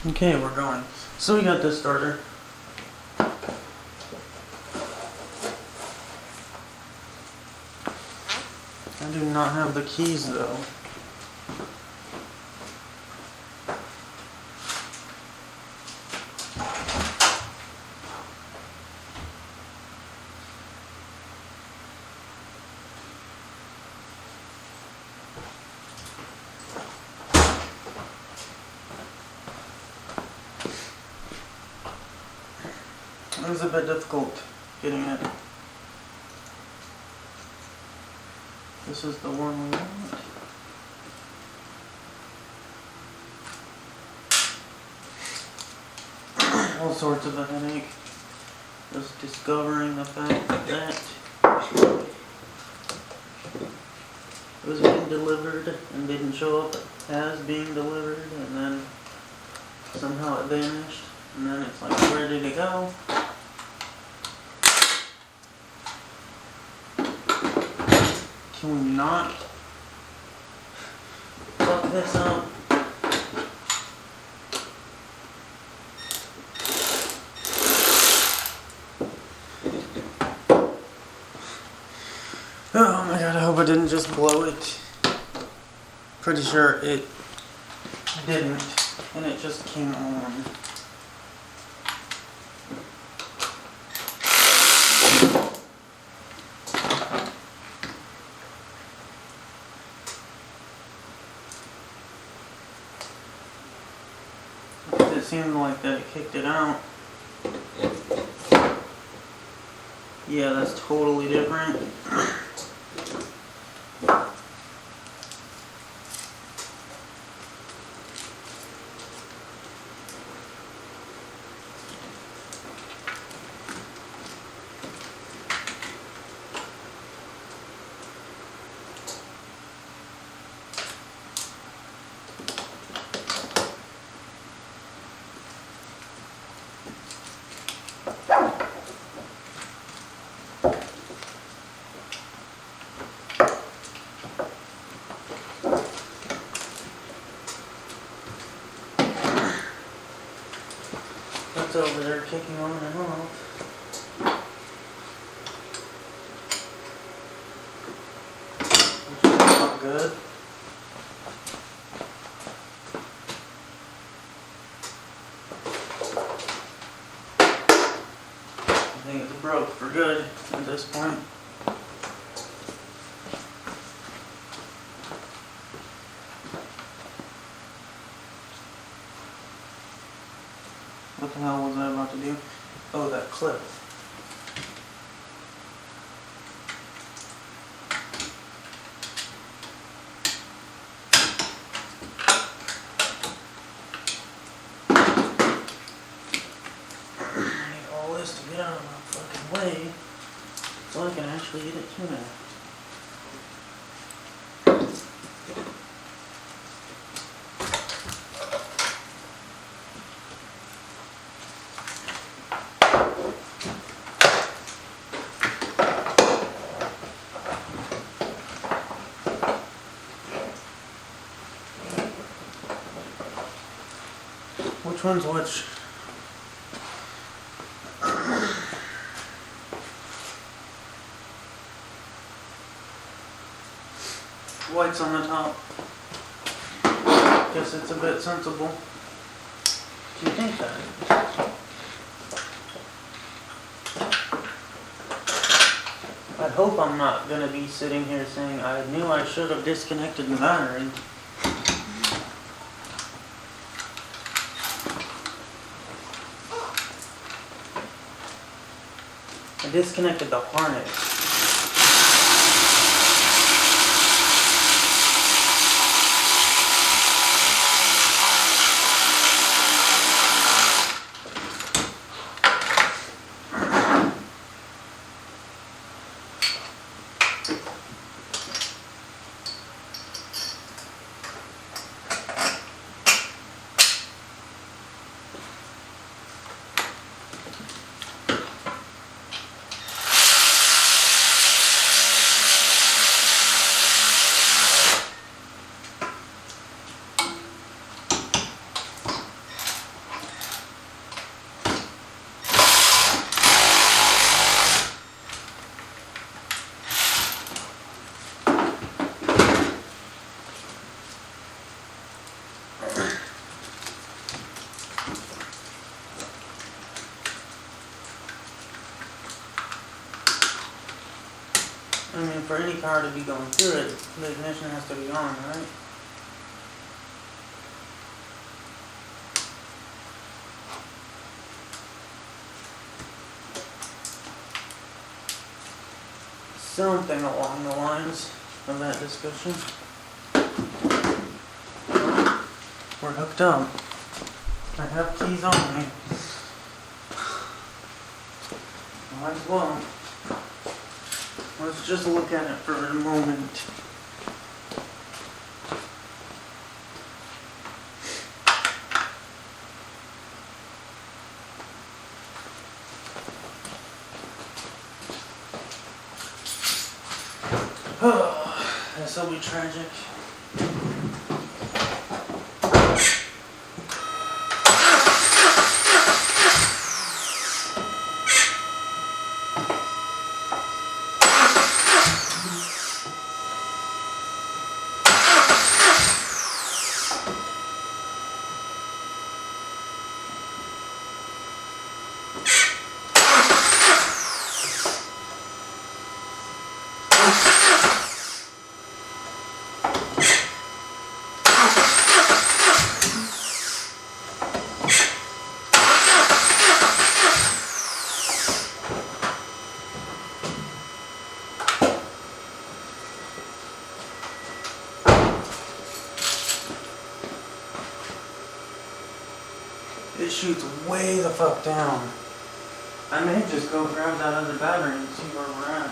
Okay, we're going. So we got this starter. I do not have the keys though. It was a bit difficult getting it. This is the one we want. All sorts of a headache. Just discovering the fact that it was being delivered and didn't show up as being delivered, and then somehow it vanished, and then it's like, where did it go? Can we not fuck this up? Oh my god, I hope I didn't just blow it. Pretty sure it didn't, and it just came on. It seemed like that it kicked it out. Yeah, that's totally different. That's over there kicking on and off. Which is not good. I think it's broke for good at this point. What the hell was I about to do? Oh, that clip. I need all this to get out of my fucking way so I can actually get it tuned. Which one's which? White's on the top. Guess it's a bit sensible. Do you think that? I hope I'm not gonna be sitting here saying I knew I should have disconnected the battery. I disconnected the harness. for any car to be going through it, the ignition has to be on, right? Something along the lines of that discussion. We're hooked up. I have keys on me. Might as well. Let's just look at it for a moment. This will be tragic. It shoots way the fuck down. I may just go grab that other battery and see where we're at.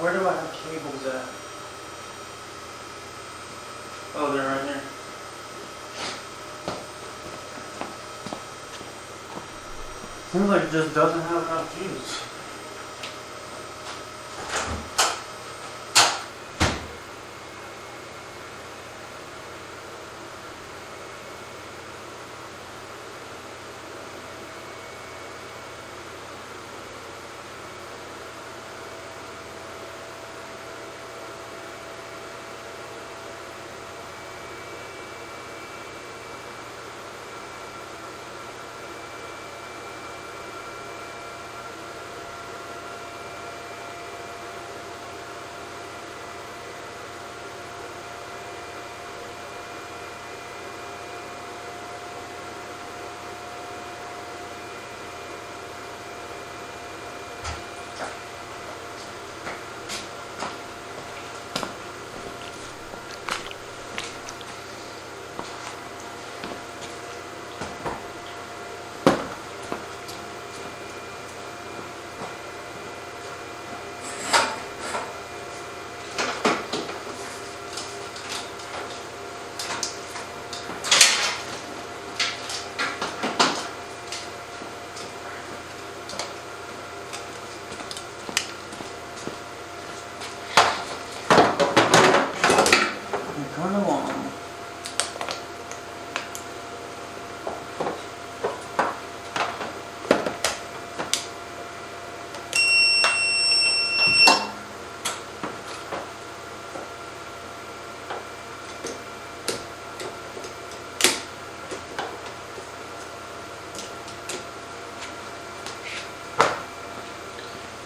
Where do I have cables at? Oh, they're right here. Seems like it just doesn't have enough juice.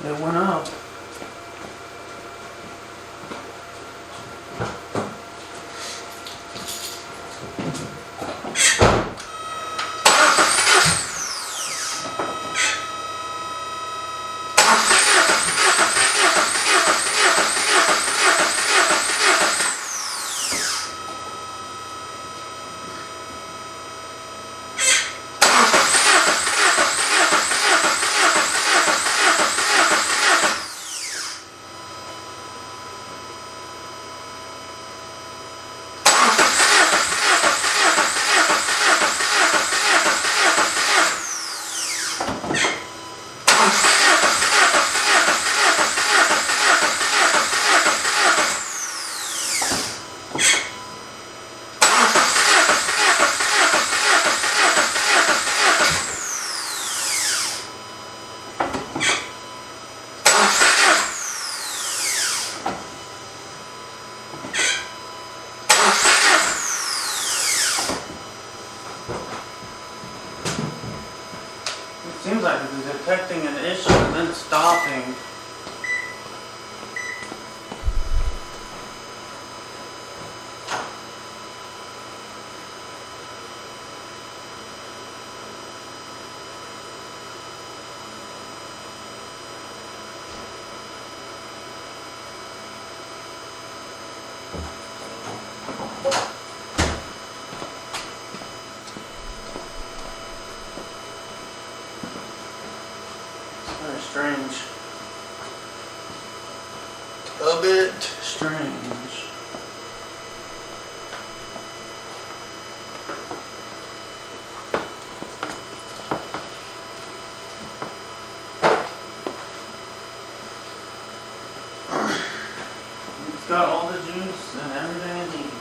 It went up. Seems like it's detecting an issue and then stopping Very strange. A bit strange. It's got all the juice and everything it needs.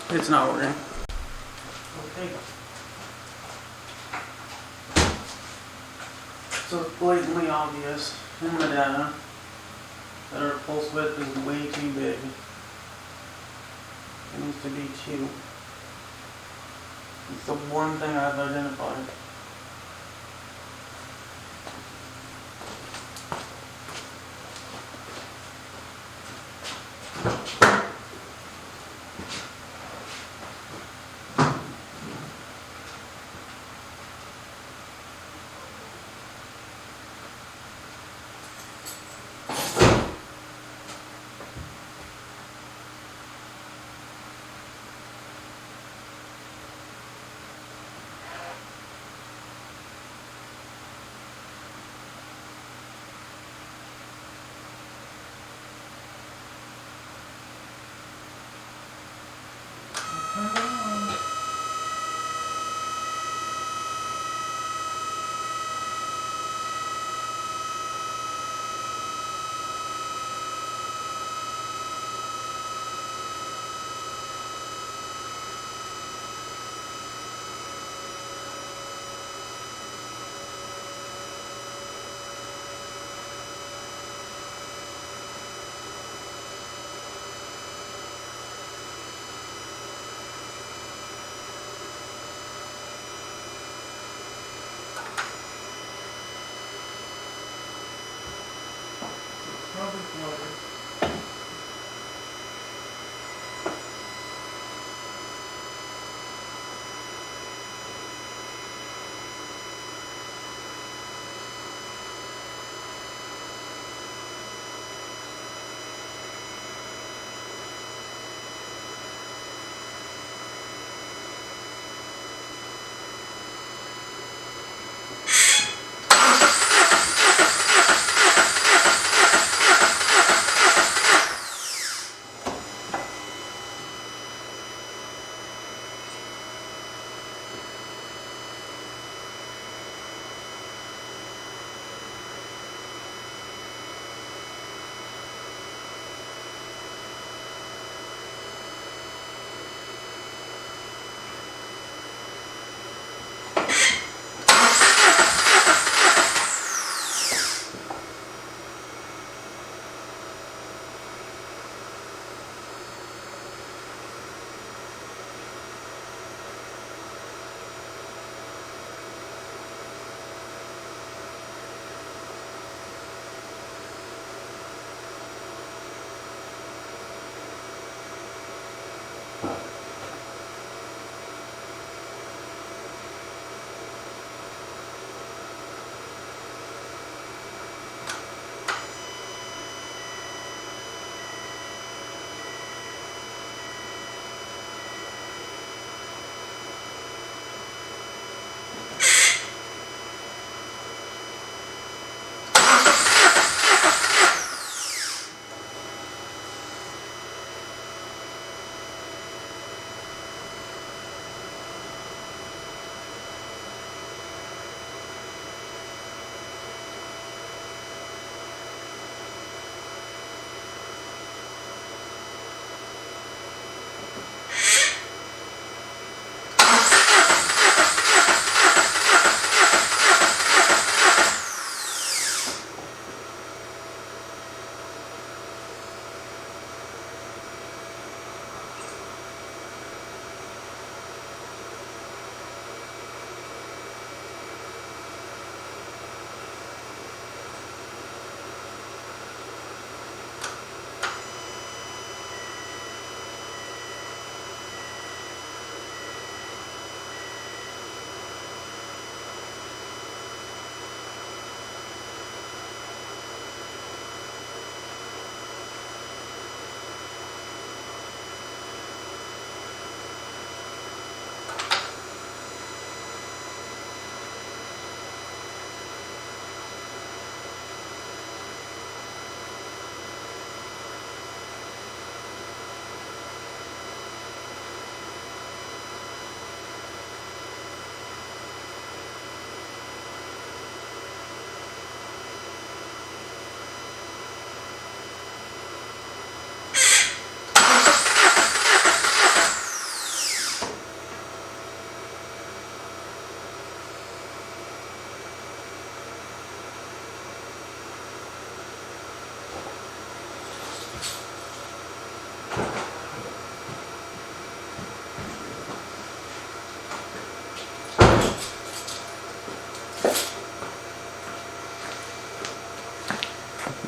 It's not working. Okay. So it's blatantly obvious in the data that our pulse width is way too big. It needs to be 2. It's the one thing I've identified.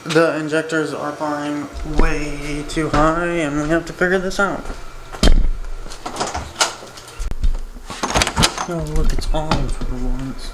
The injectors are firing way too high, and we have to figure this out. Oh, look, it's on for once.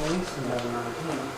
At least we have an idea.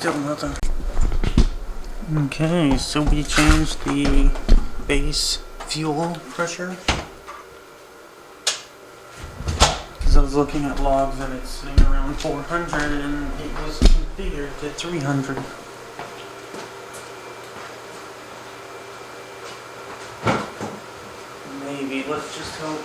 Still nothing. Okay, so we changed the base fuel pressure. Because I was looking at logs and it's sitting around 400 and it was configured to 300. Maybe, let's just hope.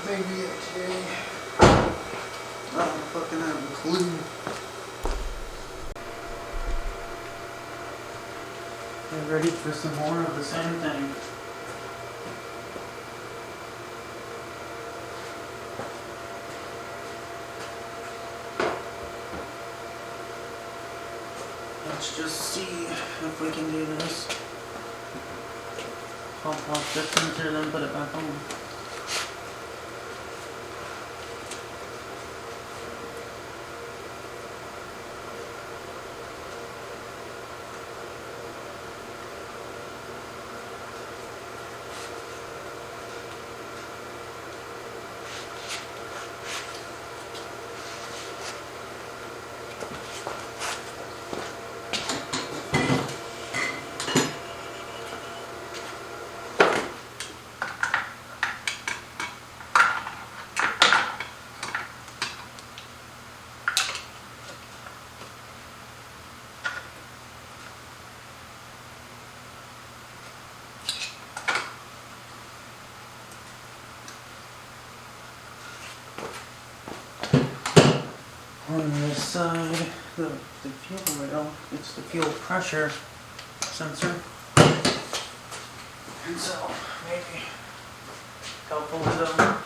baby up today. I don't fucking have a clue. Get ready for some more of the same thing. Let's just see if we can do this. I'll pop this sensor, then put it back on. On this side, the fuel rail, it's the fuel pressure sensor. And so, maybe helpful to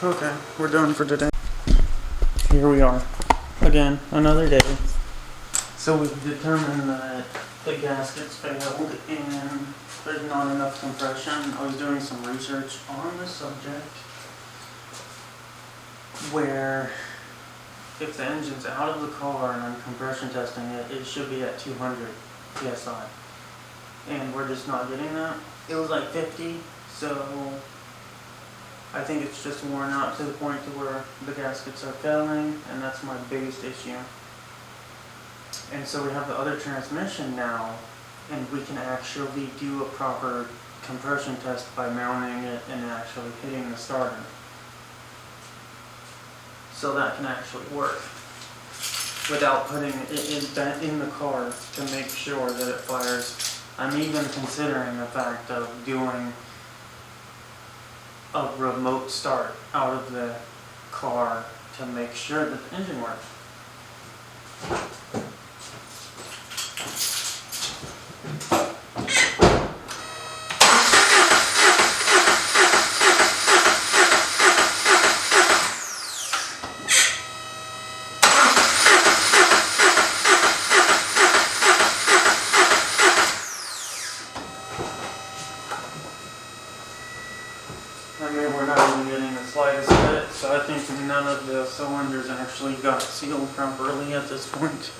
Okay, we're done for today. Here we are. Again, another day. So we've determined that the gaskets failed and there's not enough compression. I was doing some research on the subject where if the engine's out of the car and I'm compression testing it, it should be at 200 psi. And we're just not getting that. It was like 50, so I think it's just worn out to the point to where the gaskets are failing, and that's my biggest issue. And so we have the other transmission now, and we can actually do a proper compression test by mounting it and actually hitting the starter. So that can actually work without putting it in the car to make sure that it fires. I'm even considering the fact of doing a remote start out of the car to make sure that the engine works. I mean, we're not even getting the slightest bit, so I think none of the cylinders actually got sealed properly at this point.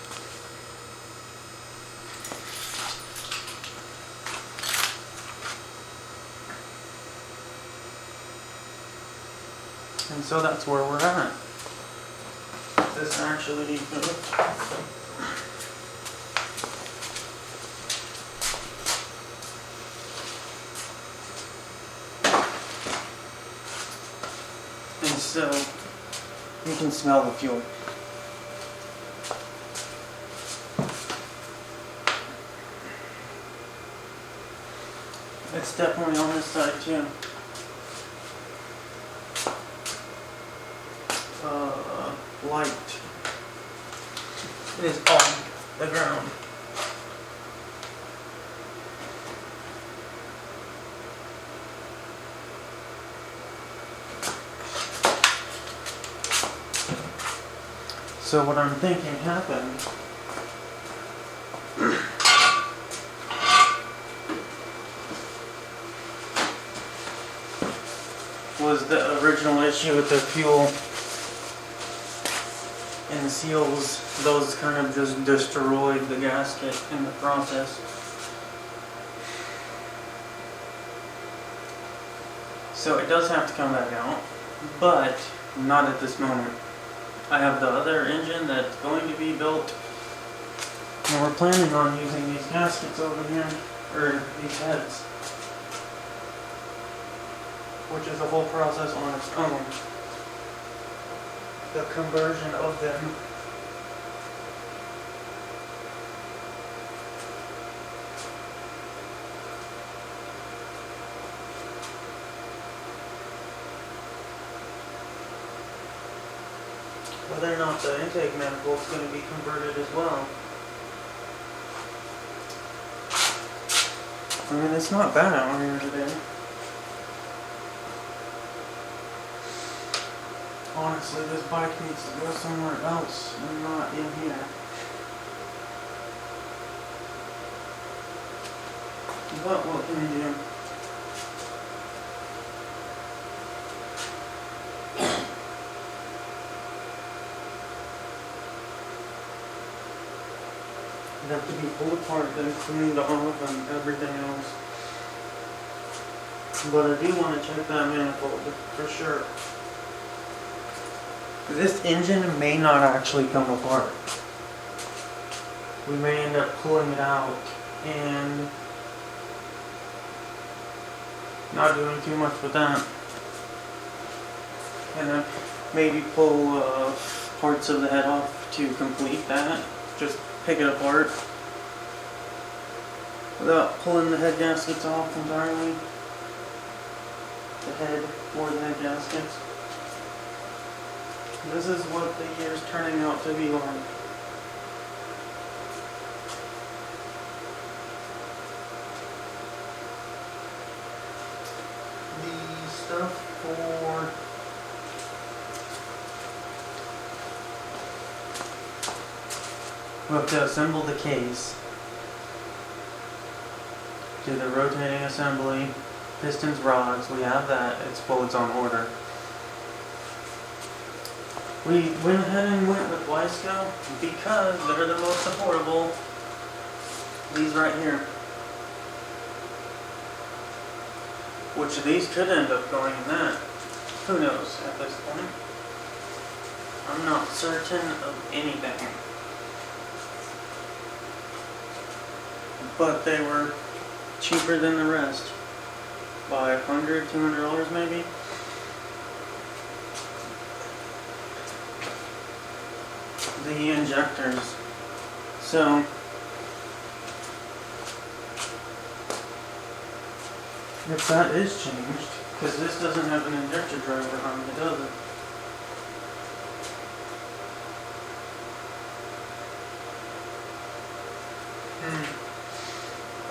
And so that's where we're at. This actually so you can smell the fuel. It's definitely on this side too. Light. It is on the ground. So what I'm thinking happened was the original issue with the fuel and seals. Those kind of just destroyed the gasket in the process. So it does have to come back out, but not at this moment. I have the other engine that's going to be built, and we're planning on using these gaskets over here, or these heads, which is a whole process on its own. The conversion of them. Whether or not the intake manifold is going to be converted as well. I mean, it's not bad out here today. Honestly, this bike needs to go somewhere else and not in here. But what can you do? It'd have to be pulled apart, then cleaned off, and everything else. But I do want to check that manifold for sure. This engine may not actually come apart. We may end up pulling it out and not doing too much with that. And then maybe pull parts of the head off to complete that. Just pick it apart without pulling the head gaskets off entirely. The head or the head gaskets. This is what the year's turning out to be like. The stuff for we have to assemble the case, do the rotating assembly, pistons, rods, we have that, it's on order. We went ahead and went with Wiseco because they're the most affordable. These right here. Which of these could end up going in that. Who knows at this point? I'm not certain of anything. But they were cheaper than the rest. By $100, $200 maybe. The injectors. So if that is changed, because this doesn't have an injector driver on it, does it?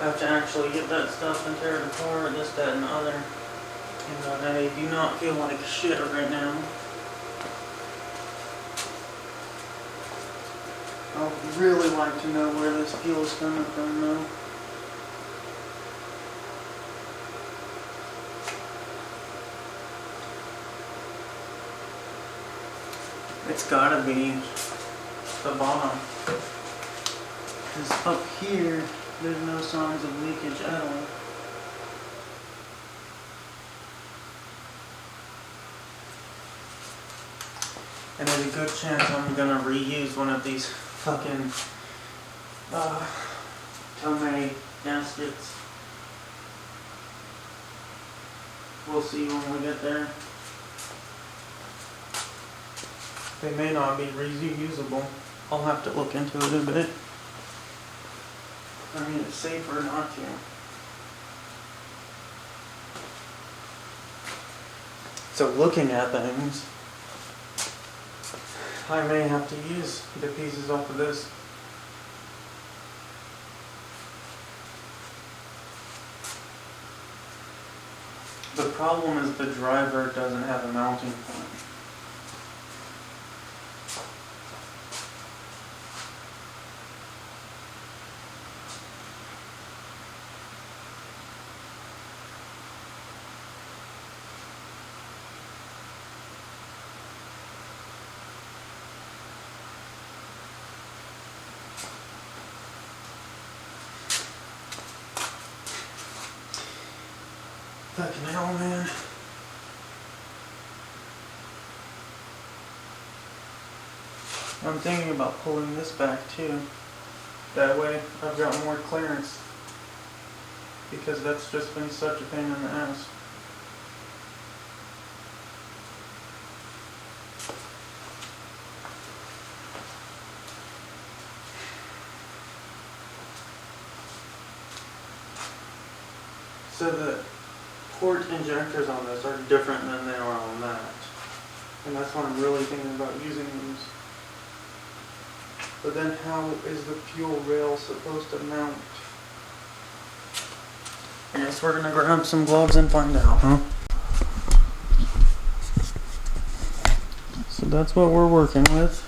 I have to actually get that stuff and tear it apart, this, that, and the other. And I do not feel like shit right now. I would really like to know where this fuel is coming from though. It's gotta be the bottom. Because up here, there's no signs of leakage at all. And there's a good chance I'm gonna reuse one of these fucking Tomei gaskets. We'll see when we get there. They may not be reusable. I'll have to look into it a bit. I mean, it's safer not to. So looking at things, I may have to use the pieces off of this. The problem is the driver doesn't have a mounting point. Fucking hell, man. I'm thinking about pulling this back too. That way I've got more clearance. Because that's just been such a pain in the ass. So the port injectors on this are different than they are on that. And that's why I'm really thinking about using these. But then how is the fuel rail supposed to mount? I guess we're gonna grab some gloves and find out, huh? So that's what we're working with.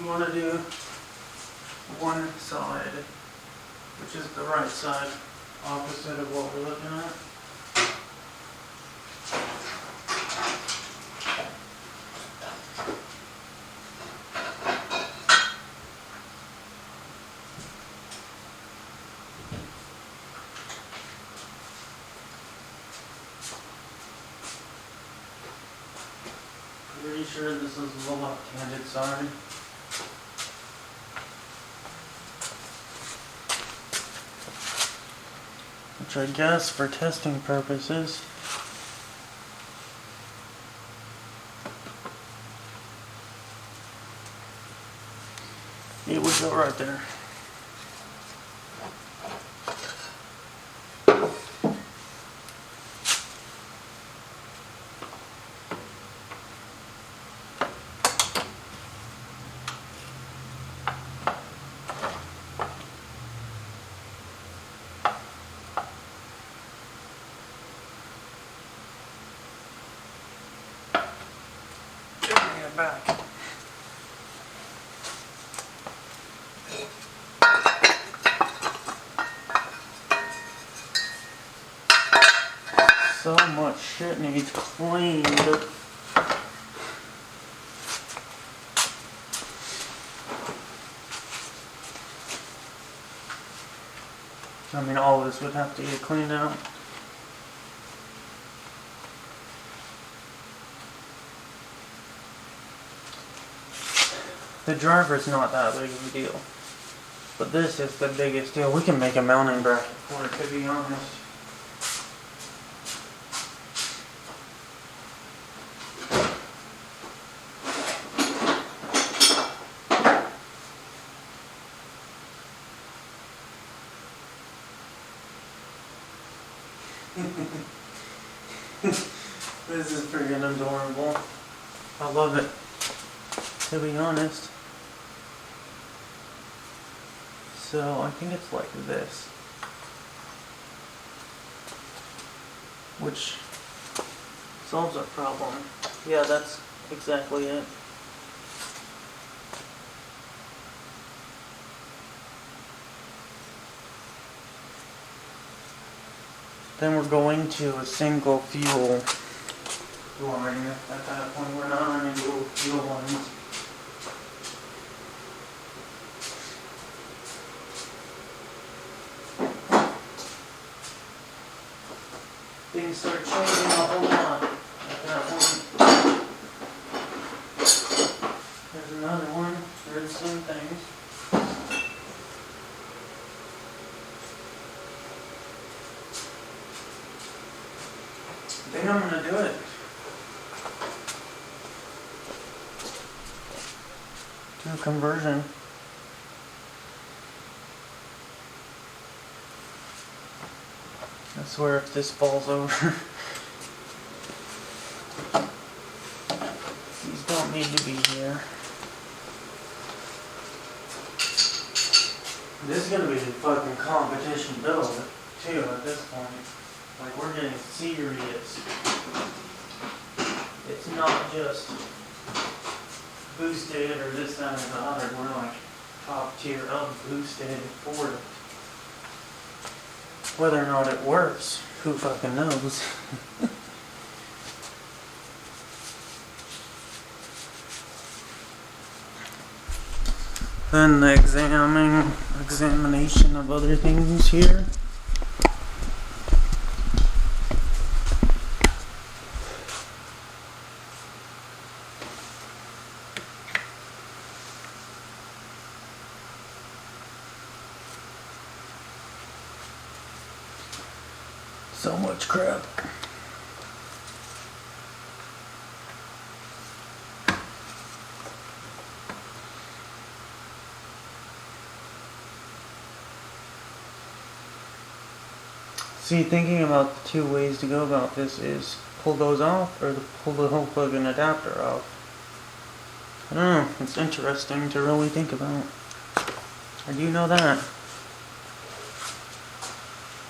You want to do one side, which is the right side, opposite of what we're looking at. Pretty sure this is the left-handed side. Which I guess for testing purposes it would go right there. Back. So much shit needs cleaned. I mean, all of this would have to get cleaned out. The driver's not that big of a deal, but this is the biggest deal. We can make a mounting bracket for it, to be honest. This is freaking adorable. I love it, to be honest. So I think it's like this, which solves our problem. Yeah, that's exactly it. Then we're going to a single fuel line. At that point, we're not running dual fuel lines. Things start changing a whole lot at that point. There's another one. They're the same things. I think I'm going to do it. Do a conversion. I swear if this falls over, these don't need to be here. This is going to be a fucking competition build, too, at this point. Like, we're getting serious. It's not just boosted or this, that, and the other. We're like top tier of boosted Ford. Whether or not it works, who fucking knows? Then the examination of other things here. So much crap. See, thinking about the two ways to go about this is pull those off or to pull the whole plug and adapter off. I don't know, it's interesting to really think about. I do know that.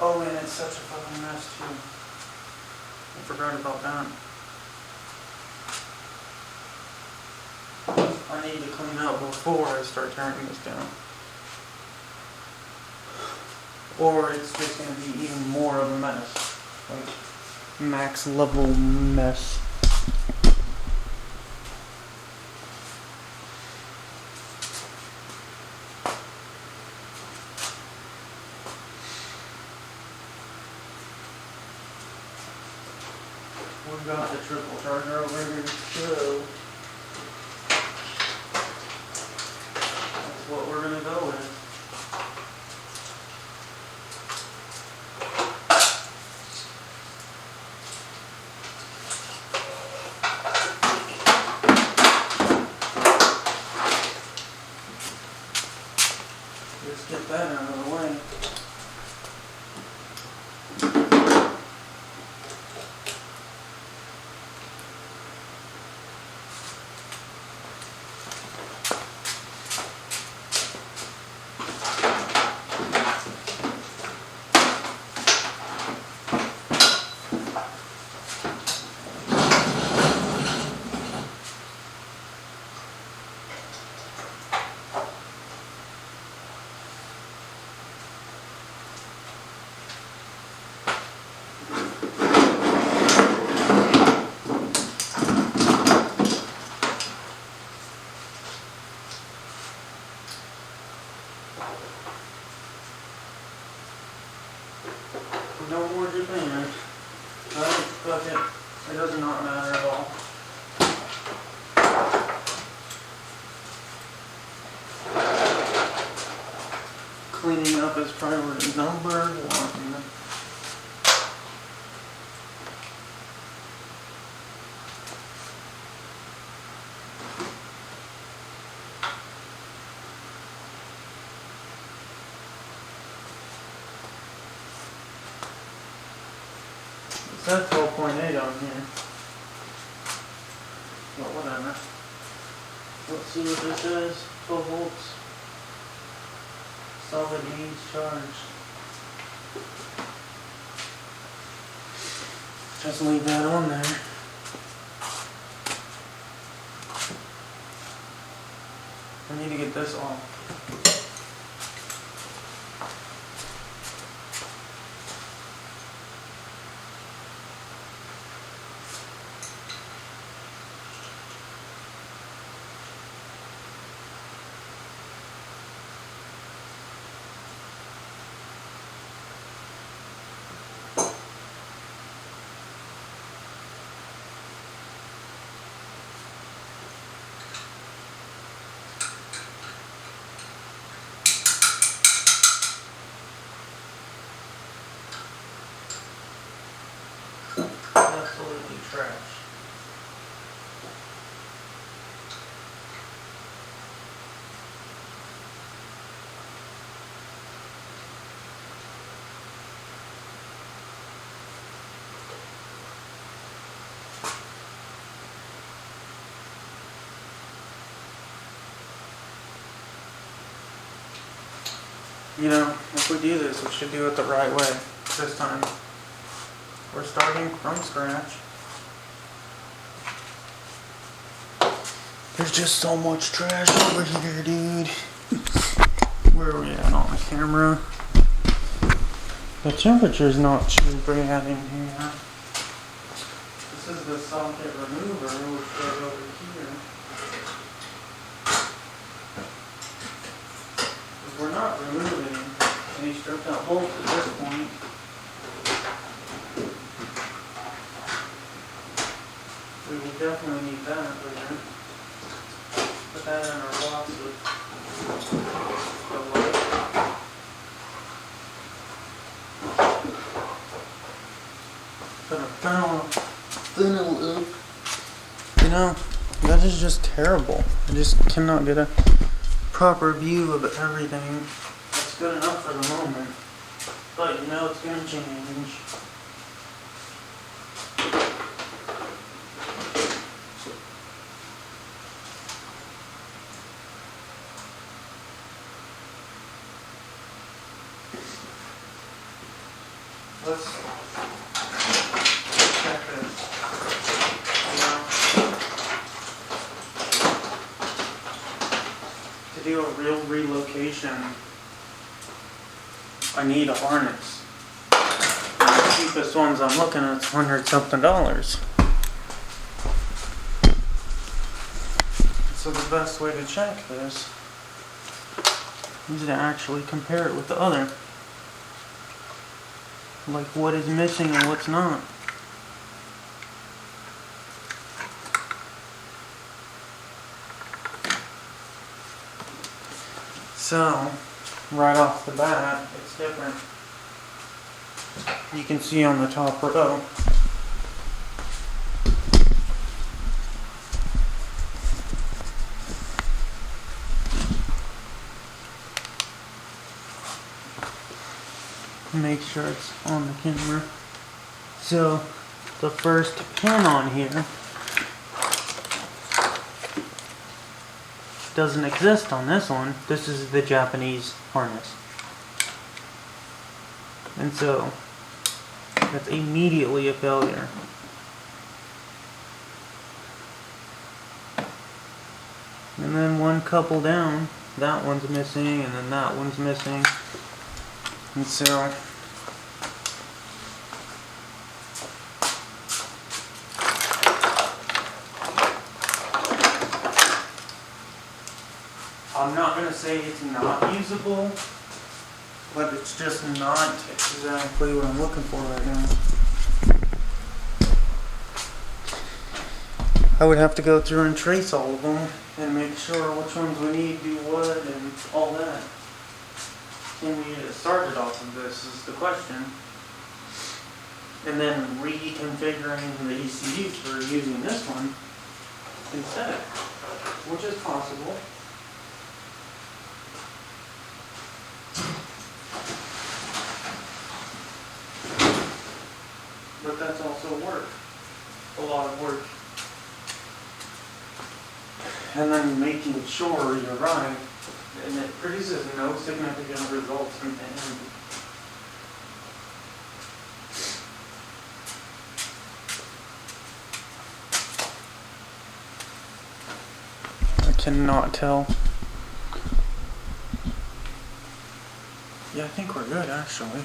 Oh, and it's such a fucking mess too. I forgot about that. I need to clean up before I start turning this down. Or it's just going to be even more of a mess. Like, max level mess. We've got the triple charger over here, so that's what we're going to go with. Let's get that out of the way. No more Japan. Alright, fuck it. It does not matter at all. Cleaning up is priority number one. It says 12.8 on here. But whatever. Let's see what this is. 12 volts. Solid needs charge. Just leave that on there. I need to get this off. Absolutely trash. You know, if we do this, we should do it the right way this time. We're starting from scratch. There's just so much trash over here, dude. Where are we at on the camera? The temperature's not too bad in here. This is the socket remover, which goes over here. We're not removing any stripped out bolts at this point. We will definitely need that later. Put that in our box with the light. Put a funnel up. You know, that is just terrible. I just cannot get a proper view of everything. That's good enough for the moment, but you know it's going to change. Let's check this. You know, real relocation, I need a harness. The cheapest ones I'm looking at is $100-something. So the best way to check this is to actually compare it with the other. Like what is missing and what's not. So, right off the bat, it's different. You can see on the top row. Make sure it's on the camera. So, the first pin on here doesn't exist on this one. This is the Japanese harness. And so, that's immediately a failure. And then one couple down, that one's missing, and then that one's missing. And so, I'm not going to say it's not usable, but it's just not exactly what I'm looking for right now. I would have to go through and trace all of them and make sure which ones we need, do what, and all that. Can we get started off of this is the question. And then reconfiguring the ECU for using this one instead, which is possible. But that's also work. A lot of work. And then making sure you're right. And it produces no significant results in the end. I cannot tell. Yeah, I think we're good actually.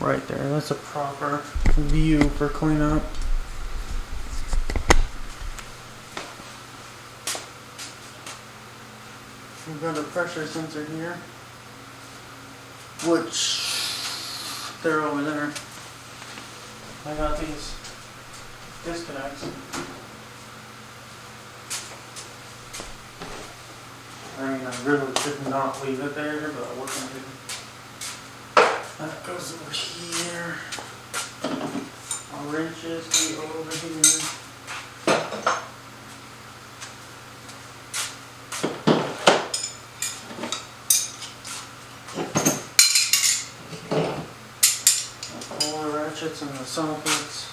Right there, that's a proper view for cleanup. We've got a pressure sensor here, which they're over there. I got these disconnects. I mean, I really should not leave it there, but what can I do? That goes over here. Our wrenches go over here. All the ratchets and the sockets.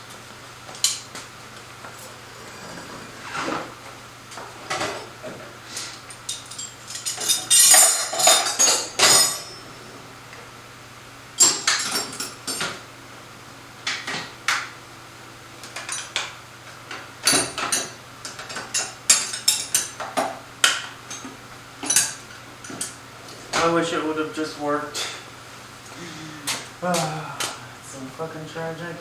I wish it would have just worked. It's so fucking tragic.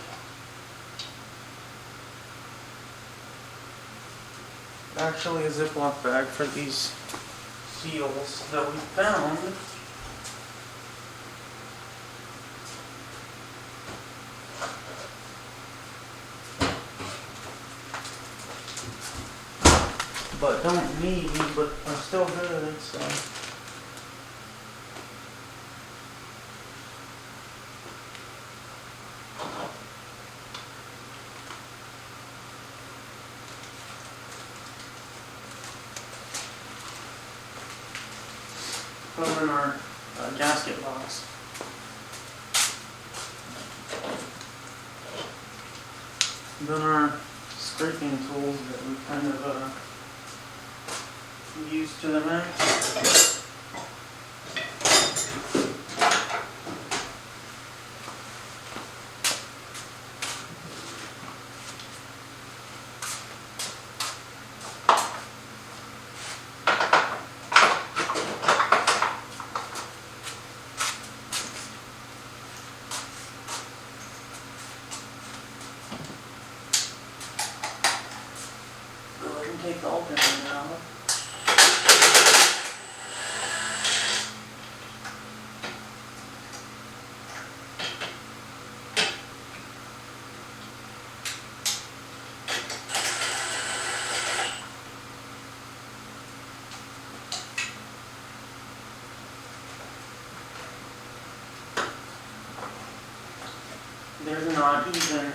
Actually, a Ziploc bag for these seals that we found. But don't need, but are still good, so. Put them in our gasket box. Then our scraping tools that we kind of use to the max. there's not even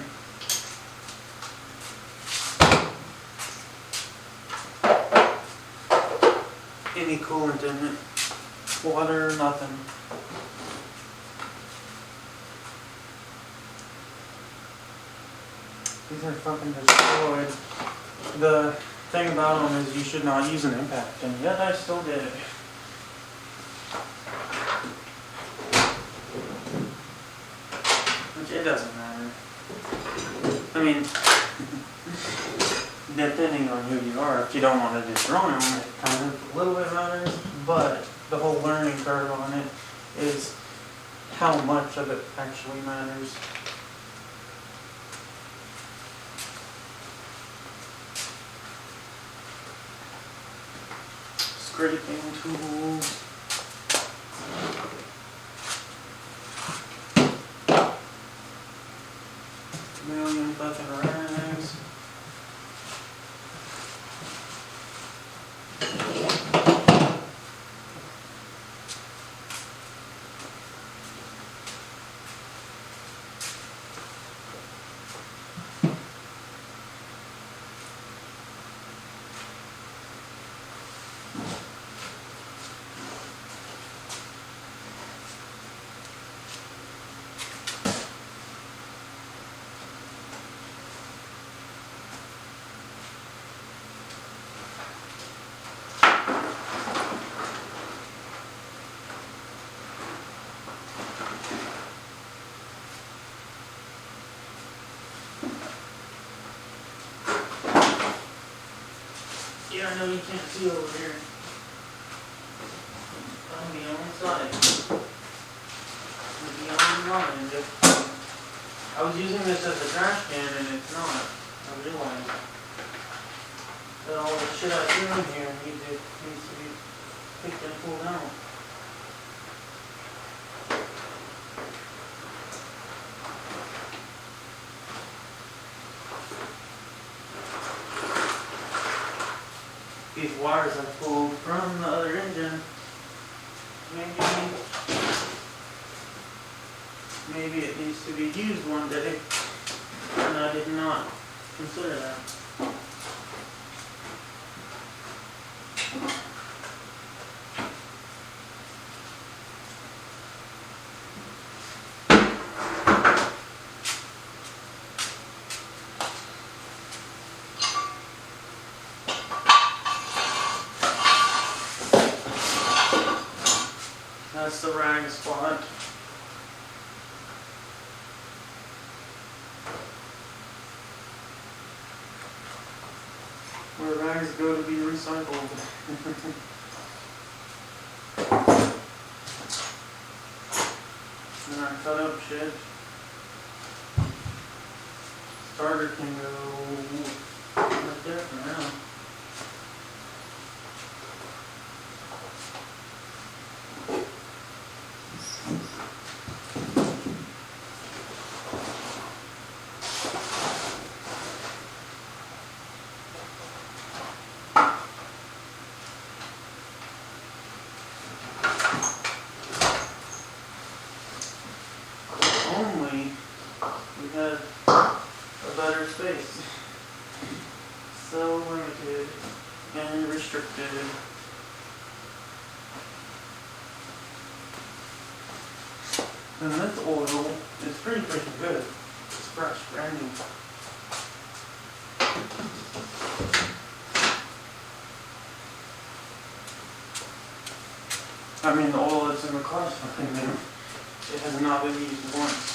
any coolant in it. Water, nothing. These are fucking destroyed. The thing about them is you should not use an impact, and yet I still did it. Which it doesn't matter. I mean, depending on who you are, if you don't want to destroy them, it kind of a little bit matters, but the whole learning curve on it is how much of it actually matters. Scraping tools. Million fucking rags. Yeah, I know you can't see over here. I'll be on the side. I'll be on line. I was using this as a trash can and it's not. I realized that all the shit I threw in here needs to be picked and pulled out. These wires I pulled from the other engine, maybe it needs to be used one day, and I did not consider that. That's the rag spot. Where rags go to be recycled. And I cut up shit. Starter can go right there for now. Only we had a better space. So limited and restricted. And this oil is pretty freaking good. It's fresh, brand new. I mean, the oil that's in the car's fucking new. It has not been used once.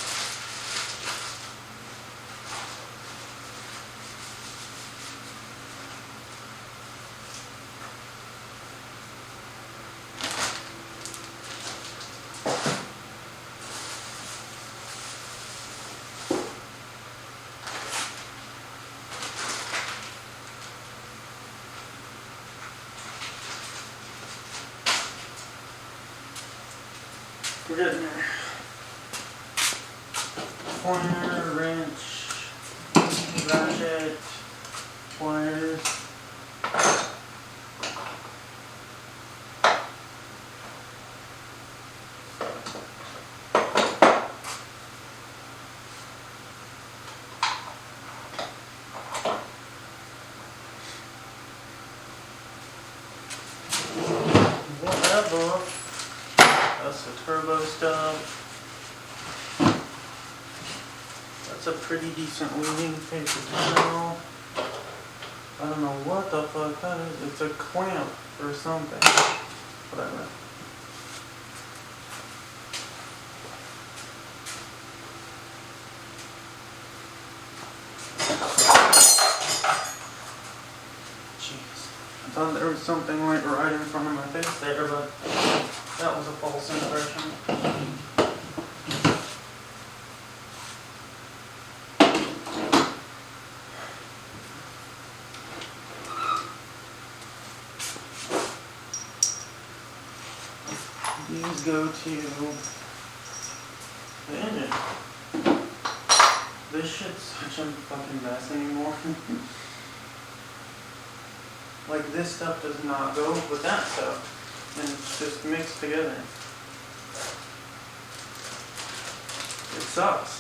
We're getting there. Pointer, wrench, ratchet, pliers. That's the turbo stub. That's a pretty decent weaving paper towel. I don't know what the fuck that is. It's a clamp or something. Whatever. Jeez. I thought there was something like right in front of my face there, but that was a false impression. These go to the engine. This shit's such a fucking mess anymore. Like, this stuff does not go with that stuff. And it's just mixed together. It sucks.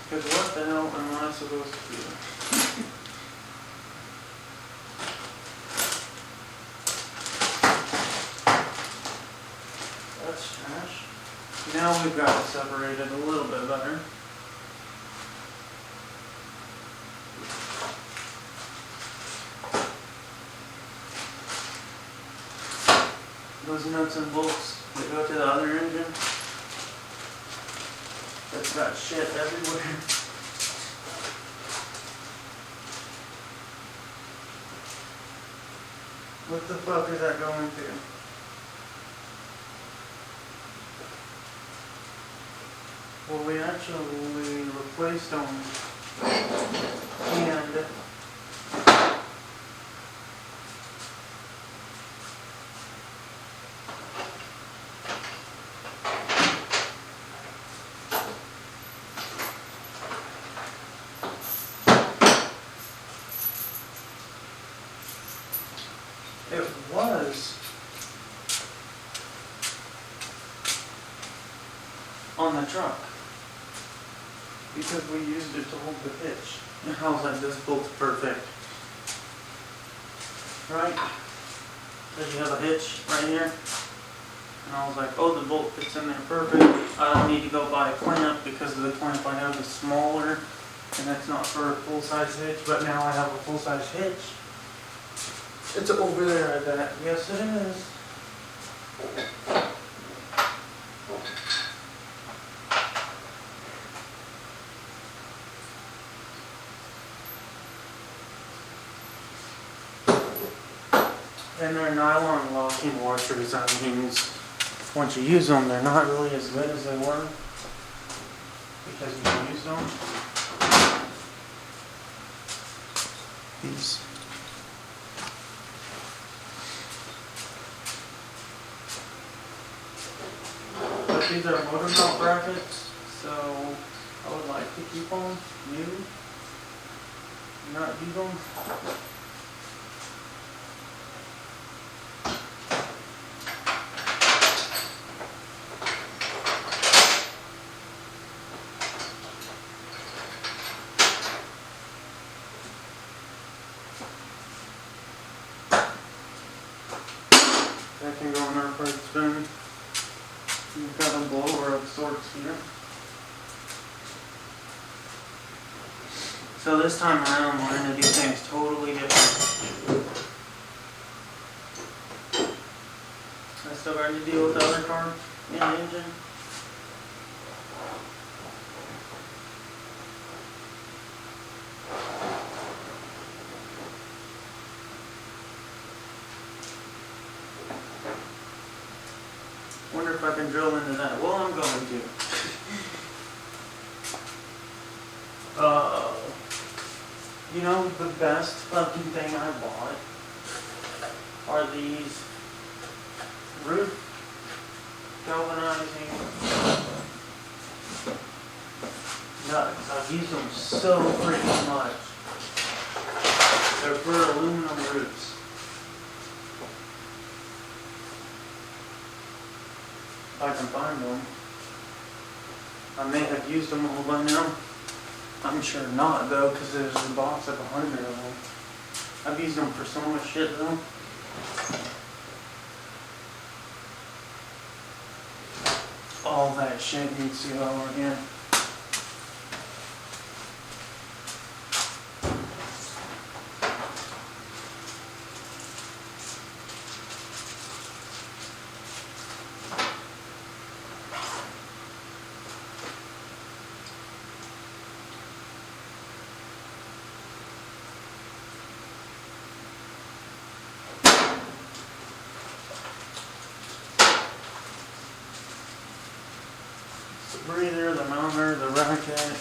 Because what the hell am I supposed to do? That's trash. Now we've got it separated a little bit better. Those nuts and bolts that go to the other engine, that's got shit everywhere. What the fuck is that going to? Well, we actually replaced them, and it was on the truck because we used it to hold the hitch. And I was like, this bolt's perfect. Right? Does you have a hitch right here? And I was like, oh, the bolt fits in there perfect. I don't need to go buy a clamp because the clamp I have is smaller and that's not for a full-size hitch, but now I have a full-size hitch. It's over there, I bet. Yes, it is. And they're nylon locking washers. That means once you use them, they're not really as good as they were because you use them. These. But these are motor mount brackets, so I would like to keep them new, not use them. That can go in our first spoon. You've got a blower of sorts here. So this time around we're going to do things totally different. I still got to deal with the other car in the engine. Wonder if I can drill into that. Well, I'm going to. You know, the best fucking thing I bought are these roof galvanizing nuts. I've used them so freaking much. They're for aluminum roofs. If I can find them. I may have used them all by now. I'm sure not though, because there's a box of 100 of them. I've used them for so much shit though. all that shit needs to go over here. The breather, the mounter, the racket.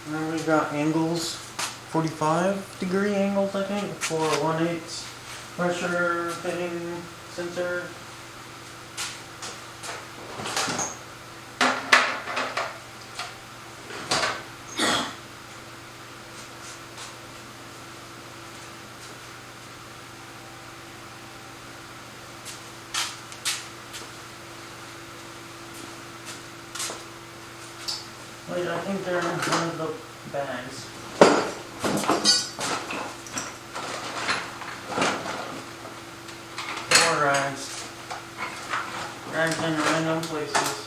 And then we've got angles, 45-degree angles, I think, for 1/8 pressure fitting sensor. Wait, I think they're in one of the bags. More rags. Rags in random places.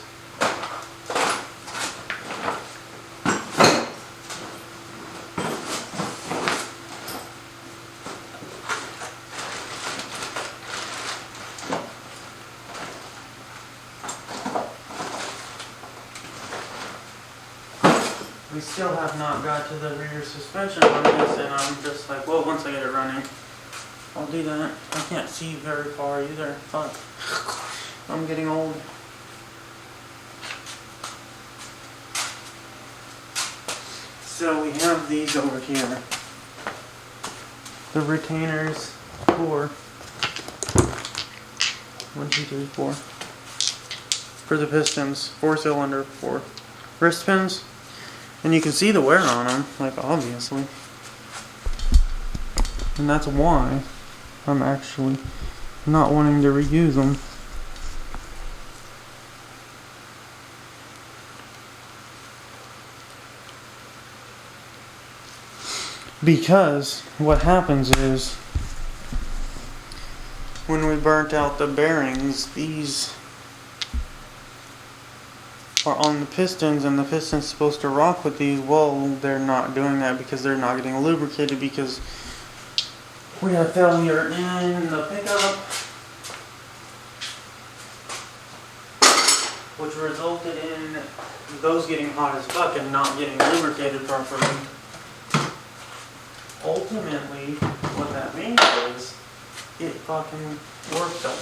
We still have not got to the rear suspension on this, and I'm just like, well, once I get it running, I'll do that. I can't see very far either. Fuck. I'm getting old. So we have these over here. The retainers for 1, 2, 3, 4. For the pistons, 4-cylinder, 4 wrist pins. And you can see the wear on them, like, obviously. And that's why I'm actually not wanting to reuse them. Because what happens is, when we burnt out the bearings, these are on the pistons, and the piston's supposed to rock with these. Well, they're not doing that because they're not getting lubricated, because we had a failure in the pickup, which resulted in those getting hot as fuck and not getting lubricated properly. Ultimately, what that means is it fucking worked on.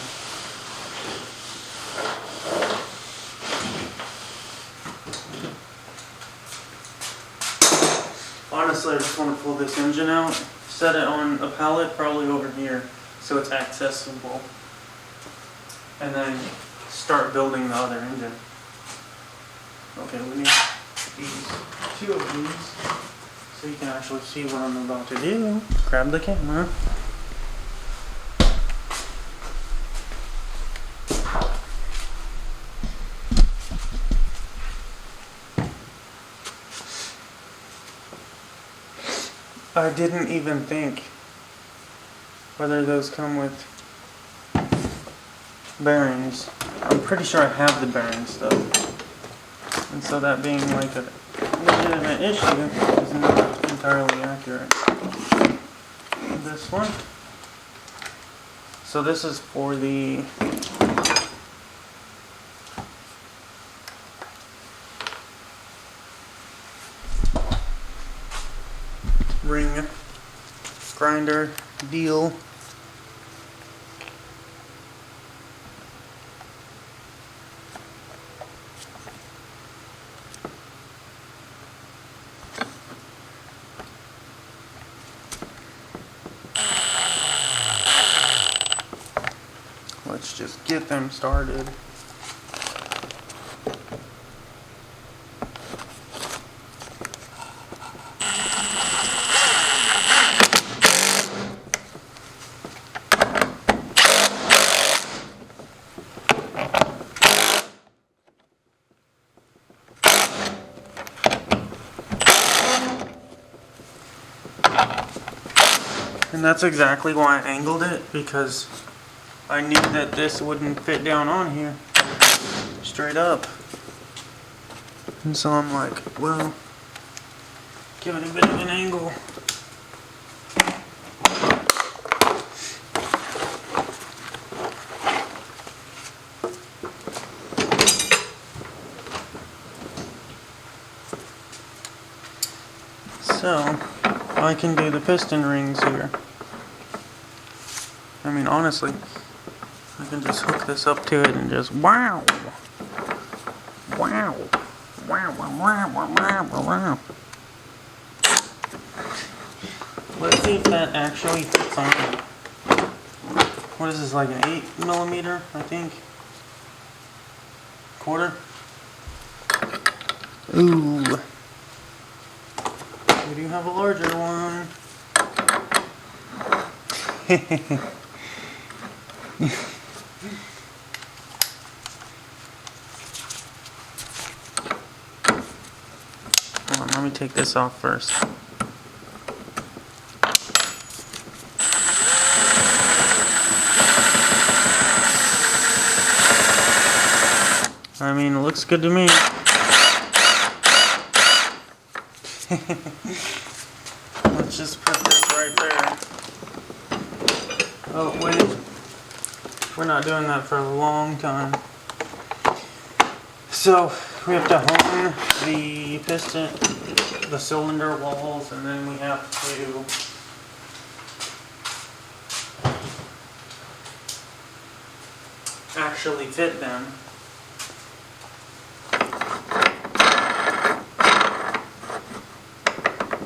Honestly, I just want to pull this engine out, set it on a pallet, probably over here, so it's accessible, and then start building the other engine. Okay, we need these, 2 of these, so you can actually see what I'm about to do. Grab the camera. I didn't even think whether those come with bearings. I'm pretty sure I have the bearings though. And so that being like a legitimate issue is not entirely accurate. This one. So this is for the ring grinder deal. Let's just get them started. And that's exactly why I angled it, because I knew that this wouldn't fit down on here straight up. And so I'm like, well, give it a bit of an angle. So, I can do the piston rings here. I mean, honestly, I can just hook this up to it and just wow. Wow. Wow, wow, wow, wow, wow, wow. Let's see if that actually fits on. What is this, like an 8mm, I think? Quarter? Ooh. We do have a larger one. Hold on, let me take this off first. I mean, it looks good to me. Let's just put this right there. Oh, wait. We're not doing that for a long time. So, we have to hone the piston, the cylinder walls, and then we have to actually fit them.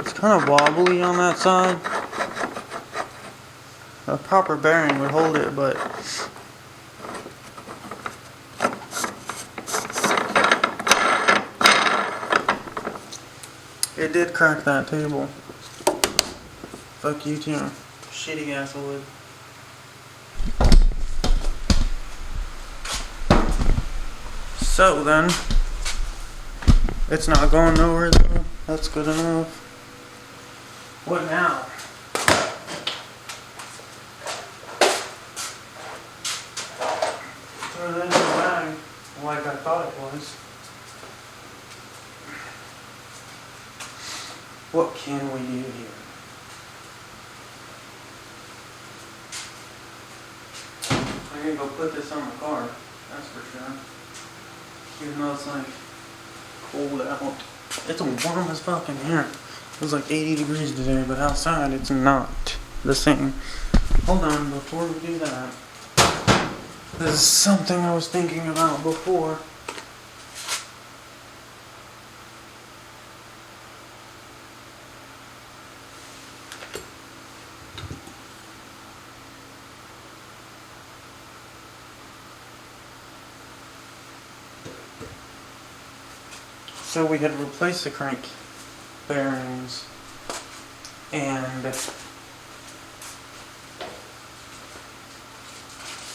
It's kind of wobbly on that side. A proper bearing would hold it, but it did crack that table. Fuck you too. Shitty ass wood. So then, it's not going nowhere though. That's good enough. What now? Throw that in the bag like I thought it was. What can we do here? I'm gonna go put this on the car, that's for sure. Even though it's like cold out. It's warm as fuck in here. It was like 80 degrees today, but outside it's not the same. Hold on, before we do that, this is something I was thinking about before. So we had replaced the crank bearings, and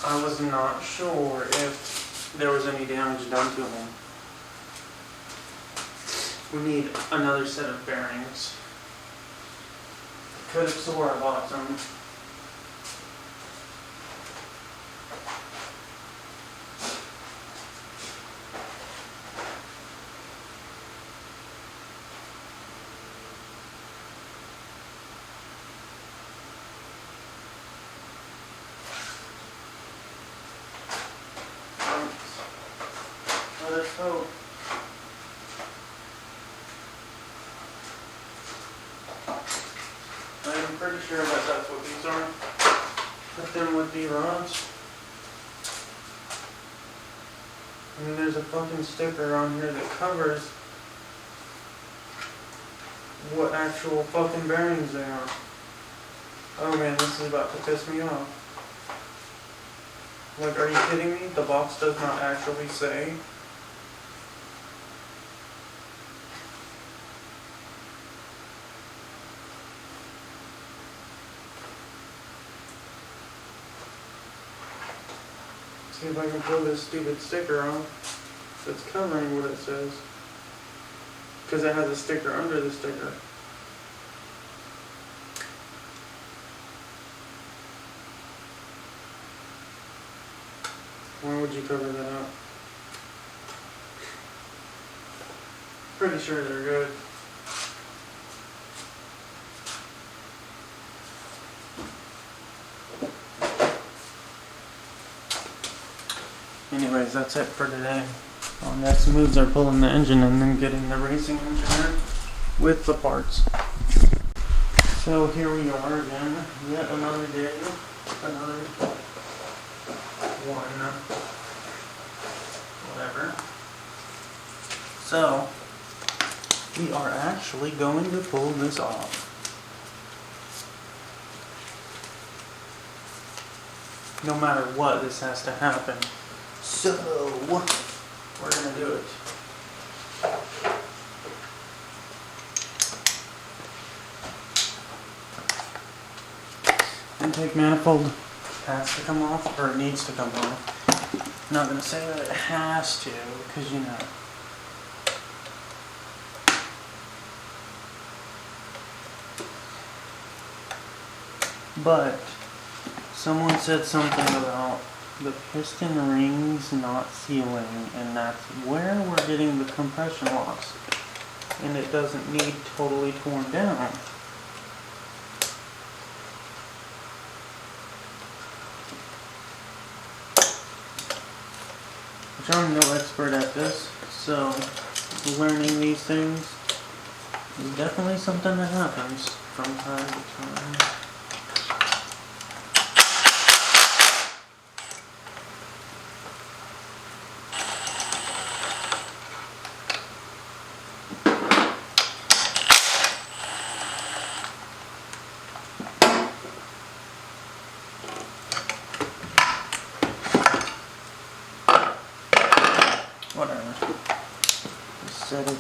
I was not sure if there was any damage done to them. We need another set of bearings. Could have swore I bought some. Let us hope. I'm pretty sure that that's what these are. Put them with the rods. And there's a fucking sticker on here that covers what actual fucking bearings they are. Oh man, this is about to piss me off. Like, are you kidding me? The box does not actually say. See if I can pull this stupid sticker off that's covering what it says. Because it has a sticker under the sticker. Why would you cover that up? Pretty sure they're good. Anyways, that's it for today. Our next moves are pulling the engine and then getting the racing engine in with the parts. So here we are again, yet another day, another one, whatever. So, we are actually going to pull this off. No matter what, this has to happen. So, we're gonna do it. Intake manifold has to come off, or it needs to come off. I'm not gonna say that it has to, because you know. But someone said something about the piston rings not sealing, and that's where we're getting the compression loss. And it doesn't need totally torn down. Which I'm no expert at this, so learning these things is definitely something that happens from time to time. Whatever. Just set it.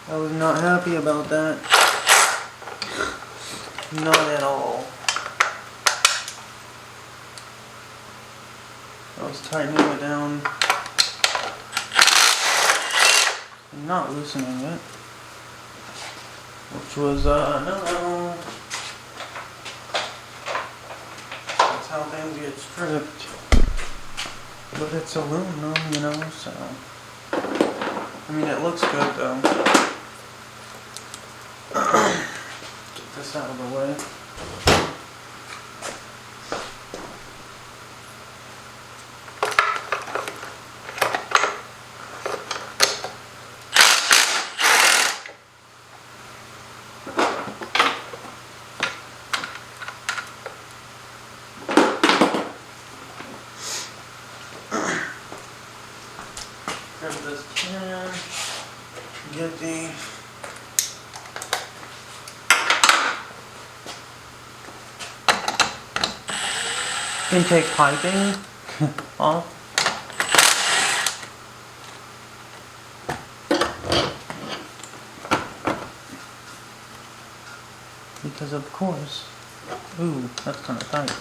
I was not happy about that. Not at all. I was tightening it down and not loosening it, which was no. That's how things get stripped. But it's aluminum, you know, so I mean it looks good though. Get this out of the way. Grab this can, get the intake piping off. Because of course, ooh, that's kind of tight.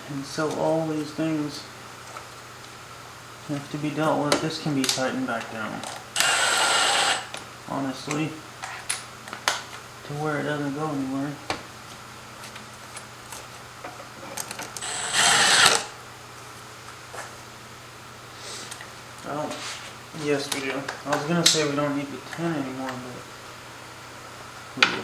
And so all these things have to be dealt with. This can be tightened back down, honestly, to where it doesn't go anywhere. Well, yes we do. I was gonna say we don't need the 10 anymore, but we do.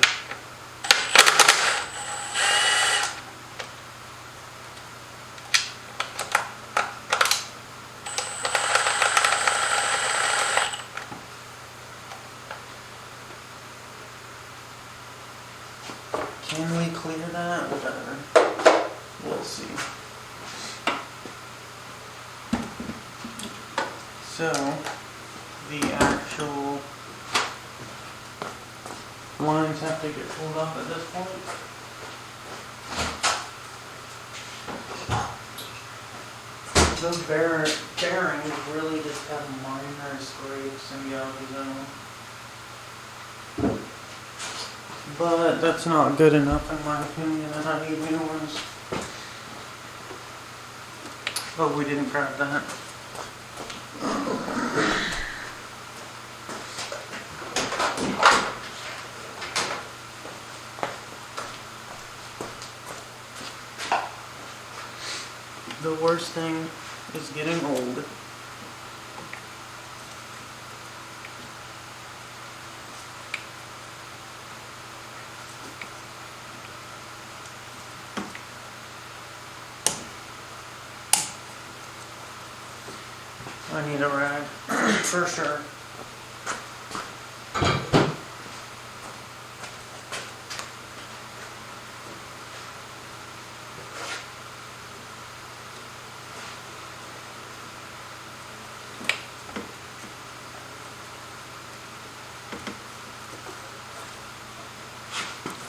Can we clear that? Whatever. We'll see. So, the actual lines have to get pulled up at this point. Those bearings really just have minor scrapes and gouges in them. But that's not good enough in my opinion, and I need new ones. Oh, we didn't grab that. The worst thing is getting old. I need a rag for sure.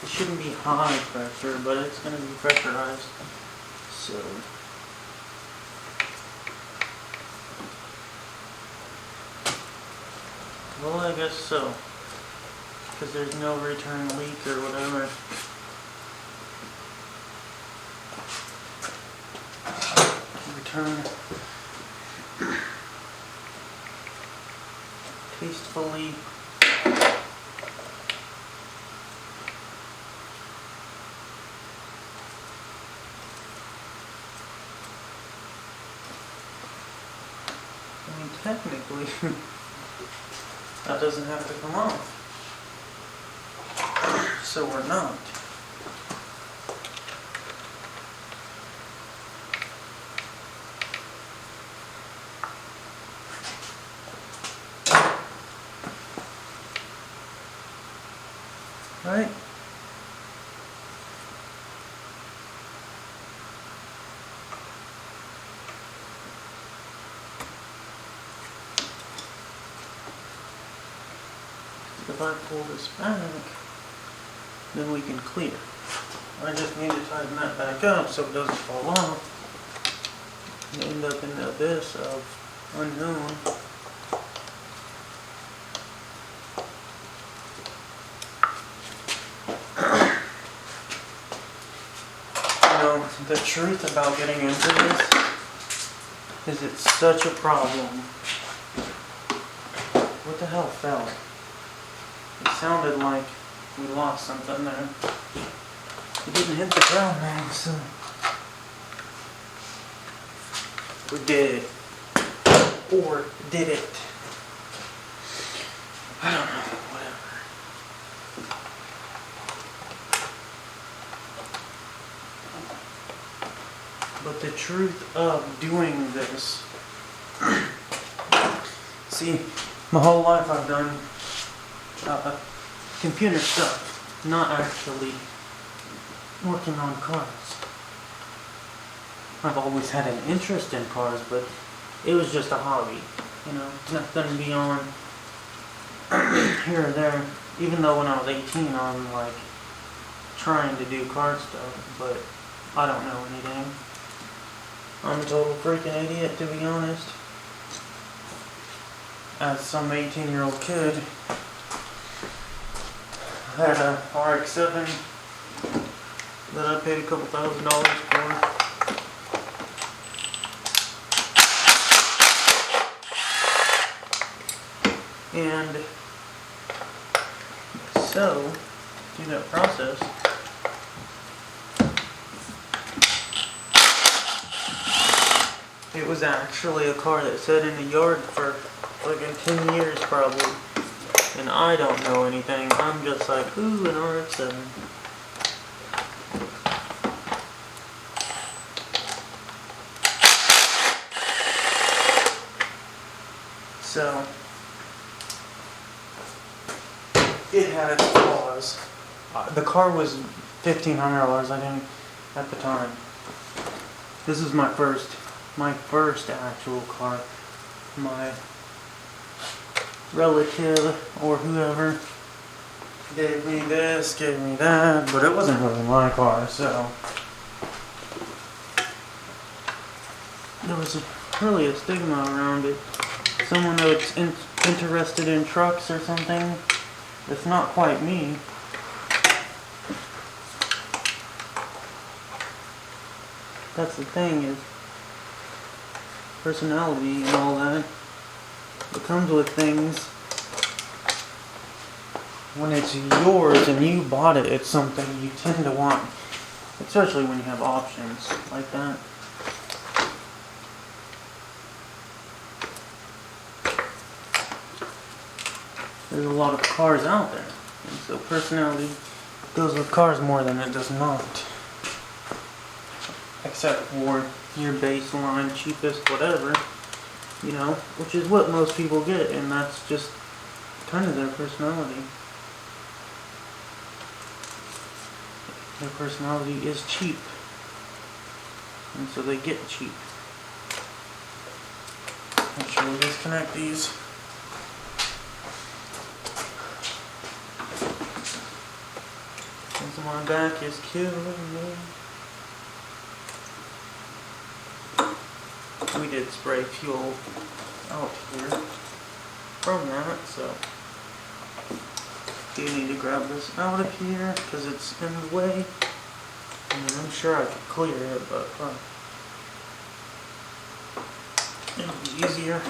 It shouldn't be high pressure, but it's going to be pressurized. So. Well, I guess so. Because there's no return leak or whatever. Return tastefully. I mean, technically, that doesn't have to come off. So we're not. Right? If I pull this back, then we can clear. I just need to tighten that back up so it doesn't fall off and end up in the abyss of unknown. You know, the truth about getting into this is it's such a problem. What the hell fell? It sounded like we lost something there. It didn't hit the ground though, so we did it. Or did it? I don't know, whatever. But the truth of doing this, see, my whole life I've done computer stuff, not actually working on cars. I've always had an interest in cars, but it was just a hobby, you know, nothing beyond here or there. Even though when I was 18, I'm like trying to do car stuff, but I don't know anything. I'm a total freaking idiot, to be honest. As some 18-year-old kid, I had a RX-7 that I paid a couple $1,000 for. And so, through that process, it was actually a car that sat in the yard for like 10 years probably. And I don't know anything. I'm just like, ooh, an RX-7. So, it had its flaws. The car was $1,500. I didn't at the time. This is my first actual car. My relative or whoever gave me this, gave me that, but it wasn't really my car, so there was really a stigma around it. Someone that's interested in trucks or something, it's not quite me. That's the thing, is personality and all that. It comes with things. When it's yours and you bought it, it's something you tend to want. Especially when you have options like that. There's a lot of cars out there. And so personality goes with cars more than it does not. Except for your baseline, cheapest, whatever, you know, which is what most people get, and that's just kind of their personality. Their personality is cheap, and so they get cheap. Make sure we disconnect these. Since my back is killing me. We did spray fuel out here from that, so you need to grab this out of here because it's in the way. I mean, I'm sure I could clear it, but it'll be easier.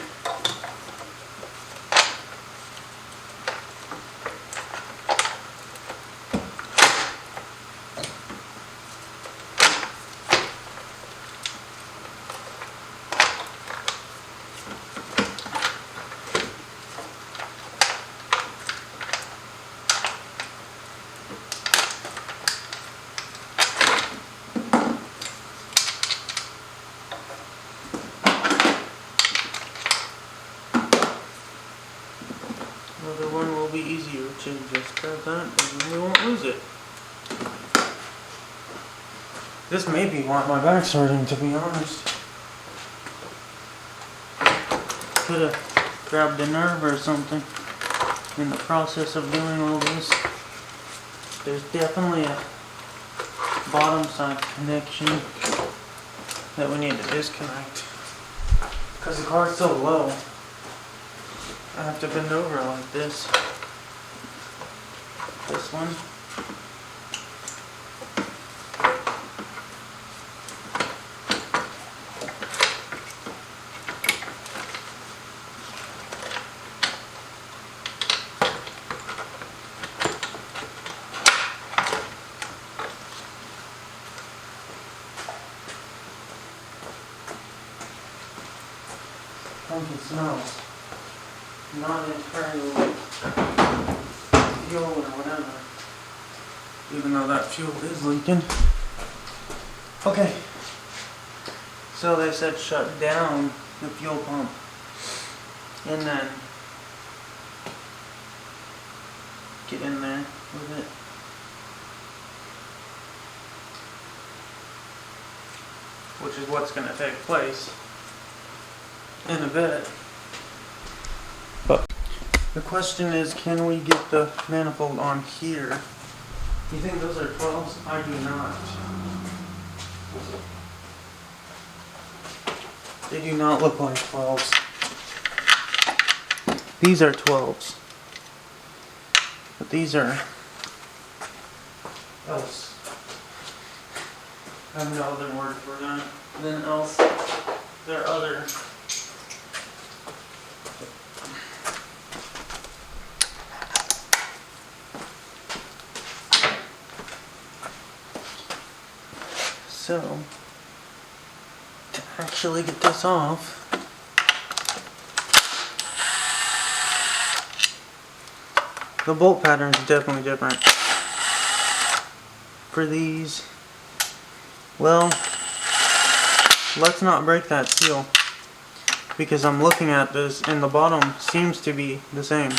Another one will be easier to just grab that, and then we won't lose it. This may be why my back's hurting, to be honest. Could have grabbed a nerve or something in the process of doing all this. There's definitely a bottom side connection that we need to disconnect because the car's so low. I have to bend over like this. This one. Funky smells. Not entirely fuel or whatever, even though that fuel is leaking. Okay, so they said shut down the fuel pump and then get in there with it. Which is what's going to take place in a bit. But the question is, can we get the manifold on here? You think those are 12s? I do not. They do not look like 12s. These are 12s. But these are else. I have no other word for them than else. They're other. So, to actually get this off, the bolt pattern is definitely different. For these, well, let's not break that seal, because I'm looking at this and the bottom seems to be the same.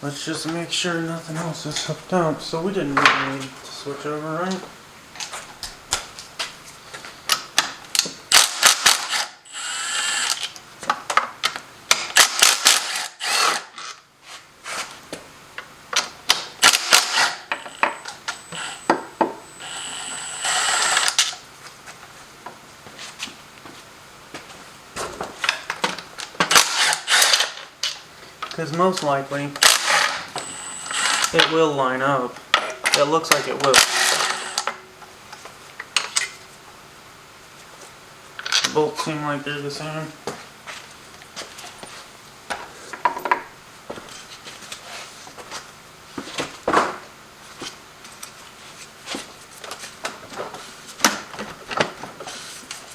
Let's just make sure nothing else is hooked up. So we didn't really need to switch over, right? Because most likely, it will line up. It looks like it will. The bolts seem like they're the same.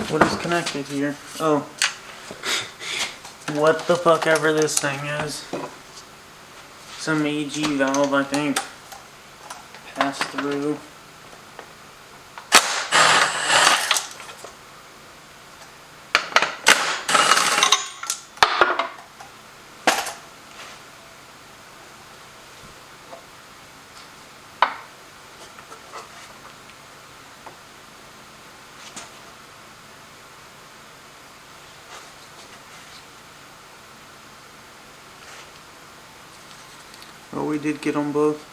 What is connected here? Oh. What the fuck ever this thing is. Some AG valve, I think. Pass through. Well, we did get them both.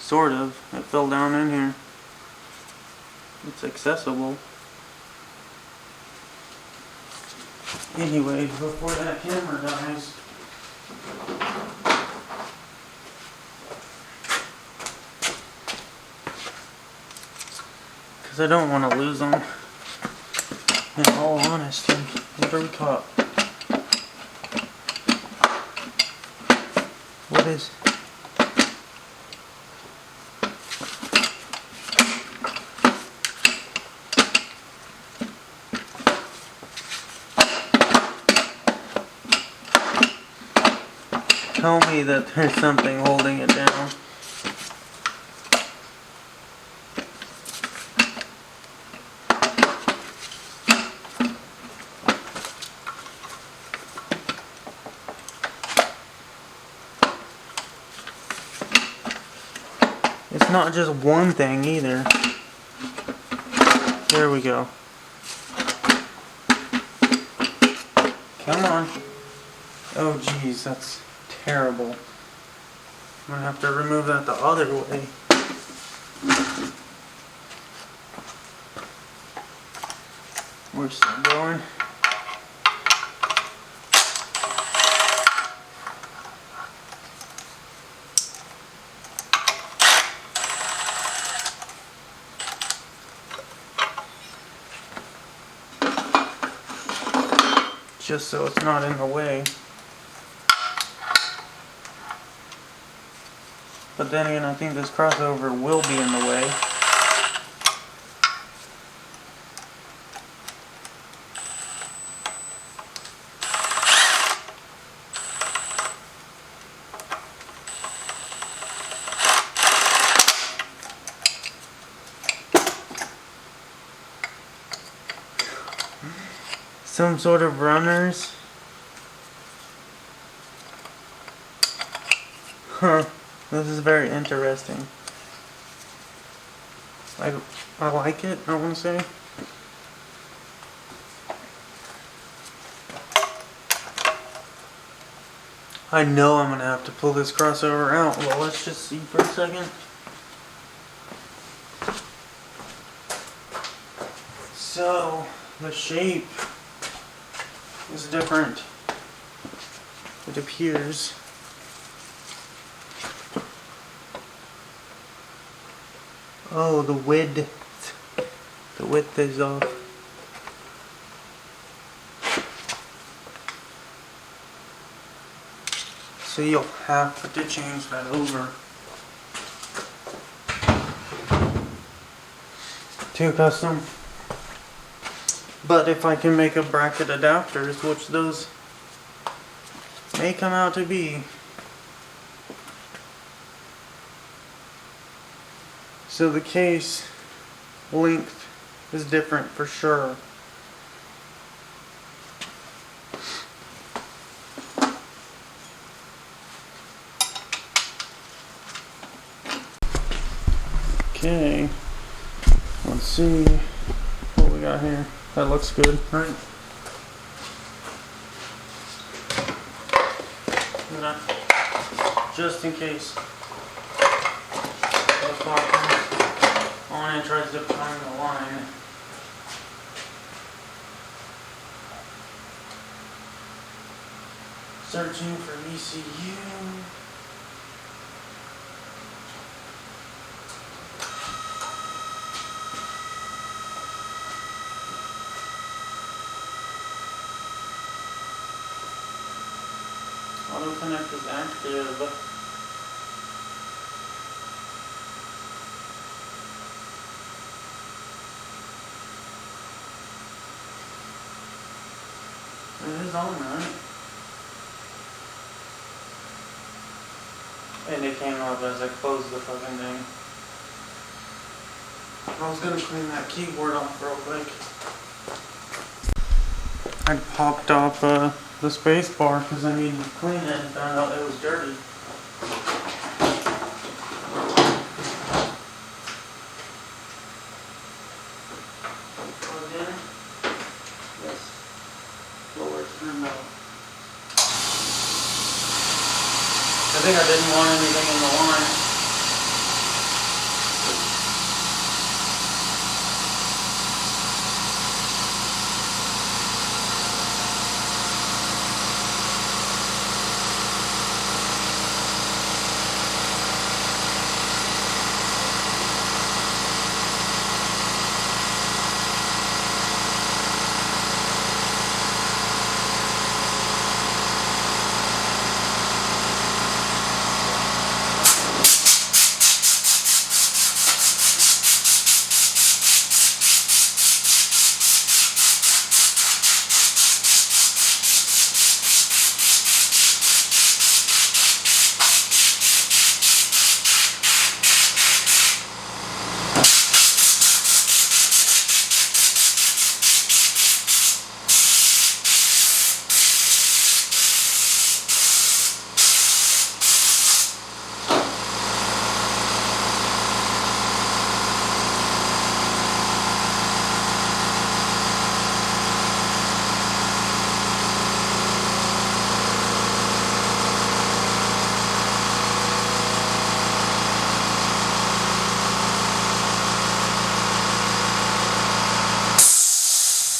Sort of. It fell down in here. It's accessible. Anyway, before that camera dies, because I don't want to lose them. In all honesty, what are we caught? What is? Tell me that there's something holding it down. It's not just one thing either. There we go. Come on. Oh geez, that's terrible. I'm gonna have to remove that the other way. We're still going. Just so it's not in the way. But then again, I think this crossover will be in the way. Some sort of runners. Huh. This is very interesting. I like it, I want to say. I know I'm going to have to pull this crossover out. Well, let's just see for a second. So, the shape is different. It appears. Oh, the width. The width is off. So you'll have to change that over to custom. But if I can make a bracket adapters, which those may come out to be. So the case length is different for sure. see what we got here. That looks good, right? Just in case those poppers on and tries to find the line. Searching for ECU. Auto connect is active. It is on, right? And it came up as I closed the fucking thing. I was gonna clean that keyboard off real quick. I popped off the space bar because I needed to clean it and found out it was dirty. Plug in. Yes. Lower turned out. I think I didn't want anything in the line.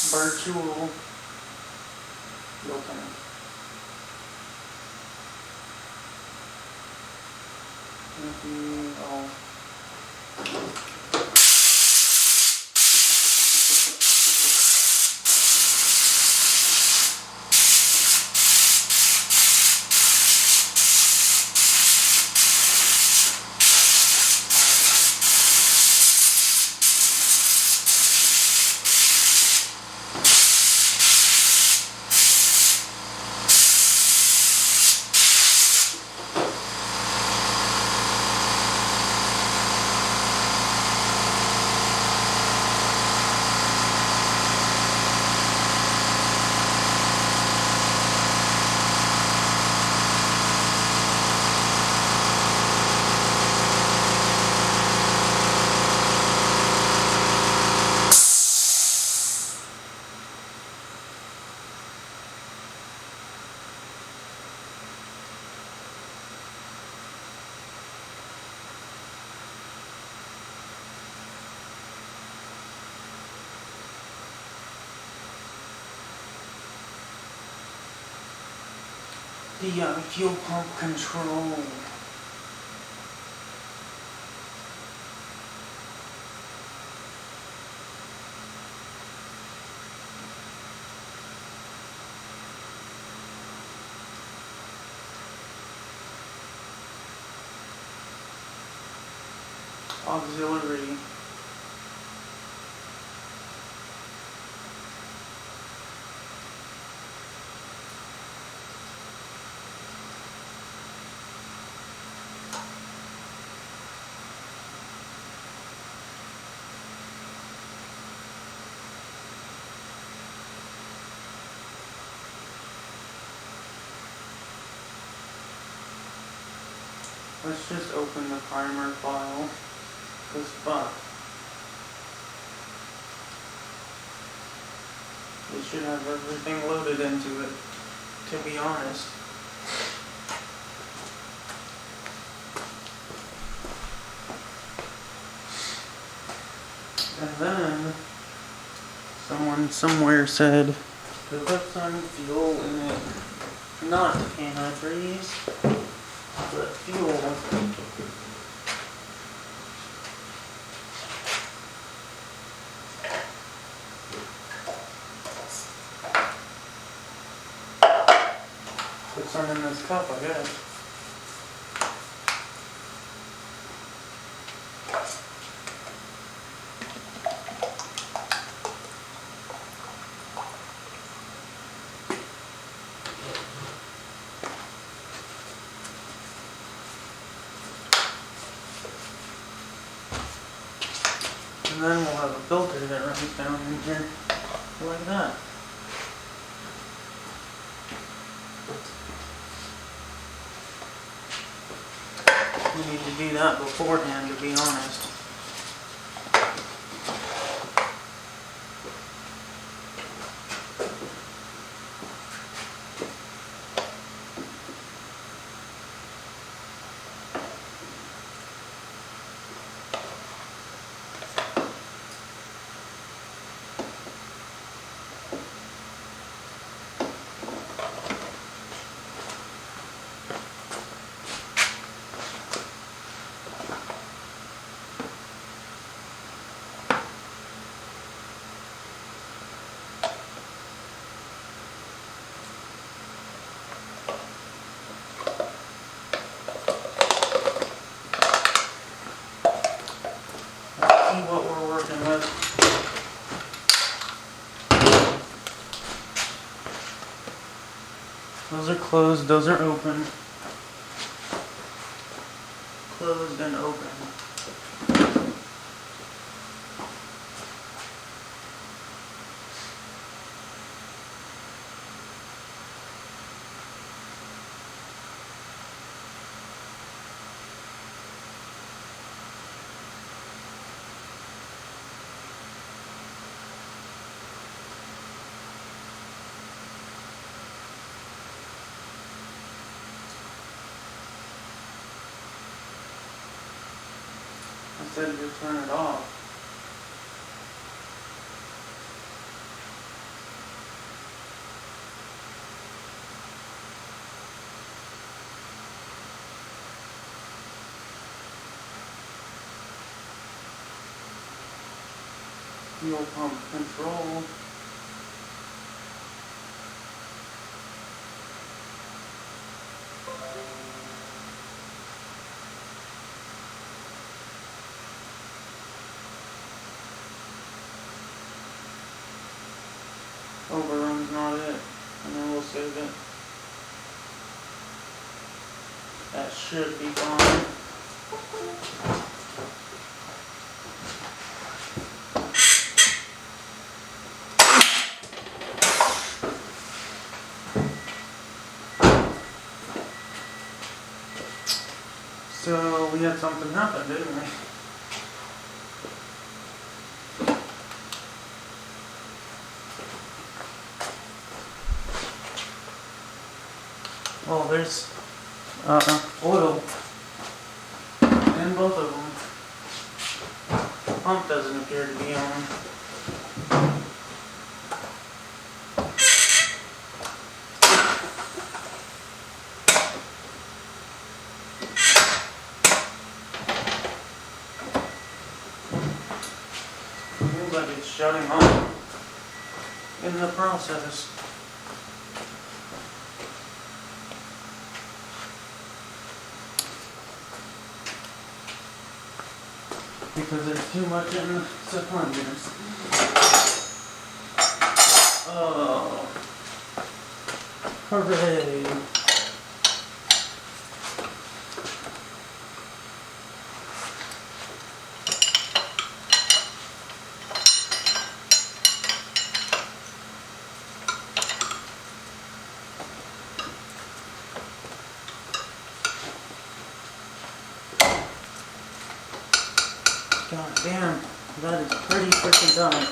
Virtual fuel tank. The fuel pump control. Auxiliary. Let's just open the primer file, cause fuck. It should have everything loaded into it, to be honest. And then, someone somewhere said to put some fuel in it. Not antifreeze, but fuel. Put some in this cup, I guess. And then we'll have a filter that runs down in here, like that. We need to do that beforehand, to be honest. What we're working with. Those are closed, those are open. Closed and open. I said to turn it off. Fuel pump control. Overrun's not it, and then we'll save it. That should be fine. So we had something happen, didn't we? Oh, there's oil in both of them. The pump doesn't appear to be on. Seems like it's shutting off in the process. Because there's too much in the cylinders. Oh, hooray! God damn, that is pretty freaking done.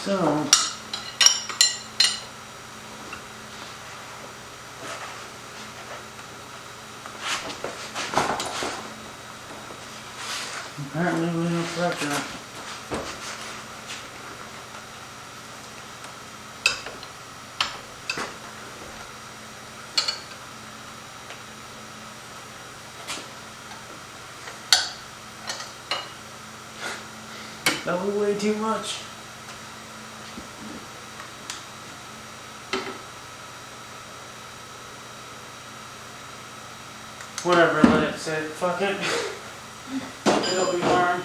So, apparently we have pressure. That was way too much. Whatever, let it sit. Fuck it. It'll be fine.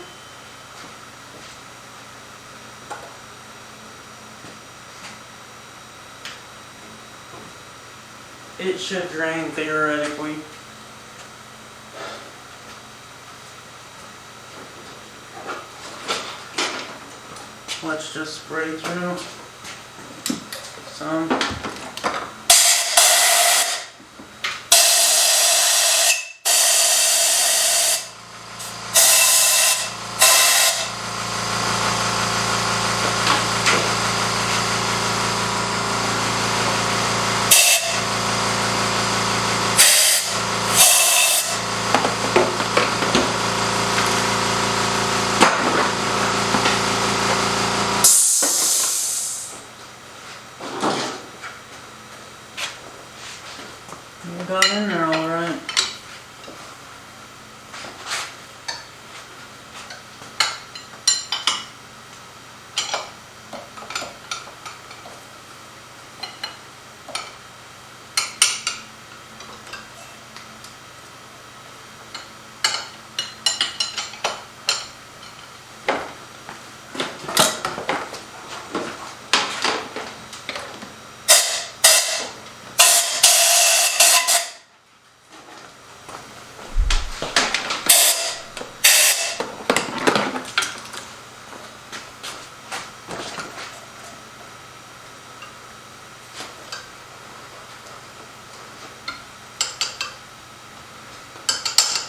It should drain theoretically. Let's just spray through some. You got in there all right.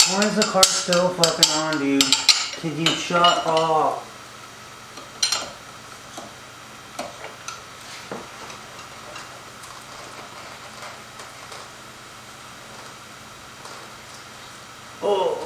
Why is the car still fucking on, dude? Can you shut off? Oh.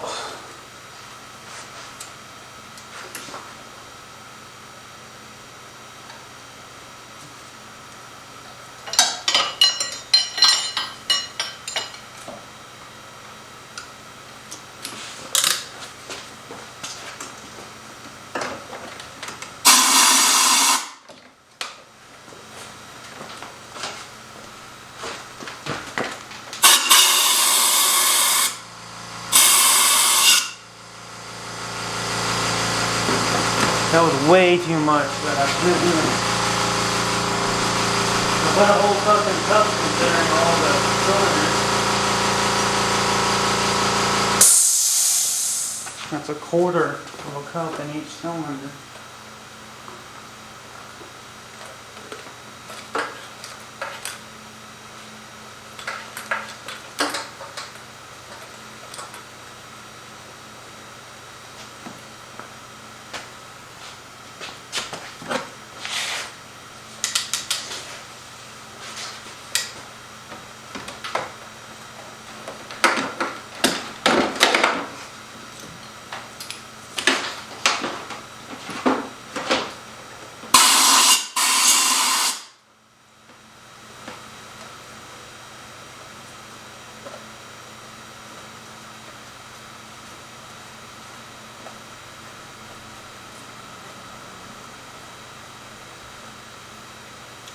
That was way too much, but I couldn't even. I put a whole fucking cup considering all the cylinders. That's a quarter of a cup in each cylinder.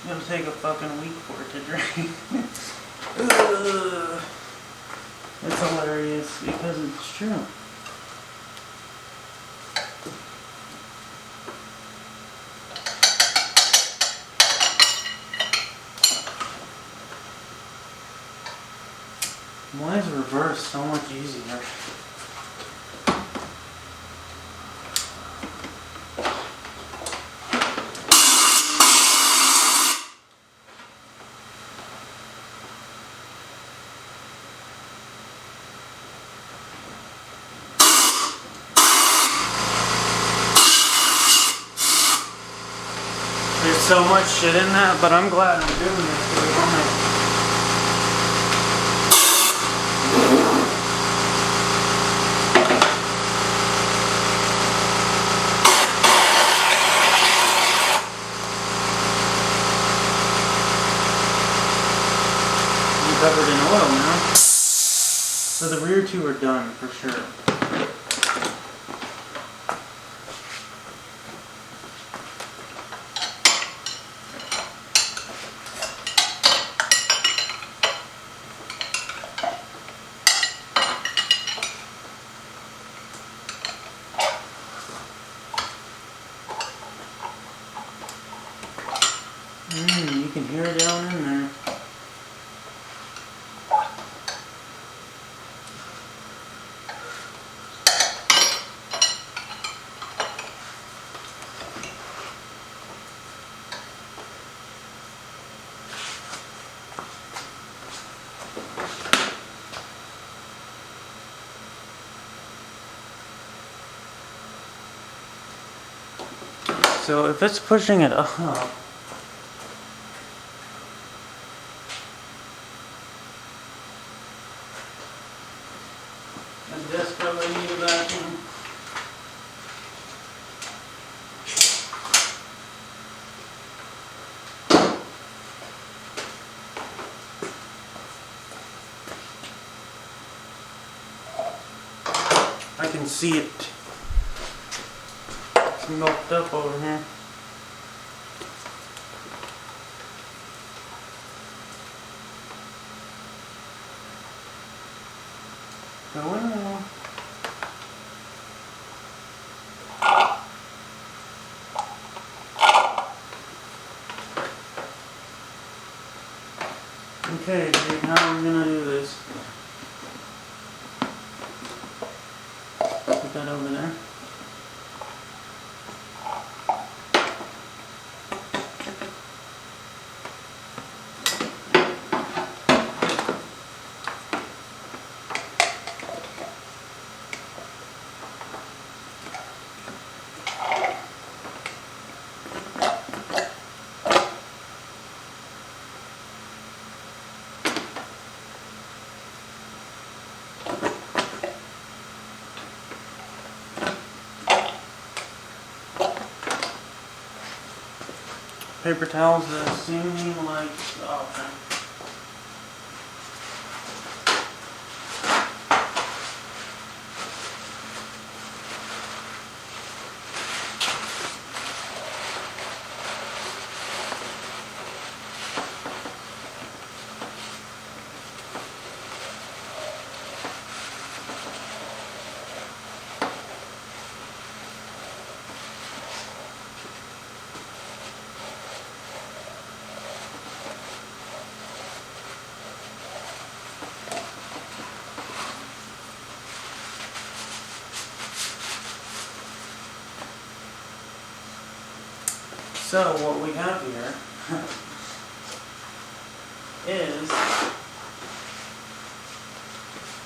It'll take a fucking week for it to drain. It's hilarious because it's true. Why is reverse so much easier? so much shit in that, but I'm glad I'm doing this. I'm covered in oil now. So the rear two are done for sure. You can hear it down in there. So if it's pushing it up, I desperately need a vacuum. I can see it. It's milked up over here. Go in there. Okay, dude, how are we gonna do this? Put that over there. Paper towels that seem like the option. So what we have here is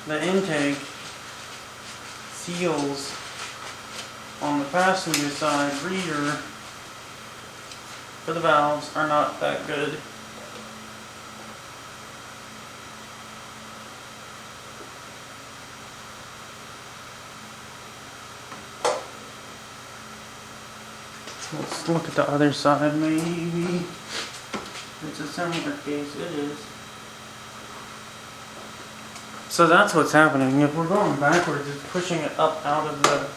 the intake seals on the passenger side rear for the valves are not that good. Let's look at the other side, maybe. It's a similar case, it is. So that's what's happening. If we're going backwards, it's pushing it up out of the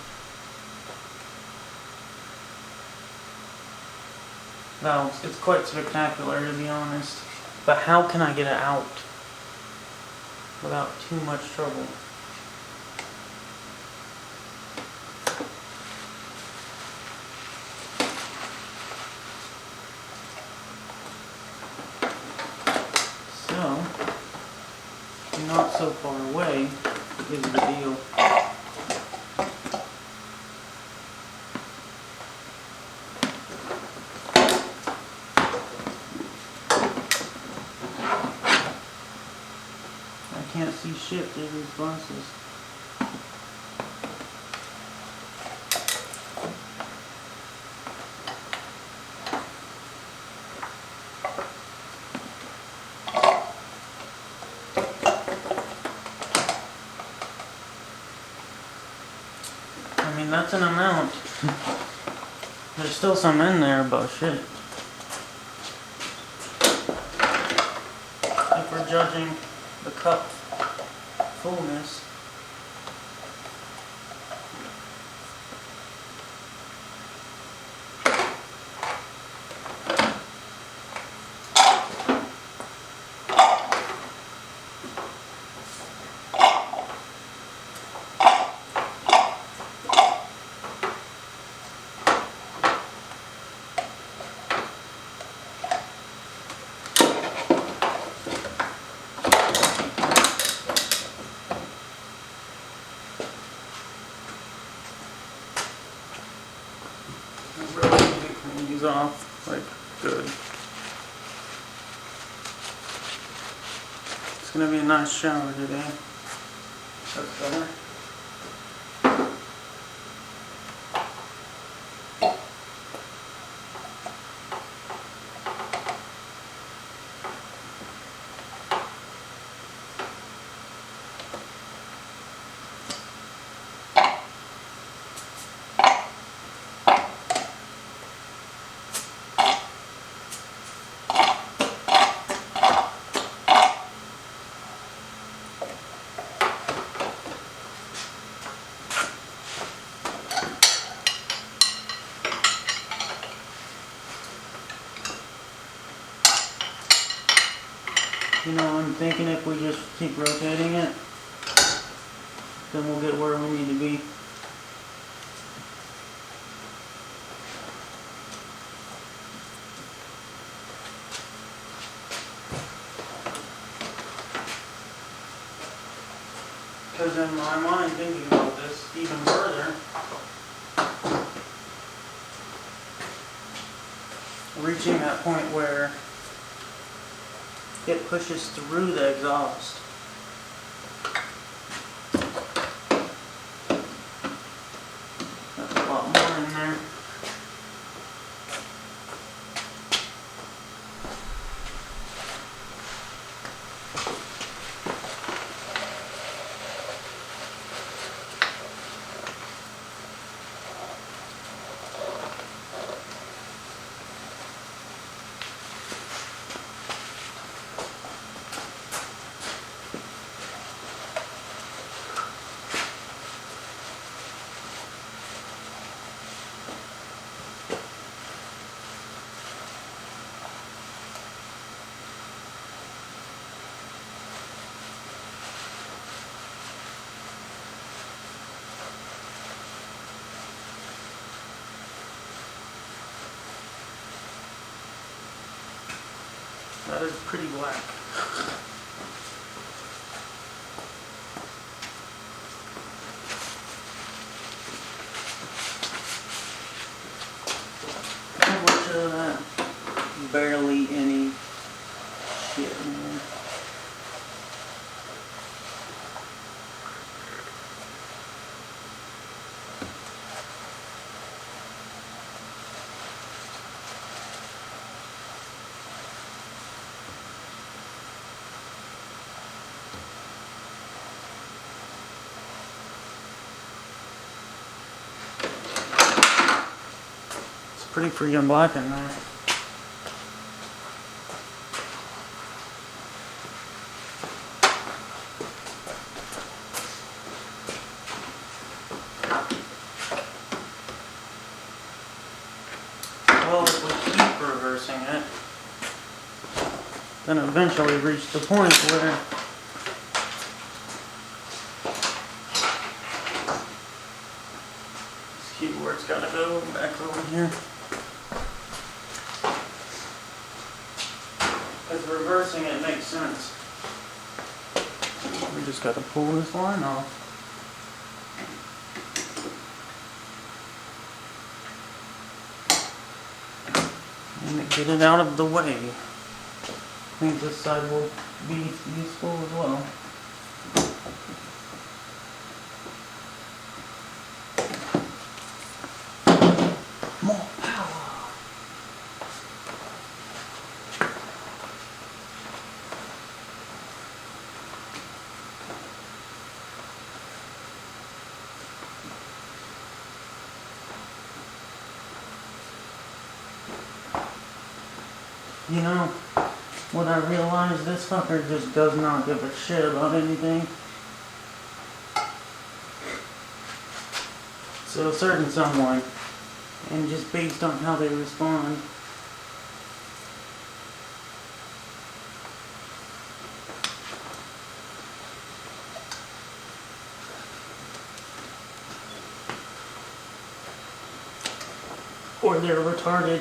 valves. It's quite spectacular, to be honest. But how can I get it out without too much trouble? Not so far away is the deal. I can't see shit through these glasses. that's an amount. There's still some in there, but shit. If we're judging the cup fullness. Off like good. It's gonna be a nice shower today. That's better. You know, I'm thinking if we just keep rotating it, then we'll get where we need to be. Because in my mind, thinking about this even further, reaching that point where it pushes through the exhaust. That's a lot more in there. That is pretty black. How much of that? Barely any shit in there. Pretty freaking black in there. Well, if we keep reversing it, then eventually reach the point where let's see where it's gotta go back over here. Because reversing it makes sense. We just got to pull this line off. And get it out of the way. I think this side will be useful as well. More power. You know, what I realized, this fucker just does not give a shit about anything. So a certain someone, and just based on how they respond, or they're retarded,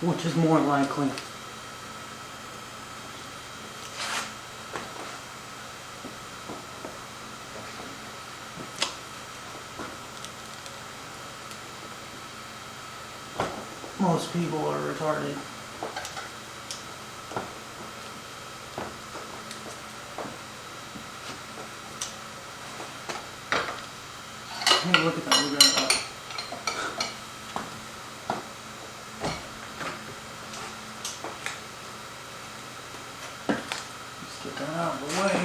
which is more likely. Most people are retarded. Hey, look at that, we got it up. Let's get that out of the way.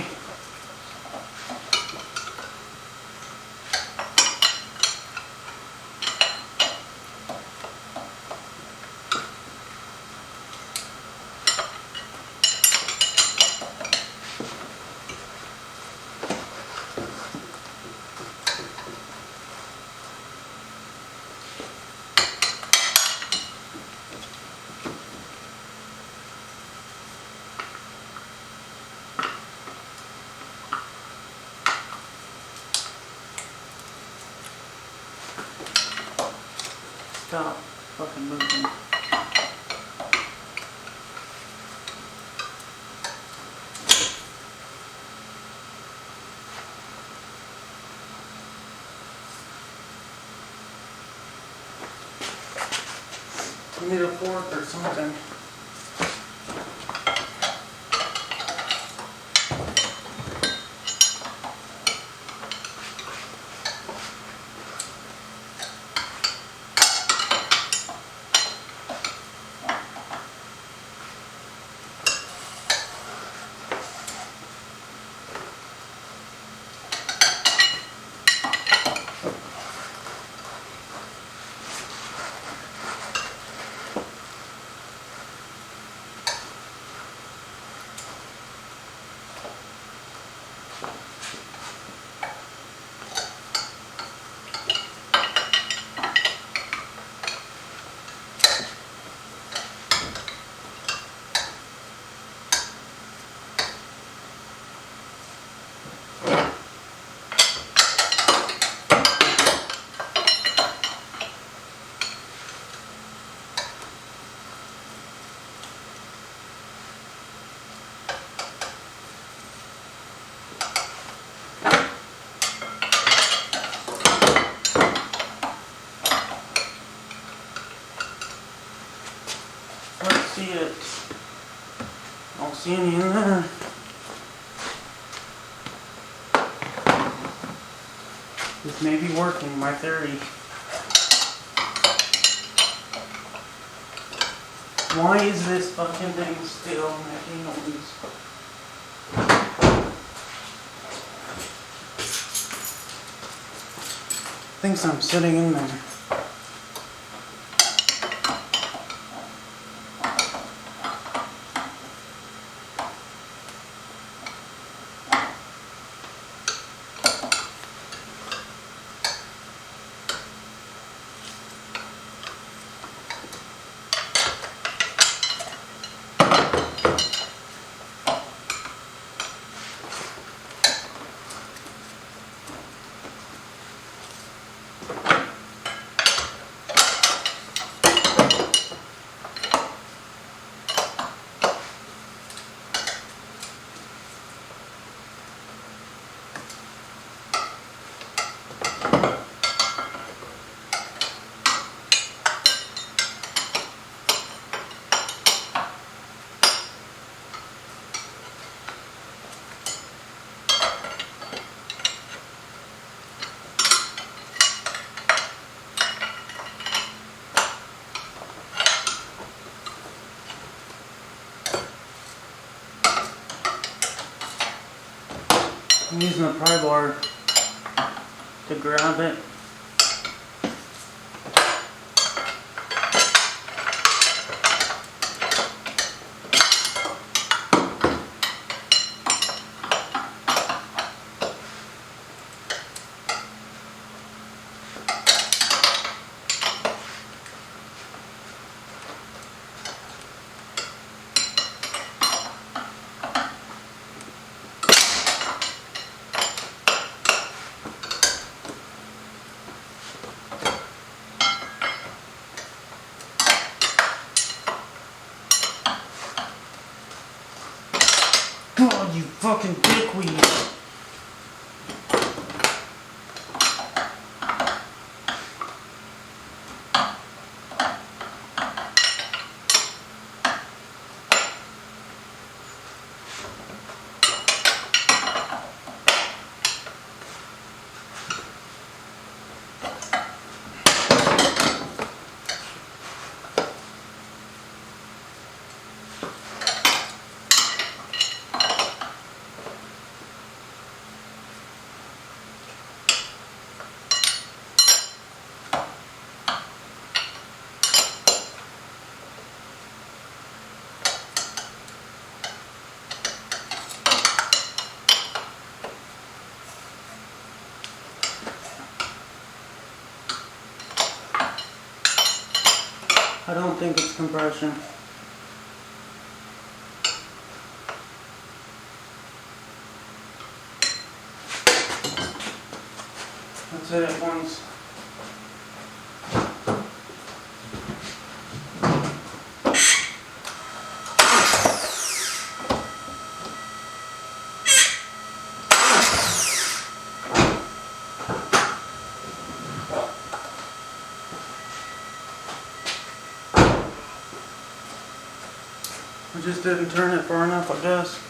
Stop fucking moving. I need a fork or something. Let's see it. I don't see any in there. This may be working, my theory. Why is this fucking thing still making noise? Thinks I'm sitting in there. I'm using the pry bar to grab it. fucking dickweed. I don't think it's compression. Let's hit it once. I just didn't turn it far enough, I guess.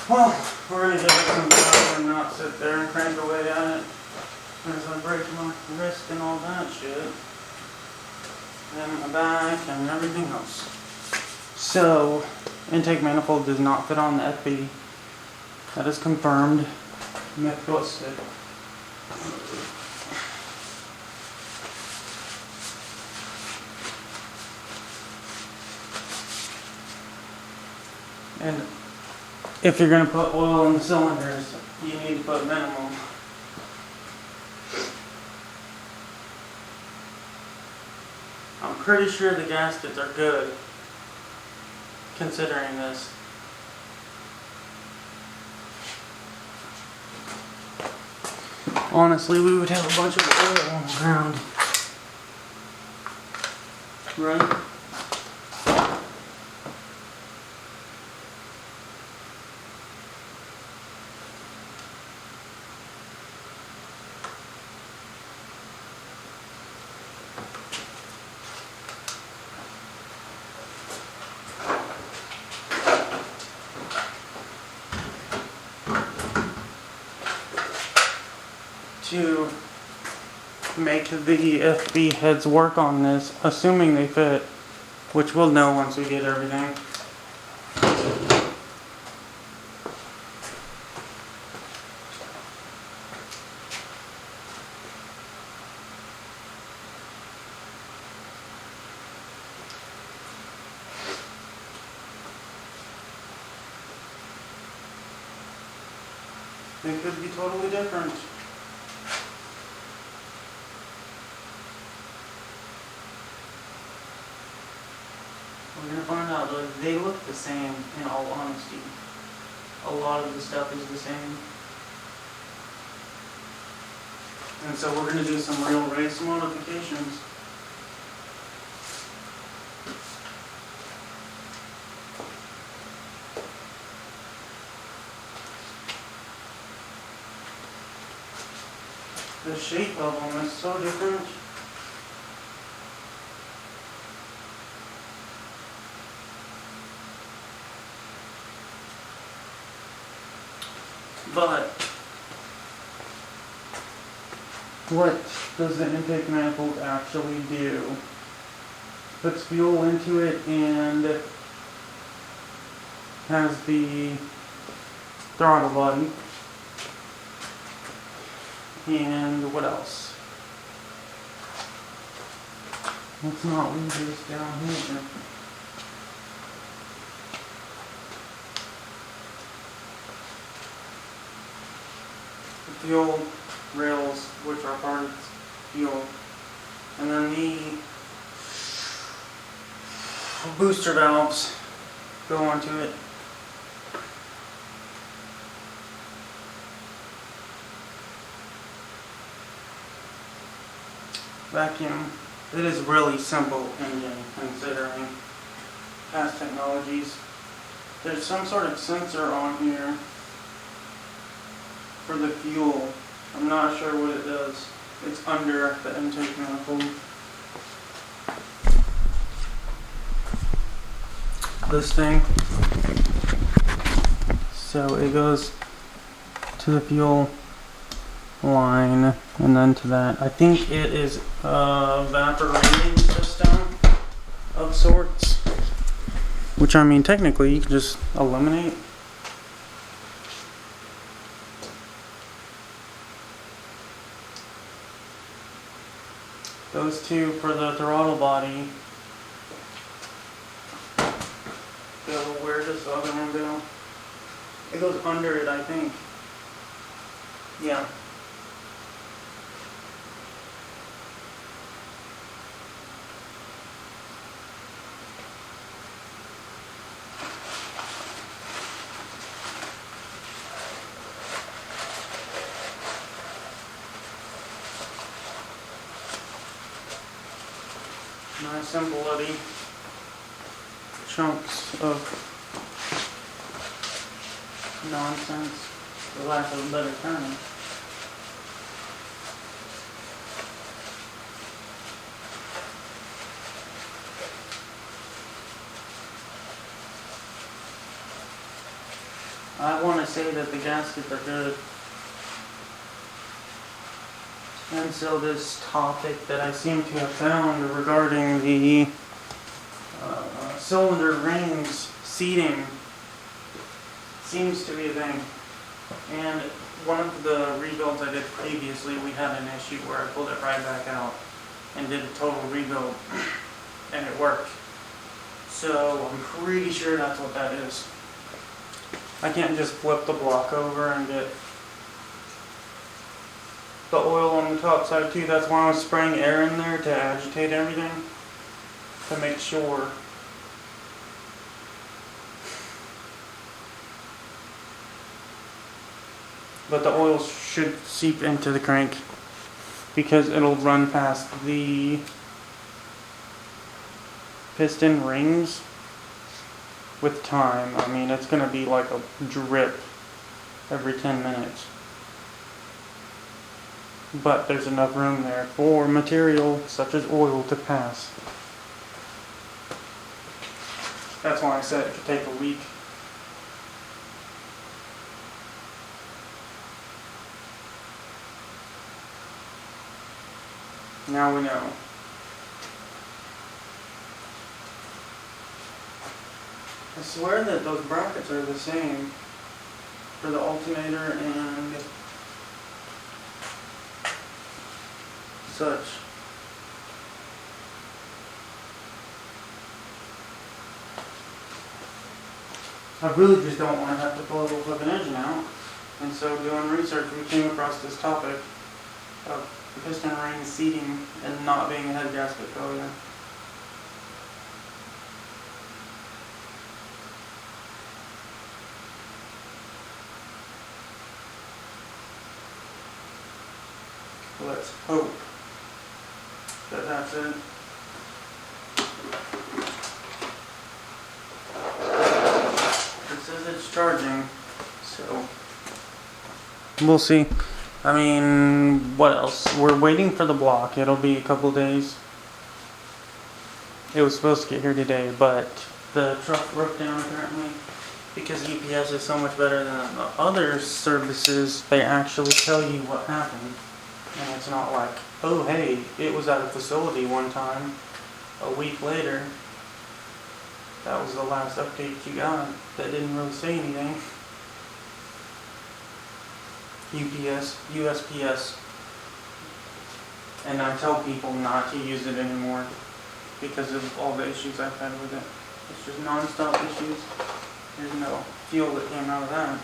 Well, we're gonna give it some time and not sit there and crank away at it as I break my wrist and all that shit. And my back and everything else. So, intake manifold does not fit on the FB. That is confirmed. Myth busted. And if you're going to put oil in the cylinders, you need to put minimum. I'm pretty sure the gaskets are good, considering this. Honestly, we would have a bunch of oil on the ground. Right? To make the FB heads work on this, assuming they fit, which we'll know once we get everything. They could be totally different. We're going to find out, like, they look the same, in all honesty. A lot of the stuff is the same. And so we're going to do some real race modifications. The shape of them is so different. But what does the intake manifold actually do? Puts fuel into it and has the throttle button. And what else? Let's not leave this down here. Fuel rails, which are part of fuel, and then the booster valves go onto it. vacuum. It is really simple engine considering past technologies. There's some sort of sensor on here for the fuel. I'm not sure what it does. It's under the intake manifold. This thing. So it goes to the fuel line and then to that. I think it is a evaporating system of sorts. Which, I mean, technically you can just eliminate. Those two for the throttle body. So where does the other one go? It goes under it, I think. Yeah. Nice and bloody chunks of nonsense, for lack of a better term. I want to say that the gaskets are good. And so this topic that I seem to have found regarding the cylinder rings seating seems to be a thing. And one of the rebuilds I did previously, we had an issue where I pulled it right back out and did a total rebuild, and it worked. So I'm pretty sure that's what that is. I can't just flip the block over and get the oil on the top side too. That's why I was spraying air in there to agitate everything, to make sure. But the oil should seep into the crank because it'll run past the piston rings with time. I mean, it's going to be like a drip every 10 minutes. But there's enough room there for material such as oil to pass. That's why I said it could take a week. Now we know. I swear that those brackets are the same for the alternator and such. I really just don't want to have to pull a flipping engine out. And so doing research, we came across this topic of piston ring seating and not being a head gasket failure. Let's hope that that's it. It says it's charging, so we'll see. I mean, what else? We're waiting for the block. It'll be a couple days. It was supposed to get here today, but the truck broke down apparently. Because UPS is so much better than the other services, they actually tell you what happened. And it's not like, oh hey, it was at a facility one time, a week later. That was the last update you got. That didn't really say anything. UPS, USPS. And I tell people not to use it anymore because of all the issues I've had with it. It's just non-stop issues. There's no fuel that came out of that.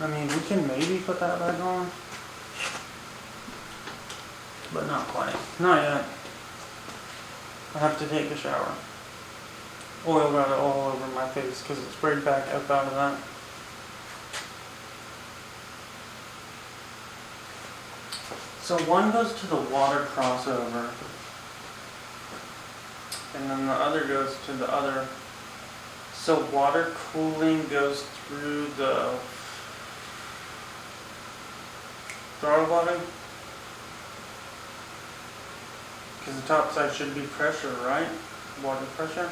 I mean, we can maybe put that back on, but not quite. Not yet. I have to take a shower. oil got it all over my face because it sprayed back up out of that. So one goes to the water crossover, and then the other goes to the other. So water cooling goes through the throttle body, because the top side should be pressure, right? Water pressure.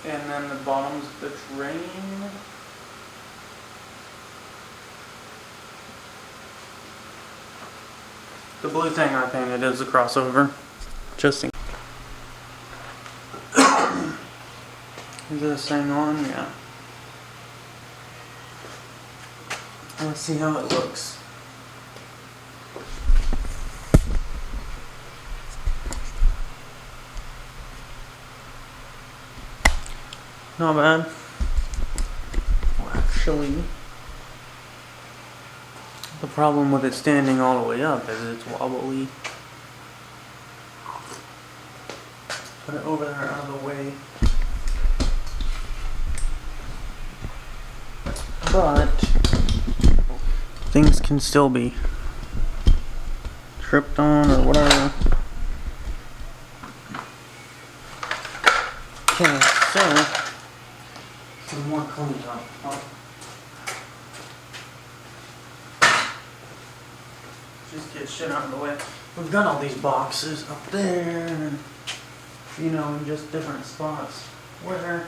And then the bottom's the drain. The blue thing I painted is the crossover. Just in. Is this thing on? Yeah. Let's see how it looks. Not bad. Well, actually, the problem with it standing all the way up is it's wobbly. Put it over there out of the way. But things can still be tripped on or whatever. Okay, so some more cleanup. Just get shit out of the way. We've got all these boxes up there, and you know, in just different spots. Where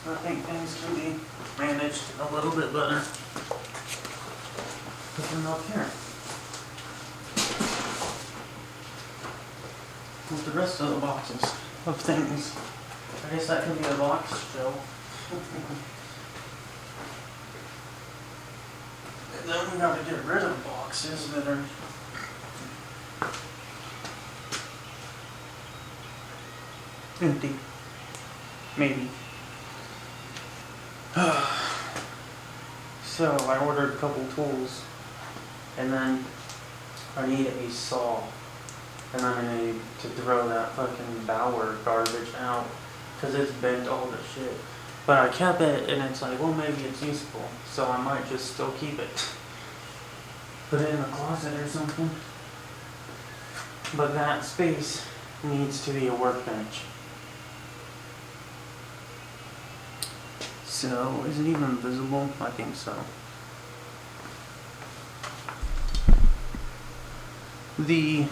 I think things can be managed a little bit better. Put them up here. With the rest of the boxes of things. I guess that could be a box still. And then we gotta get rid of boxes that are empty. Maybe. So I ordered a couple tools, and then I need a saw, and then I need to throw that fucking Bauer garbage out because it's bent all the shit. But I kept it, and it's like, well, maybe it's useful, so I might just still keep it. Put it in a closet or something. But that space needs to be a workbench. So, is it even visible? I think so. The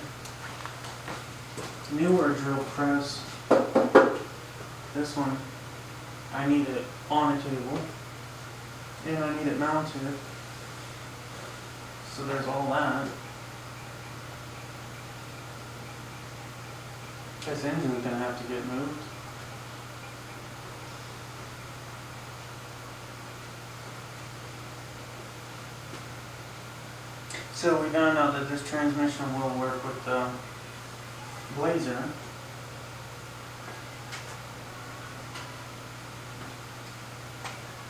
newer drill press, this one, I need it on a table, and I need it mounted, so there's all that. This engine's gonna have to get moved. So we found out that this transmission will work with the Blazer.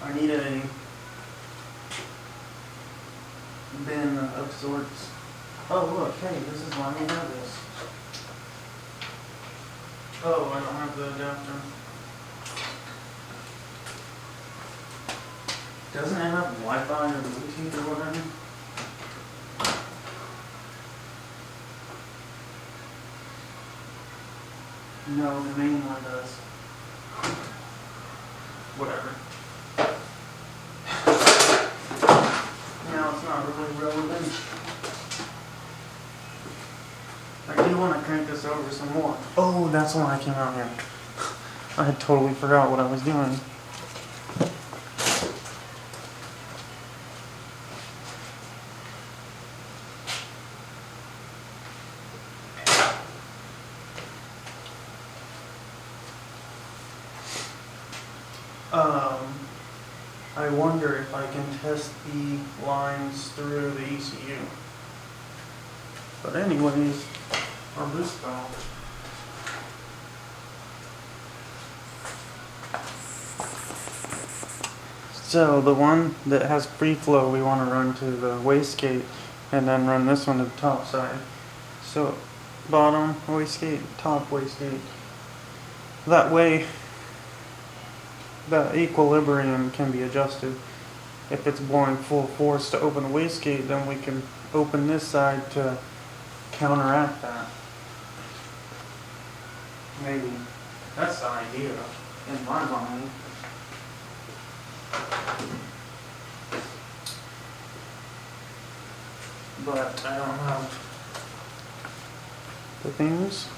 I need a bin of sorts. Oh look, hey, this is why we have this. Oh, I don't have the adapter. Doesn't it have Wi-Fi or Bluetooth or whatever? No, the main one does. Whatever. Now it's not really relevant. I do want to crank this over some more. Oh, that's why I came out here. I had totally forgot what I was doing. I wonder if I can test the lines through the ECU. But anyways, our boost valve. So the one that has free flow, we want to run to the wastegate, and then run this one to the top side. So bottom wastegate, top wastegate. That way, the equilibrium can be adjusted. If it's blowing full force to open the wastegate, then we can open this side to counteract that. Maybe. That's the idea, in my mind. But I don't have the things.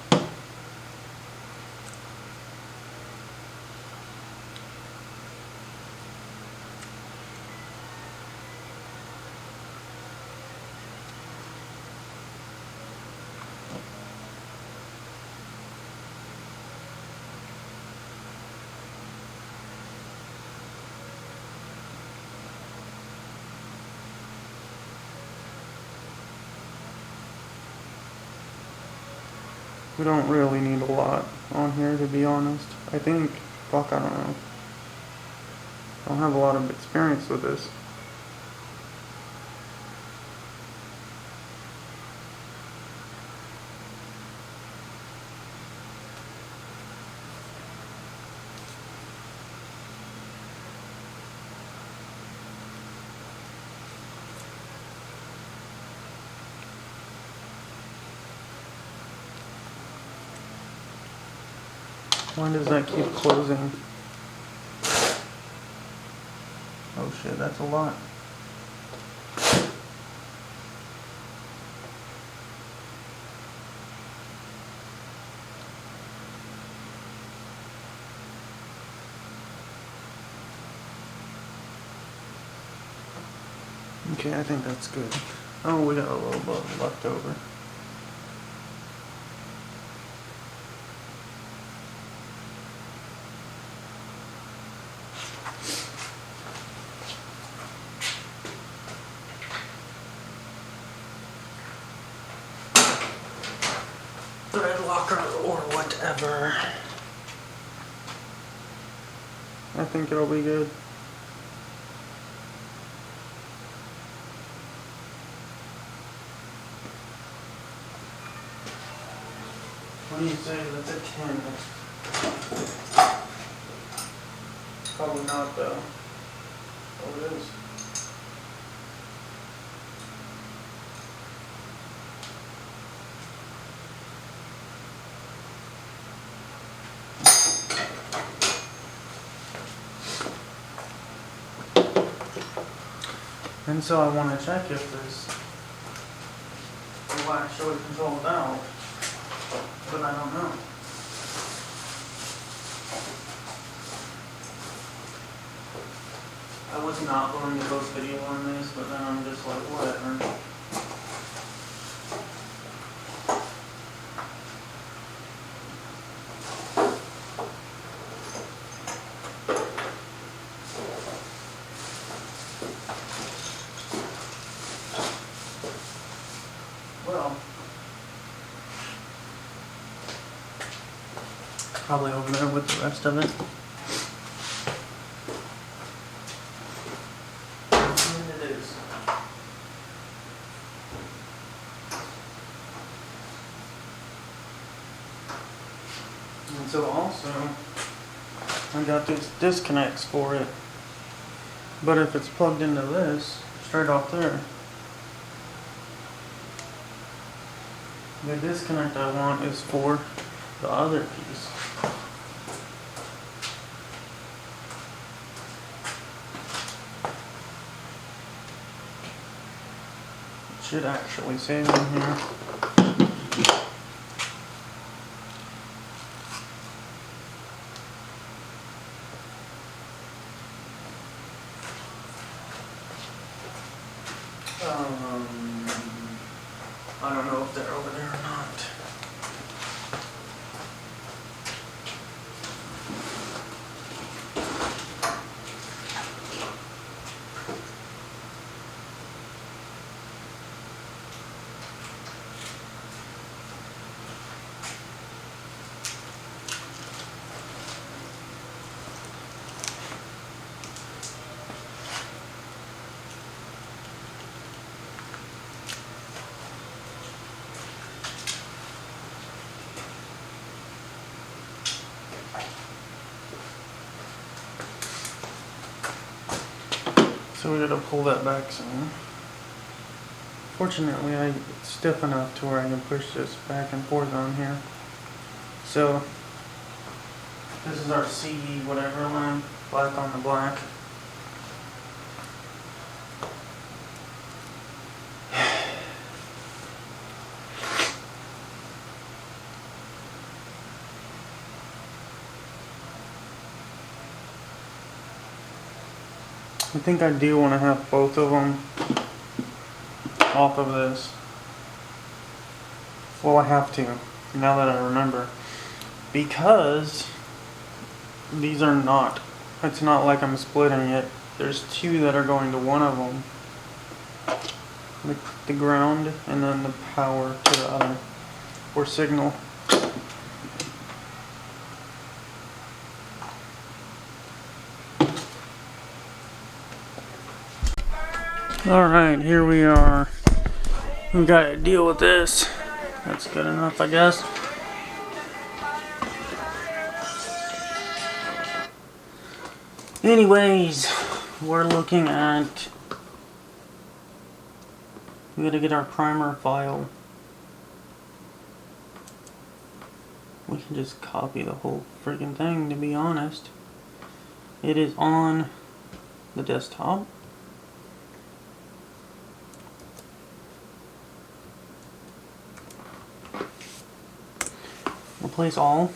We don't really need a lot on here, to be honest. I think, I don't know. I don't have a lot of experience with this. Why does that keep closing? Oh shit, that's a lot. Okay, I think that's good. Oh, we got a little bit left over. Thread locker or whatever. I think it'll be good. What do you say? That's a 10. Probably not though. Oh, it is. And so I want to check if this will actually control the valve, but I don't know. I was not going to post video on this, but then I'm just like, whatever. Well, probably over there with the rest of it. And it is. And so also, I got these disconnects for it. But if it's plugged into this, straight off there, the disconnect I want is for the other piece. It should actually say in here. I don't know if they're over there or not. So we gotta pull that back some. Fortunately, it's stiff enough to where I can push this back and forth on here. So this is our CE whatever line, black on the black. I think I do want to have both of them off of this. Well, I have to, now that I remember. Because these are not, it's not like I'm splitting it. There's two that are going to one of them. The ground and then the power to the other, or signal. Alright, here we are. We gotta deal with this. That's good enough, I guess. Anyways, we're looking at... We gotta get our primer file. We can just copy the whole freaking thing, to be honest. It is on the desktop. Replace all.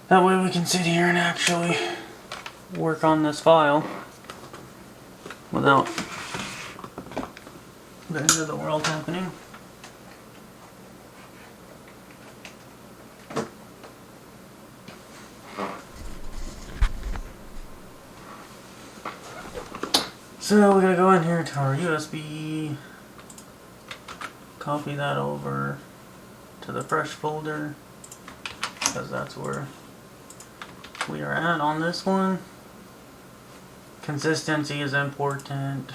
That way we can sit here and actually work on this file without the end of the world happening. So we gotta go in here to our USB, copy that over to the fresh folder, because that's where we are at on this one. Consistency is important,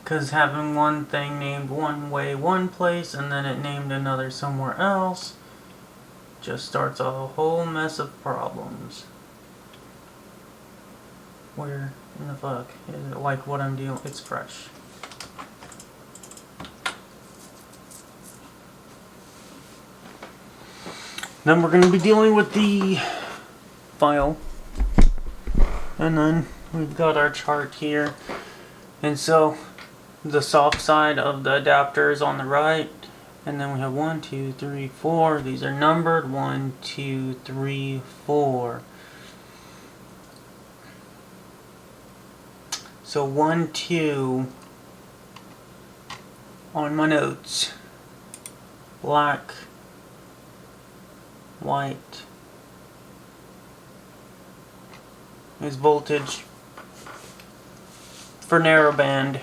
because having one thing named one way one place and then it named another somewhere else just starts a whole mess of problems. Where in the fuck is it like what I'm doing? It's fresh. Then we're going to be dealing with the file, and then we've got our chart here, and so the soft side of the adapter is on the right, and then we have 1, 2, 3, 4. These are numbered 1, 2, 3, 4. So 1, 2 on my notes. Black, white is voltage for narrowband.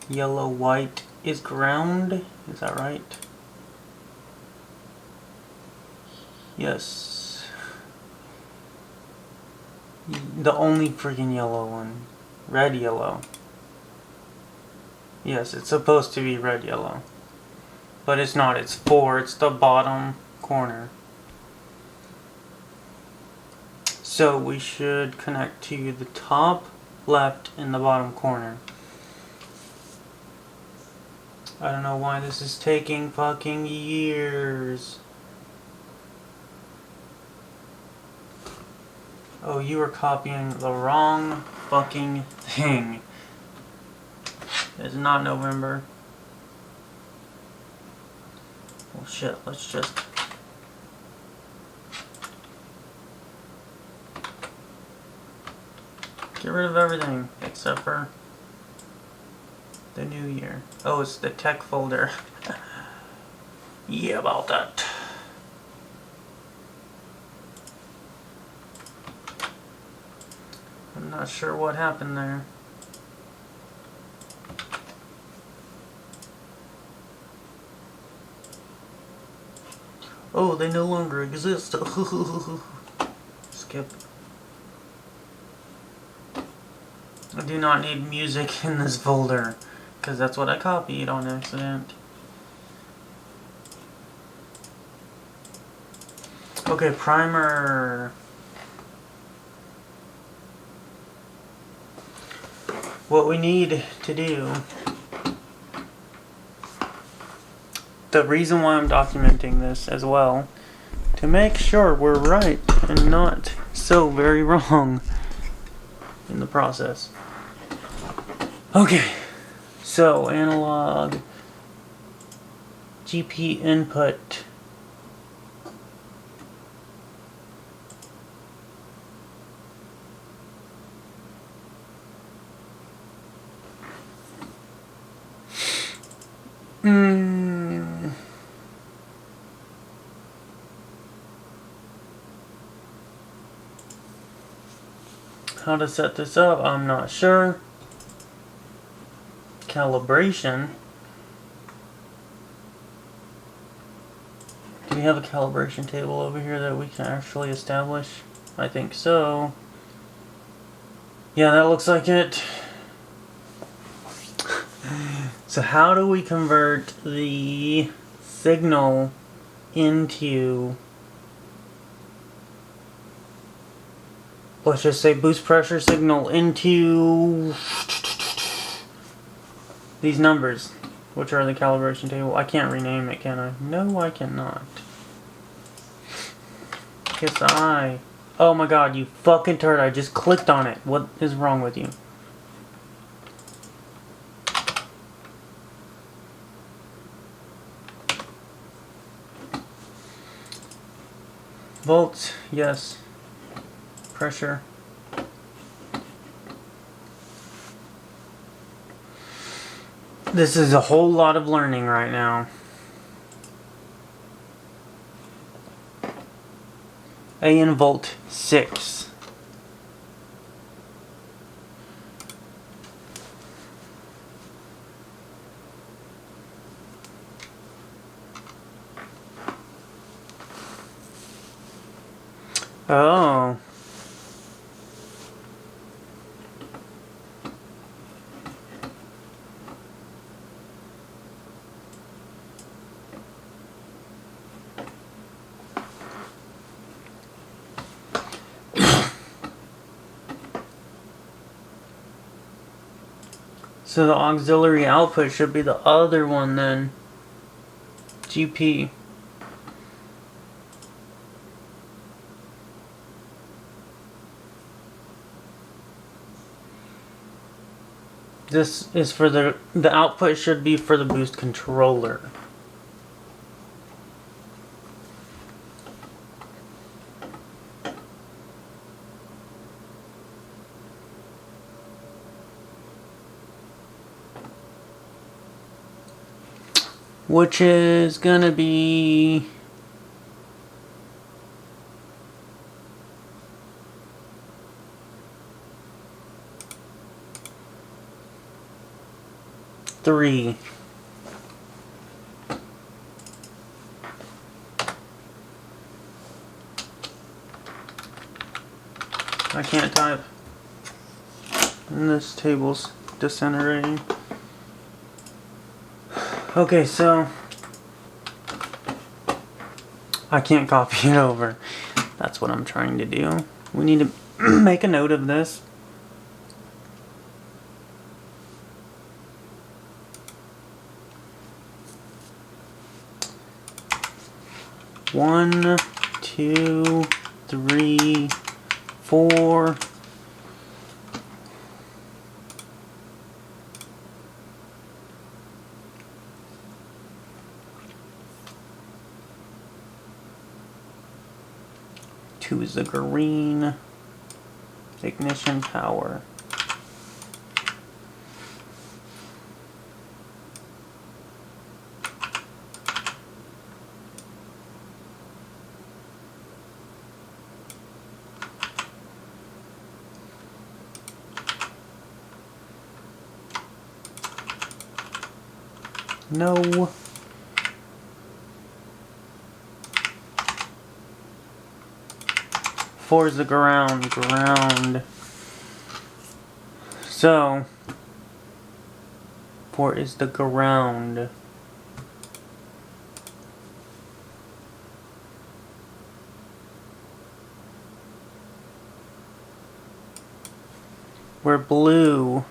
Yellow, white is ground. Is that right? Yes. The only freaking yellow one. Red, yellow. Yes, it's supposed to be red, yellow. But it's not, it's 4, it's the bottom corner. So we should connect to the top, left, and the bottom corner. I don't know why this is taking fucking years. Oh, you are copying the wrong fucking thing. It's not November. Well, shit, let's just... get rid of everything except for the new year. Oh, it's the tech folder. Yeah, about that. I'm not sure what happened there. Oh, they no longer exist. Skip. I do not need music in this folder, because that's what I copied on accident. Okay, primer. What we need to do, the reason why I'm documenting this as well, to make sure we're right and not so very wrong in the process. Okay, so analog GP input. How to set this up, I'm not sure. Calibration. Do we have a calibration table over here that we can actually establish? I think so. Yeah, that looks like it. So how do we convert the signal into, let's just say boost pressure signal into these numbers, which are the calibration table? I can't rename it, can I? No, I cannot. Yes, oh my god, you fucking turd, I just clicked on it. What is wrong with you? Volts, yes. Pressure. This is a whole lot of learning right now. A in volt 6. Oh. So the auxiliary output should be the other one then. GP. This is for the output should be for the boost controller. Which is gonna be three. I can't type. And this table's disintegrating. Okay, so I can't copy it over. That's what I'm trying to do. We need to make a note of this. One, two, three, four. Two is the green. Ignition power. No. Four is the ground. So, four is the ground. where blue.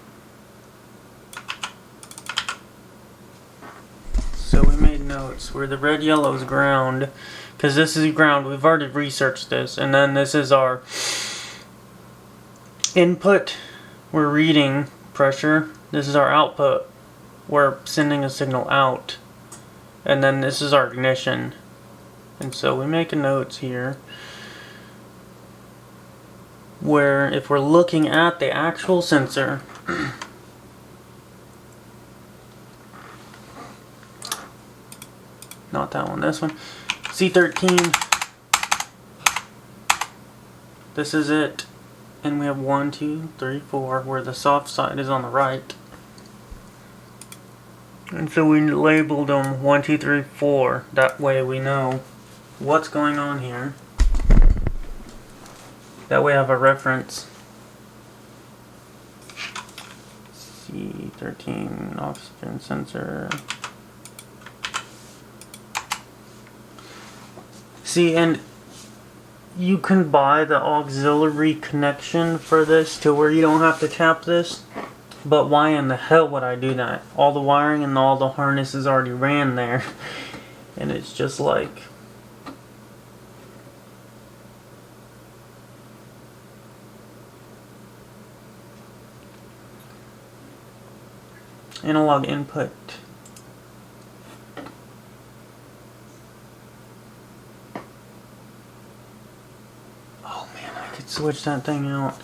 So we made notes where the red, yellow is ground, because this is ground. We've already researched this, and then this is our input. We're reading pressure. This is our output. We're sending a signal out, and then this is our ignition. And so we make a notes here where if we're looking at the actual sensor, not that one, this one, C13, this is it, and we have 1, 2, 3, 4, where the soft side is on the right. And so we labeled them 1, 2, 3, 4. That way we know what's going on here. That way I have a reference. C13 oxygen sensor. See, and you can buy the auxiliary connection for this to where you don't have to tap this. But why in the hell would I do that? All the wiring and all the harnesses already ran there. And it's just like... analog input. Oh man, I could switch that thing out.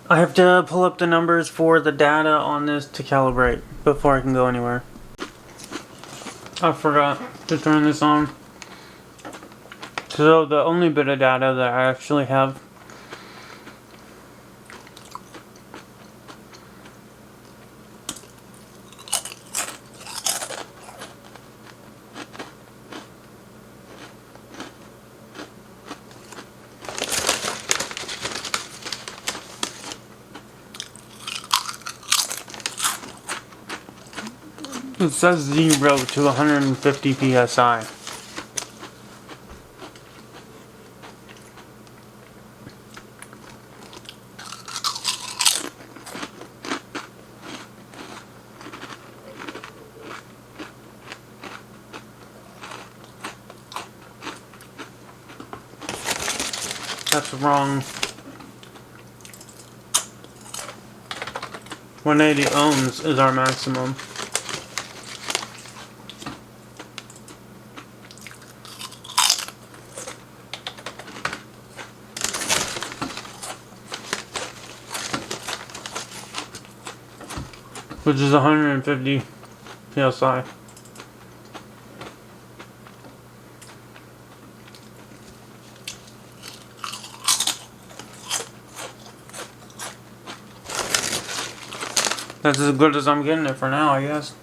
I have to pull up the numbers for the data on this to calibrate before I can go anywhere. I forgot to turn this on. So the only bit of data that I actually have it says 0 to 150 psi. That's wrong. 180 ohms is our maximum. Which is 150 psi. That's as good as I'm getting it for now, I guess.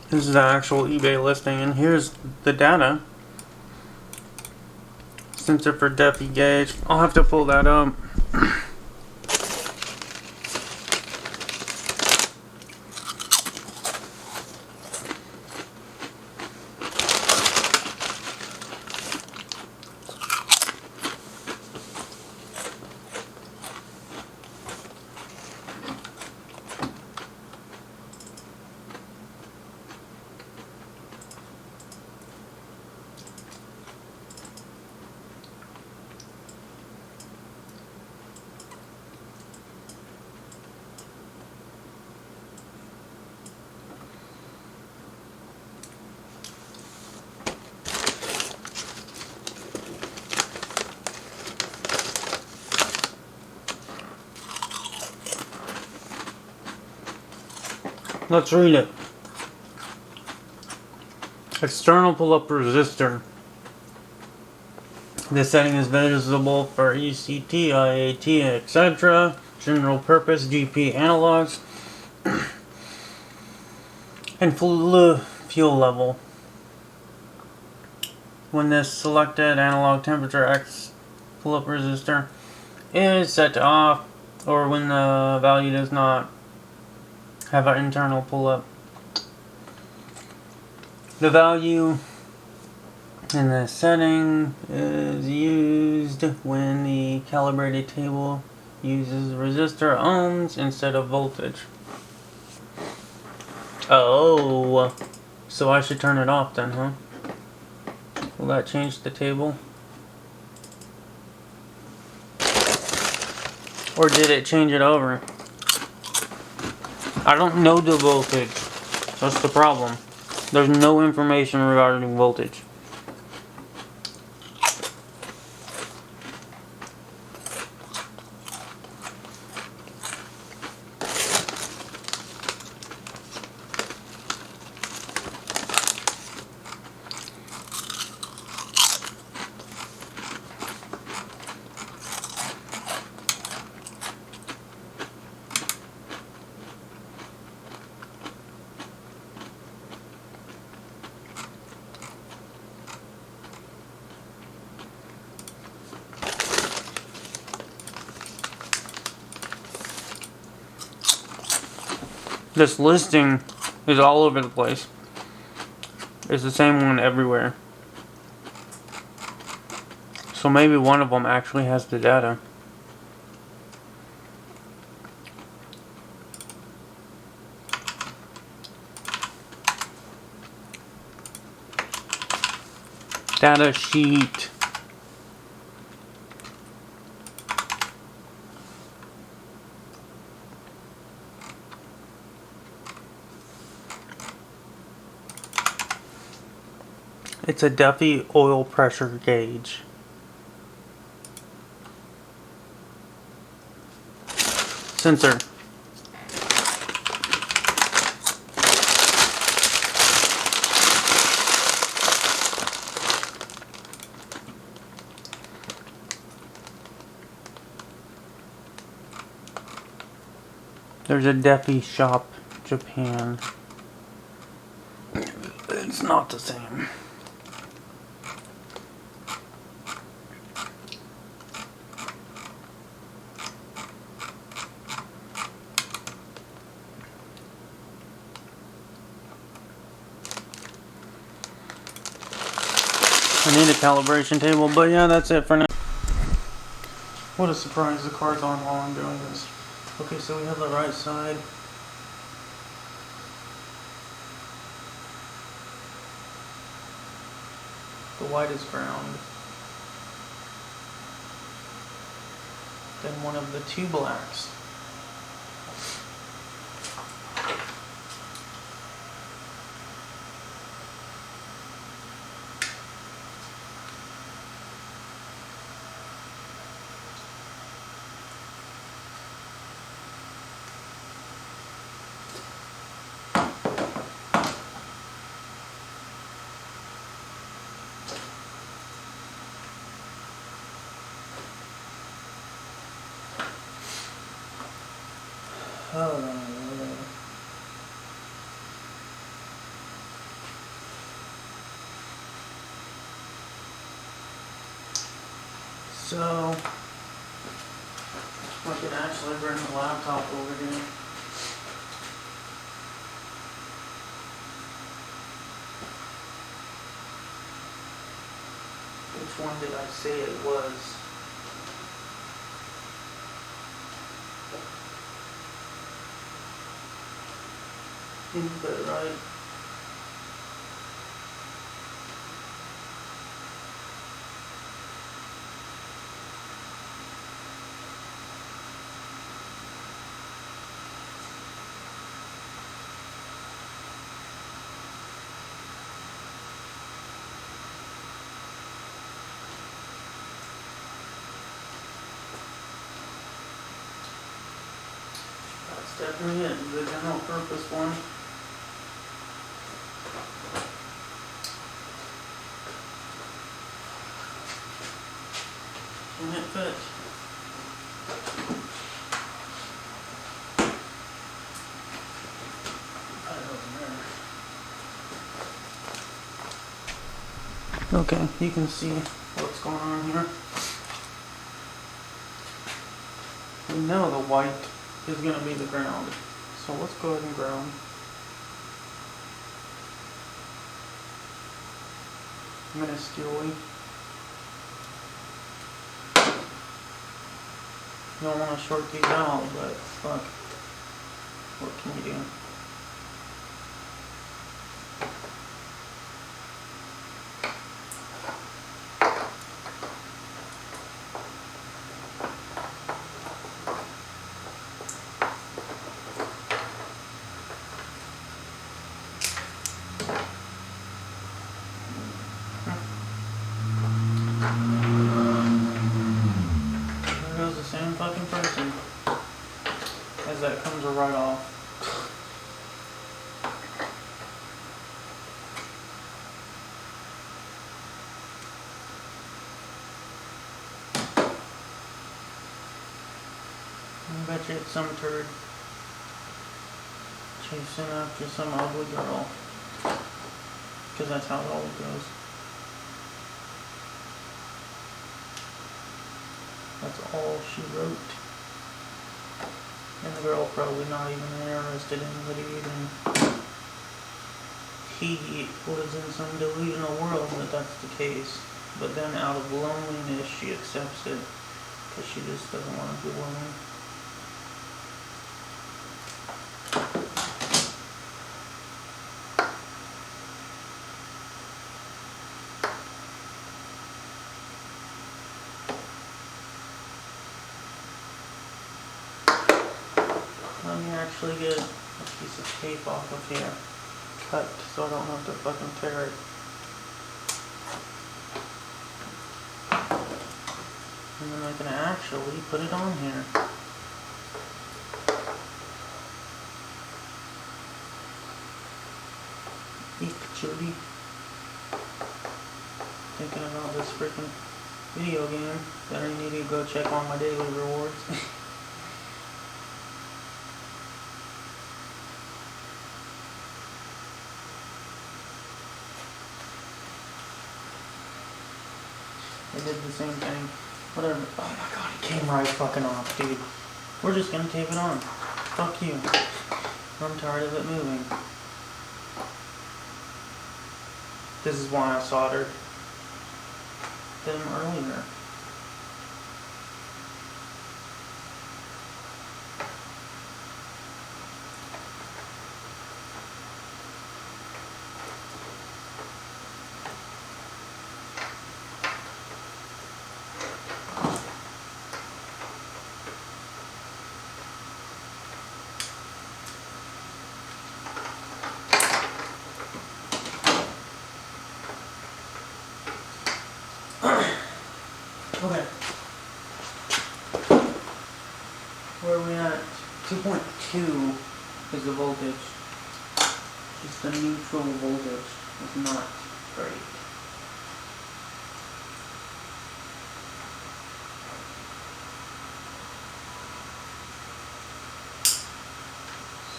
This is the actual eBay listing, and here's the data. Sensor for depth gauge. I'll have to pull that up. Let's read it. External pull-up resistor. This setting is visible for ECT, IAT, etc. General purpose GP analogs. And fuel level. When this selected analog temperature X pull-up resistor is set to off, or when the value does not have an internal pull-up. The value in the setting is used when the calibrated table uses resistor ohms instead of voltage. Oh, so I should turn it off then, huh? Will that change the table? Or did it change it over? I don't know the voltage. That's the problem. There's no information regarding voltage. This listing is all over the place. It's the same one everywhere. So maybe one of them actually has the data. Data sheet. It's a Duffy oil pressure gauge. Sensor. There's a Duffy shop, Japan. It's not the same. I need a calibration table, but yeah, that's it for now. What a surprise, the car's on while I'm doing this. Okay, so we have the right side. The white is ground. Then one of the two blacks. So, I can actually bring the laptop over here. Which one did I say it was? Input, right? That's definitely it, the general purpose one. And it fits. Put it over there. Okay, you can see what's going on here. We know the white is going to be the ground. So let's go ahead and ground. Minusculely. You don't want to short these out, but fuck. What can you do? There goes the same fucking person. As that comes right off. I bet you it's some turd chasing after some ugly girl. Because that's how it always goes. That's all she wrote. And the girl probably not even interested in the dude, and he lives in some delusional world that that's the case. But then out of loneliness she accepts it, because she just doesn't want to be alone. Let me actually get a piece of tape off of here, cut, so I don't have to fucking tear it. And then I can actually put it on here. Actually, thinking about this freaking video game, then I need to go check on my daily rewards. I did the same thing. Whatever. Oh my god, it came right fucking off, dude. We're just gonna tape it on. Fuck you. I'm tired of it moving. This is why I soldered them earlier. Okay. Where are we at? 2.2 is the voltage. Just the neutral voltage. It's not great.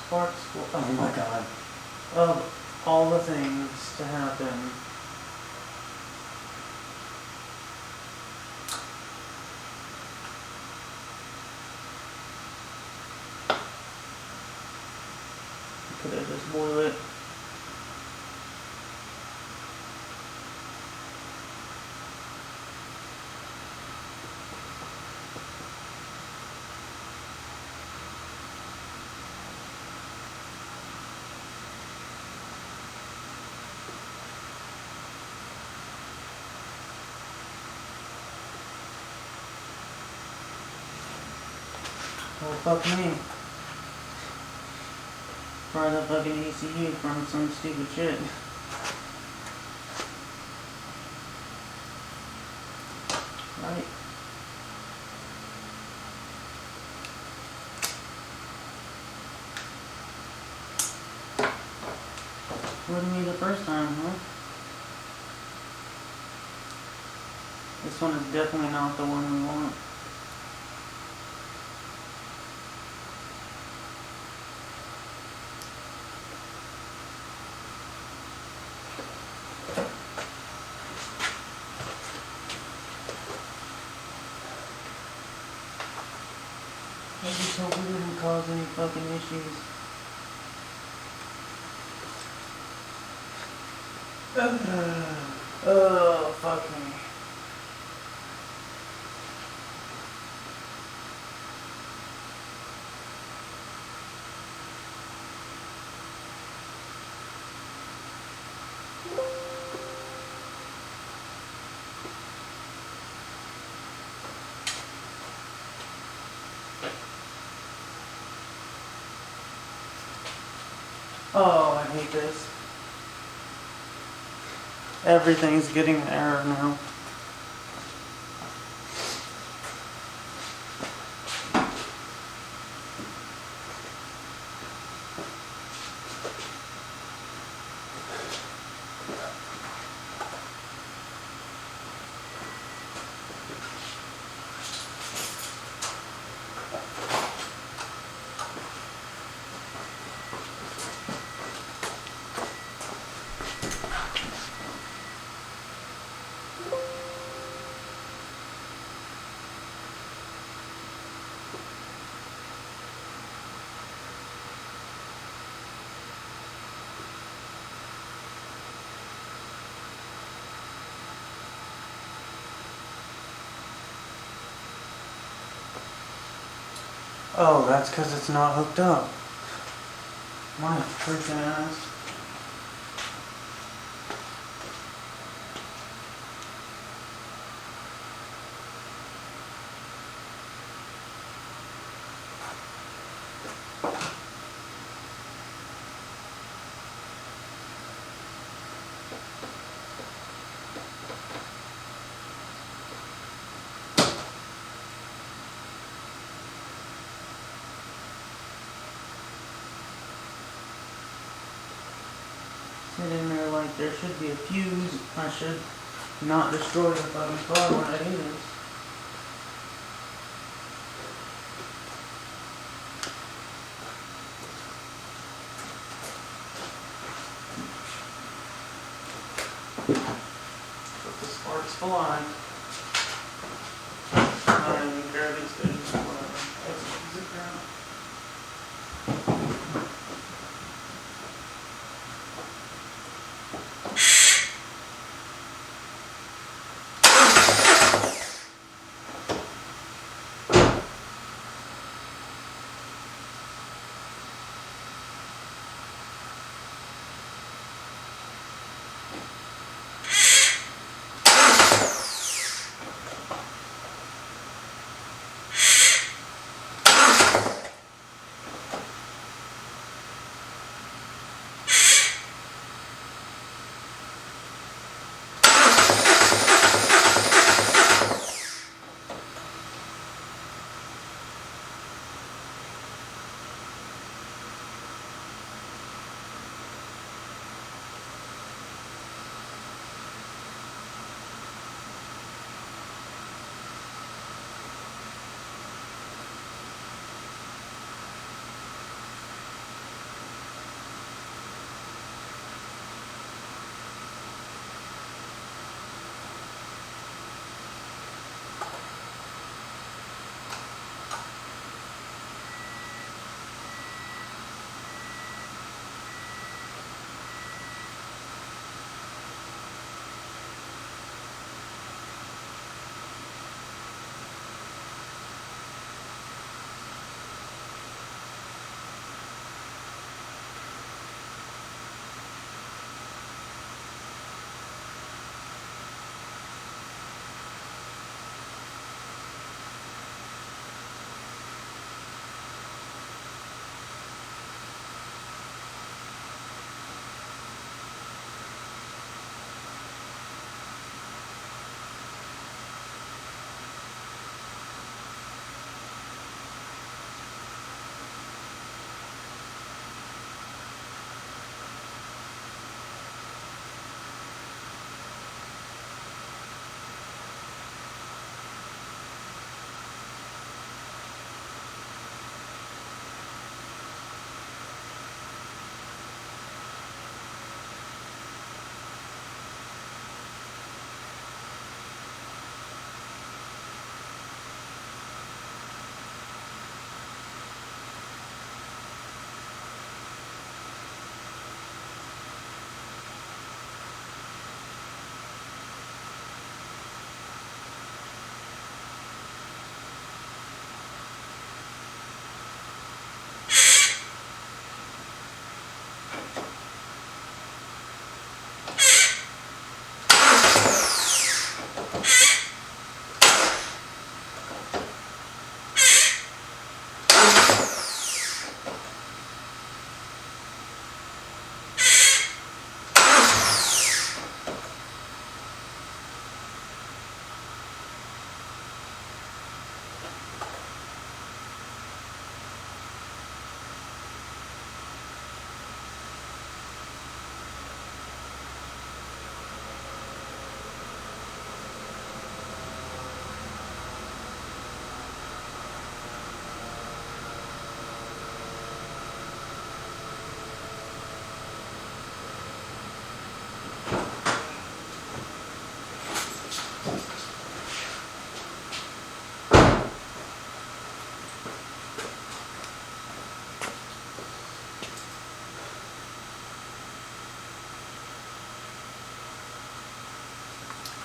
Sparks will, oh my god. Of all the things to happen. Could I just boil it? Well, fuck me. Fry the fucking ECU from some stupid shit. Right? Wouldn't be the first time, huh? This one is definitely not the one we want. just hope we didn't cause any fucking issues. Oh, fuck me. Oh, I hate this. Everything's getting an error now. Oh, that's because it's not hooked up. My freaking ass. Sitting there like there should be a fuse. I should not destroy the fucking car when I do this. Let the sparks fly. I don't even care these days. Whatever. Let's zip around.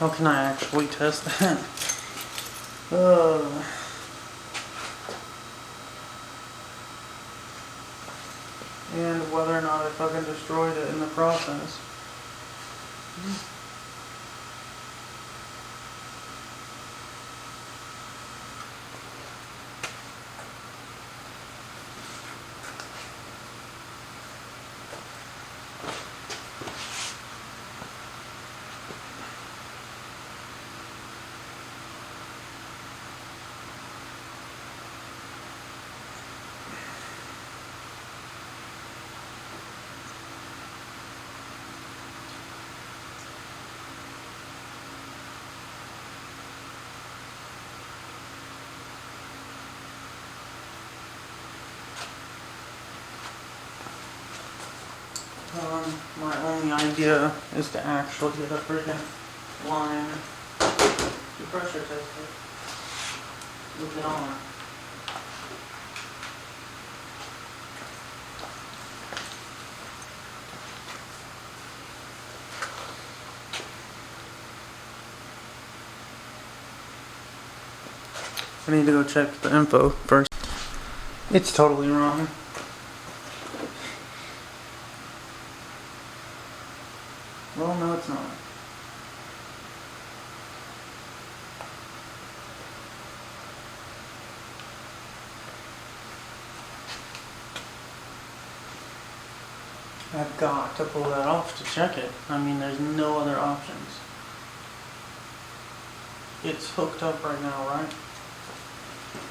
how can I actually test that? And whether or not I fucking destroyed it in the process. My only idea is to actually get a freaking line to pressure test it with it on. I need to go check the info first. It's totally wrong. Well, no, it's not. I've got to pull that off to check it. I mean, there's no other options. It's hooked up right now, right?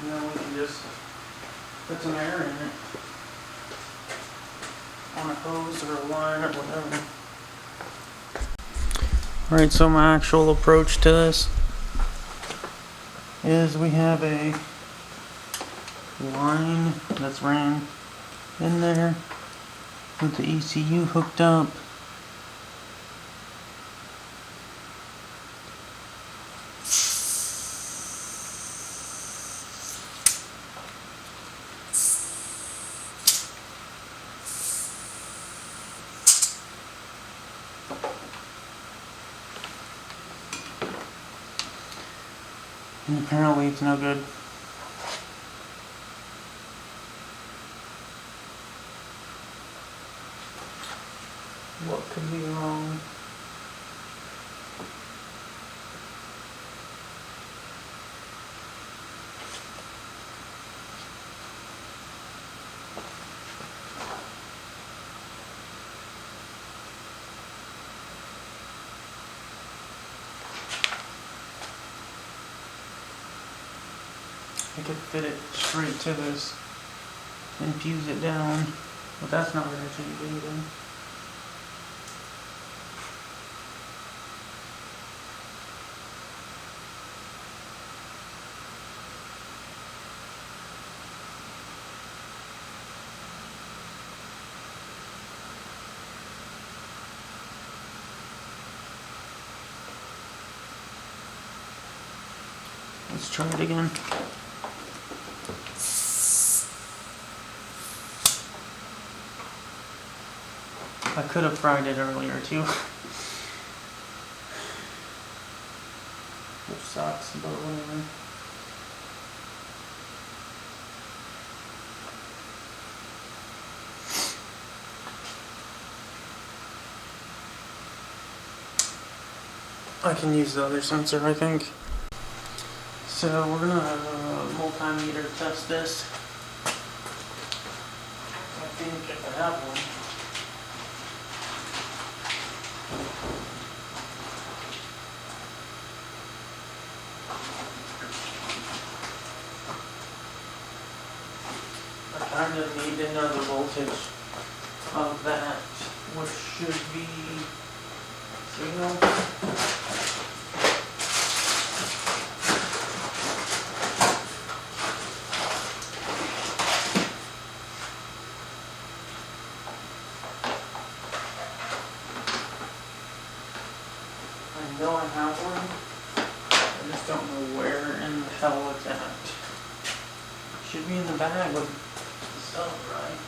And then we can just put some air in it. On a hose or a line or whatever. Alright, so my actual approach to this is we have a line that's ran in there with the ECU hooked up. And apparently it's no good. What could be wrong? I could fit it straight to this and fuse it down, but that's not going to change anything. Let's try it again. I could have fried it earlier too. Which sucks, but whatever. I can use the other sensor, I think. So we're gonna multimeter test this. I think if I have one. I kind of need to know the voltage of that, which should be signal. I know I have one, I just don't know where in the hell it's at. Should be in the bag with the stuff, right?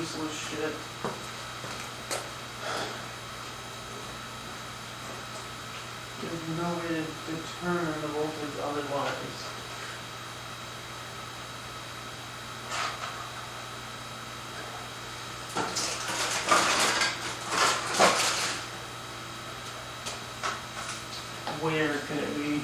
useless shit. There's no way to determine the voltage otherwise. Where could it be?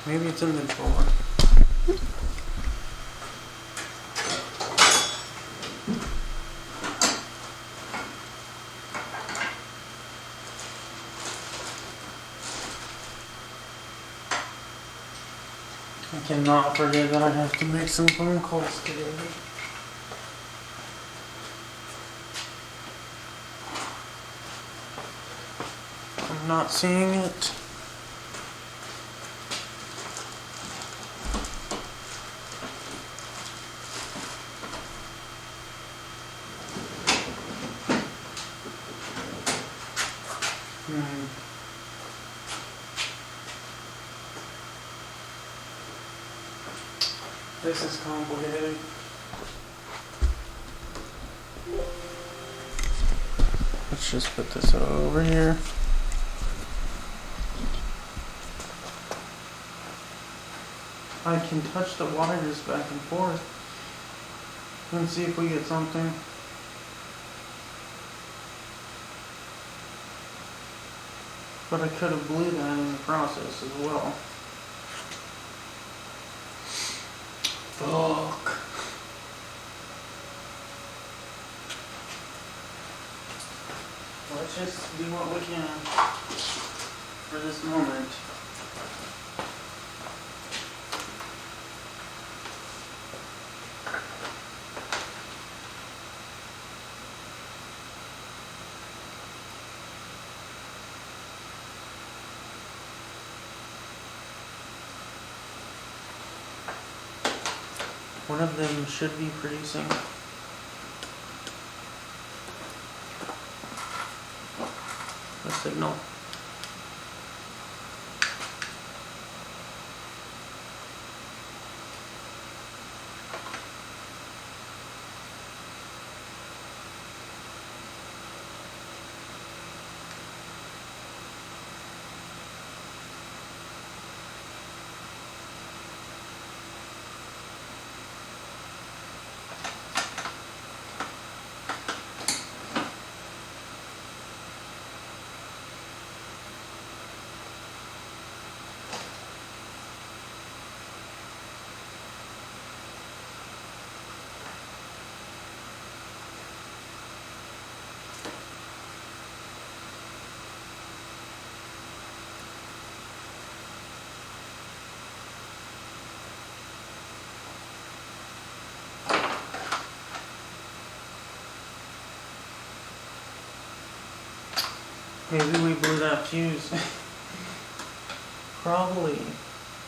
Maybe it's in the drawer. I cannot forget that I have to make some phone calls today. I'm not seeing it. This is complicated. Let's just put this over here. I can touch the wires back and forth and see if we get something. But I could have blew that in the process as well. Fuck. Let's just do what we can for this moment. One of them should be producing a signal. Maybe we blew that fuse. Probably,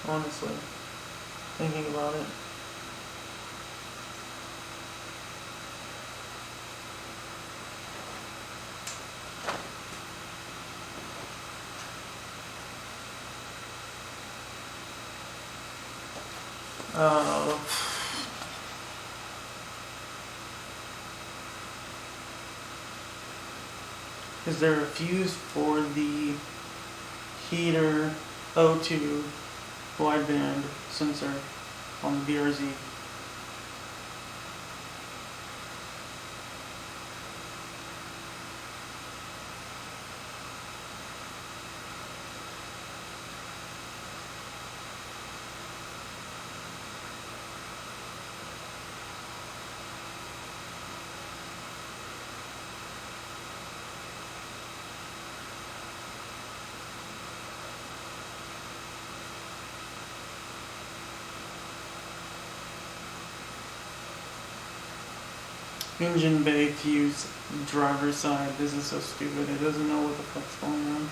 honestly, thinking about it. Is there a fuse for the heater O2 wideband sensor on the VRZ? Engine bay fuse, driver's side. This is so stupid. It doesn't know what the fuck's going on.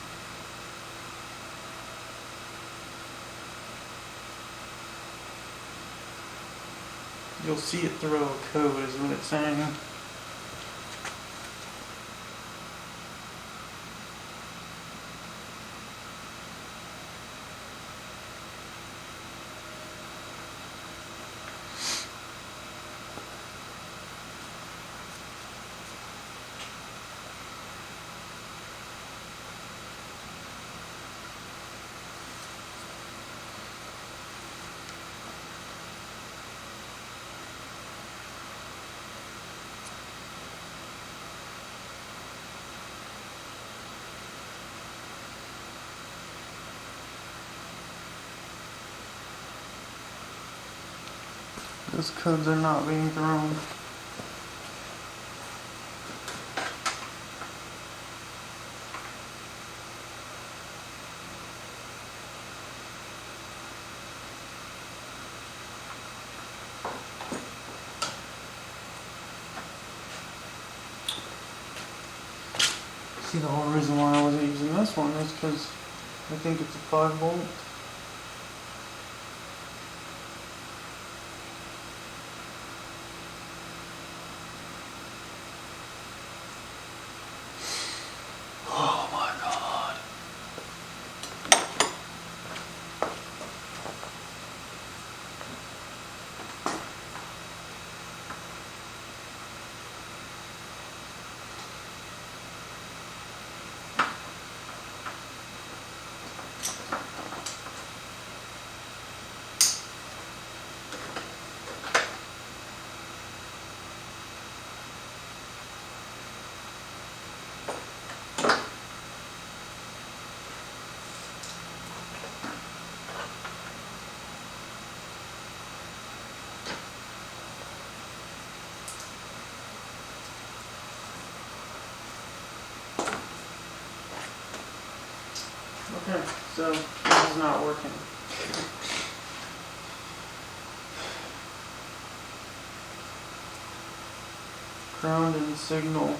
You'll see it throw a code is what it's saying. Those codes are not being thrown. See, the whole reason why I wasn't using this one is because I think it's a 5 volt. Oh my god. Okay, so this is not working. Ground and signal.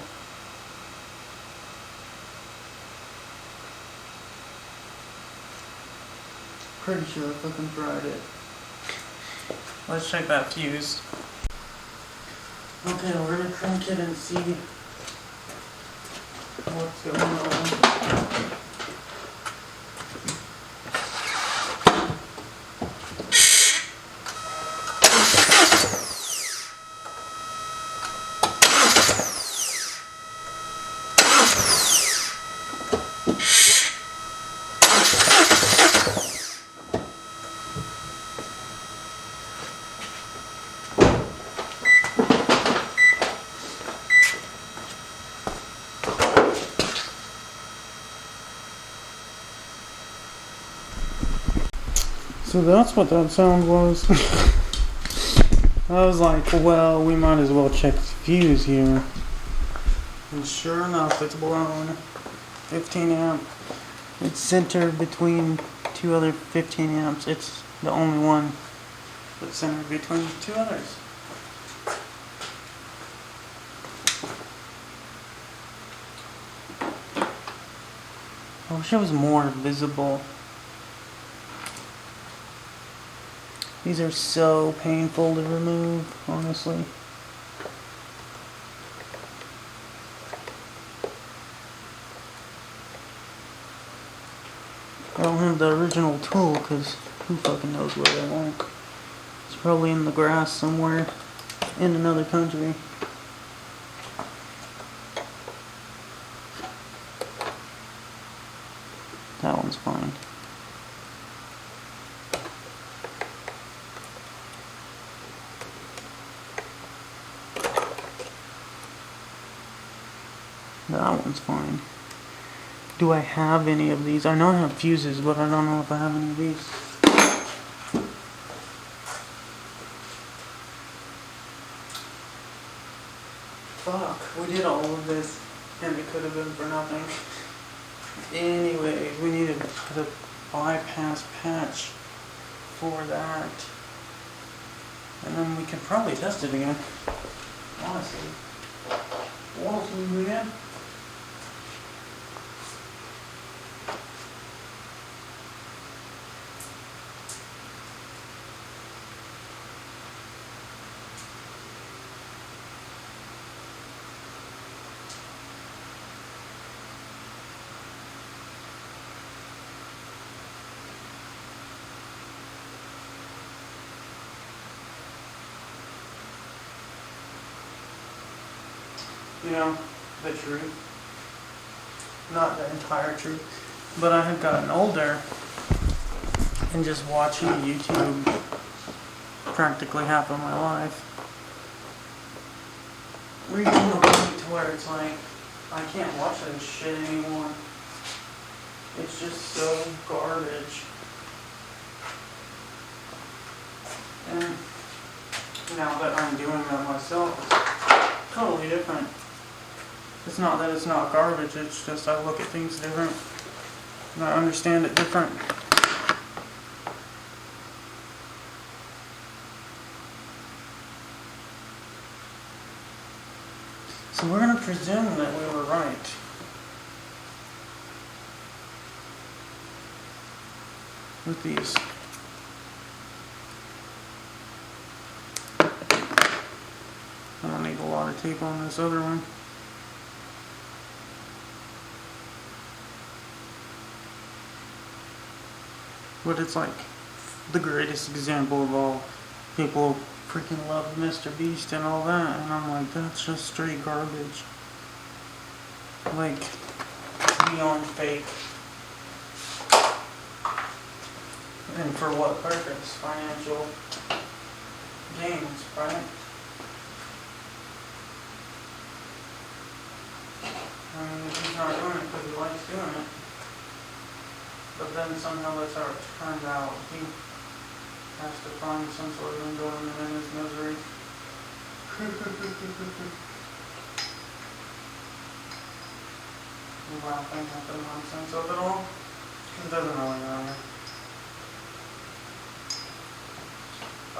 Pretty sure I fucking tried it. Let's check that fuse. Okay, we're gonna crank it and see what's going on. So that's what that sound was. I was like, well, we might as well check the fuse here. And sure enough, it's blown. 15 amp. It's centered between two other 15 amps. It's the only one that's centered between two others. I wish it was more visible. These are so painful to remove, honestly. I don't have the original tool because who fucking knows where they went. It's probably in the grass somewhere in another country. That one's fine. That one's fine. Do I have any of these? I know I have fuses, but I don't know if I have any of these. Fuck, we did all of this, and it could have been for nothing. Anyways, we needed to put a bypass patch for that. And then we can probably test it again. Honestly. What else do we get? You know, the truth. Not the entire truth. But I have gotten older and just watching YouTube practically half of my life. Reaching the point to where it's like, I can't watch this shit anymore. It's just so garbage. And now that I'm doing that myself, it's totally different. It's not that it's not garbage, it's just I look at things different and I understand it different. So we're going to presume that we were right. With these. I don't need a lot of tape on this other one. But it's like the greatest example of all. People freaking love Mr. Beast and all that, and I'm like, that's just straight garbage. Like, beyond fake. And for what purpose? Financial gains, right? I mean, he's not doing it because he likes doing it. But then somehow that's how it turns out. He has to find some sort of enjoyment in his misery. You laughing at the nonsense of it all? It doesn't really matter.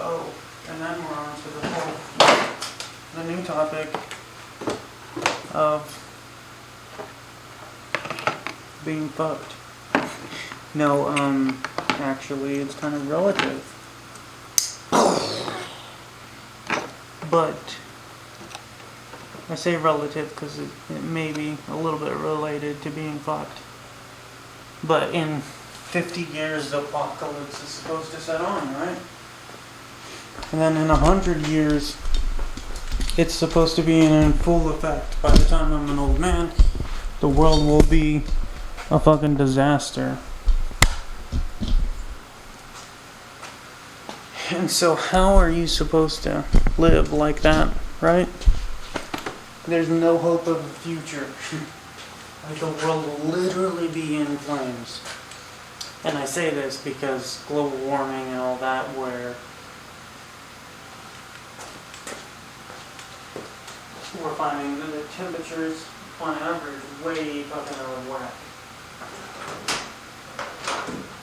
Oh, and then we're on to the new topic of being fucked. No, actually, it's kind of relative. But I say relative because it may be a little bit related to being fucked. But in 50 years, the apocalypse is supposed to set on, right? And then in 100 years, it's supposed to be in full effect. By the time I'm an old man, the world will be a fucking disaster. And so how are you supposed to live like that, right? There's no hope of a future. Like the world will literally be in flames. And I say this because global warming and all that, where we're finding that the temperatures on average way fucking out of whack.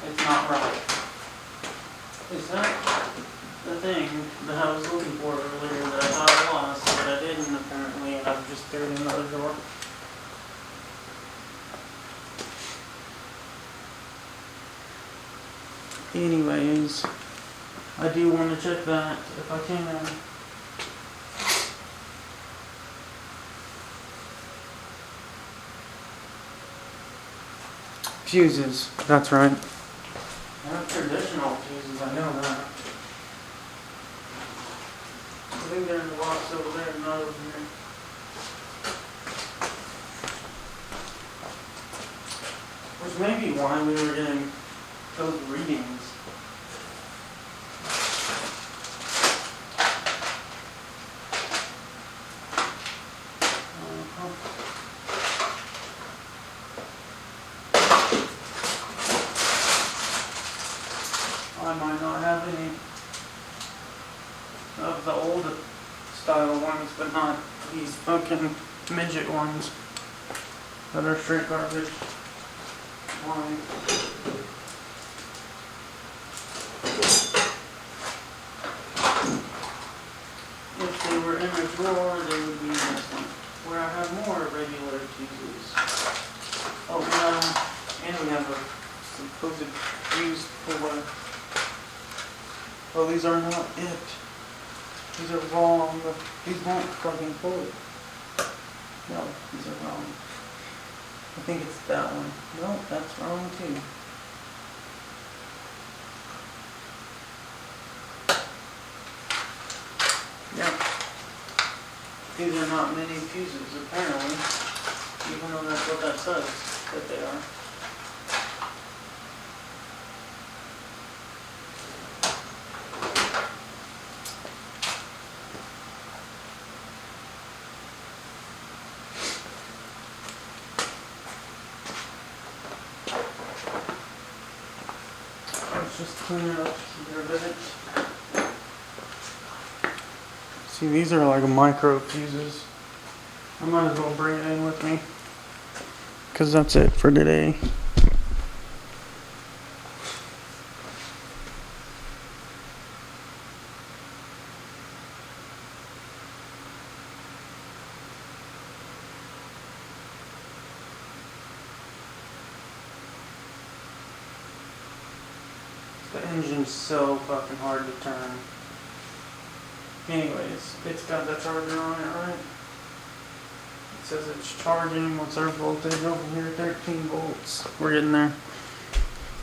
It's not right. Is that the thing that I was looking for earlier that I thought I lost, but I didn't apparently, and I've just threw it in another door? Anyways, I do want to check that if I can. Fuses, that's right. I have traditional fuses, I know that. I think they're in the box over there, not over here. Which may be why we were getting those readings. I might not have any of the old style ones, but not these fucking midget ones that are straight garbage. Why? If they were in a drawer, they would be missing. Where I have more regular fuses. Oh, and we have a supposed fuse for. Oh, these are not it. These are wrong. These won't fucking pull it. No, these are wrong. I think it's that one. No, that's wrong too. Yeah. These are not mini fuses, apparently. Even though that's what that says that they are. Let's just clean it up here a bit. See, these are like micro fuses. I might as well bring it in with me, because that's it for today. The engine's so fucking hard to turn. Anyways, it's got the charger on it, right? It says it's charging. What's our voltage over here? 13 volts. We're getting there.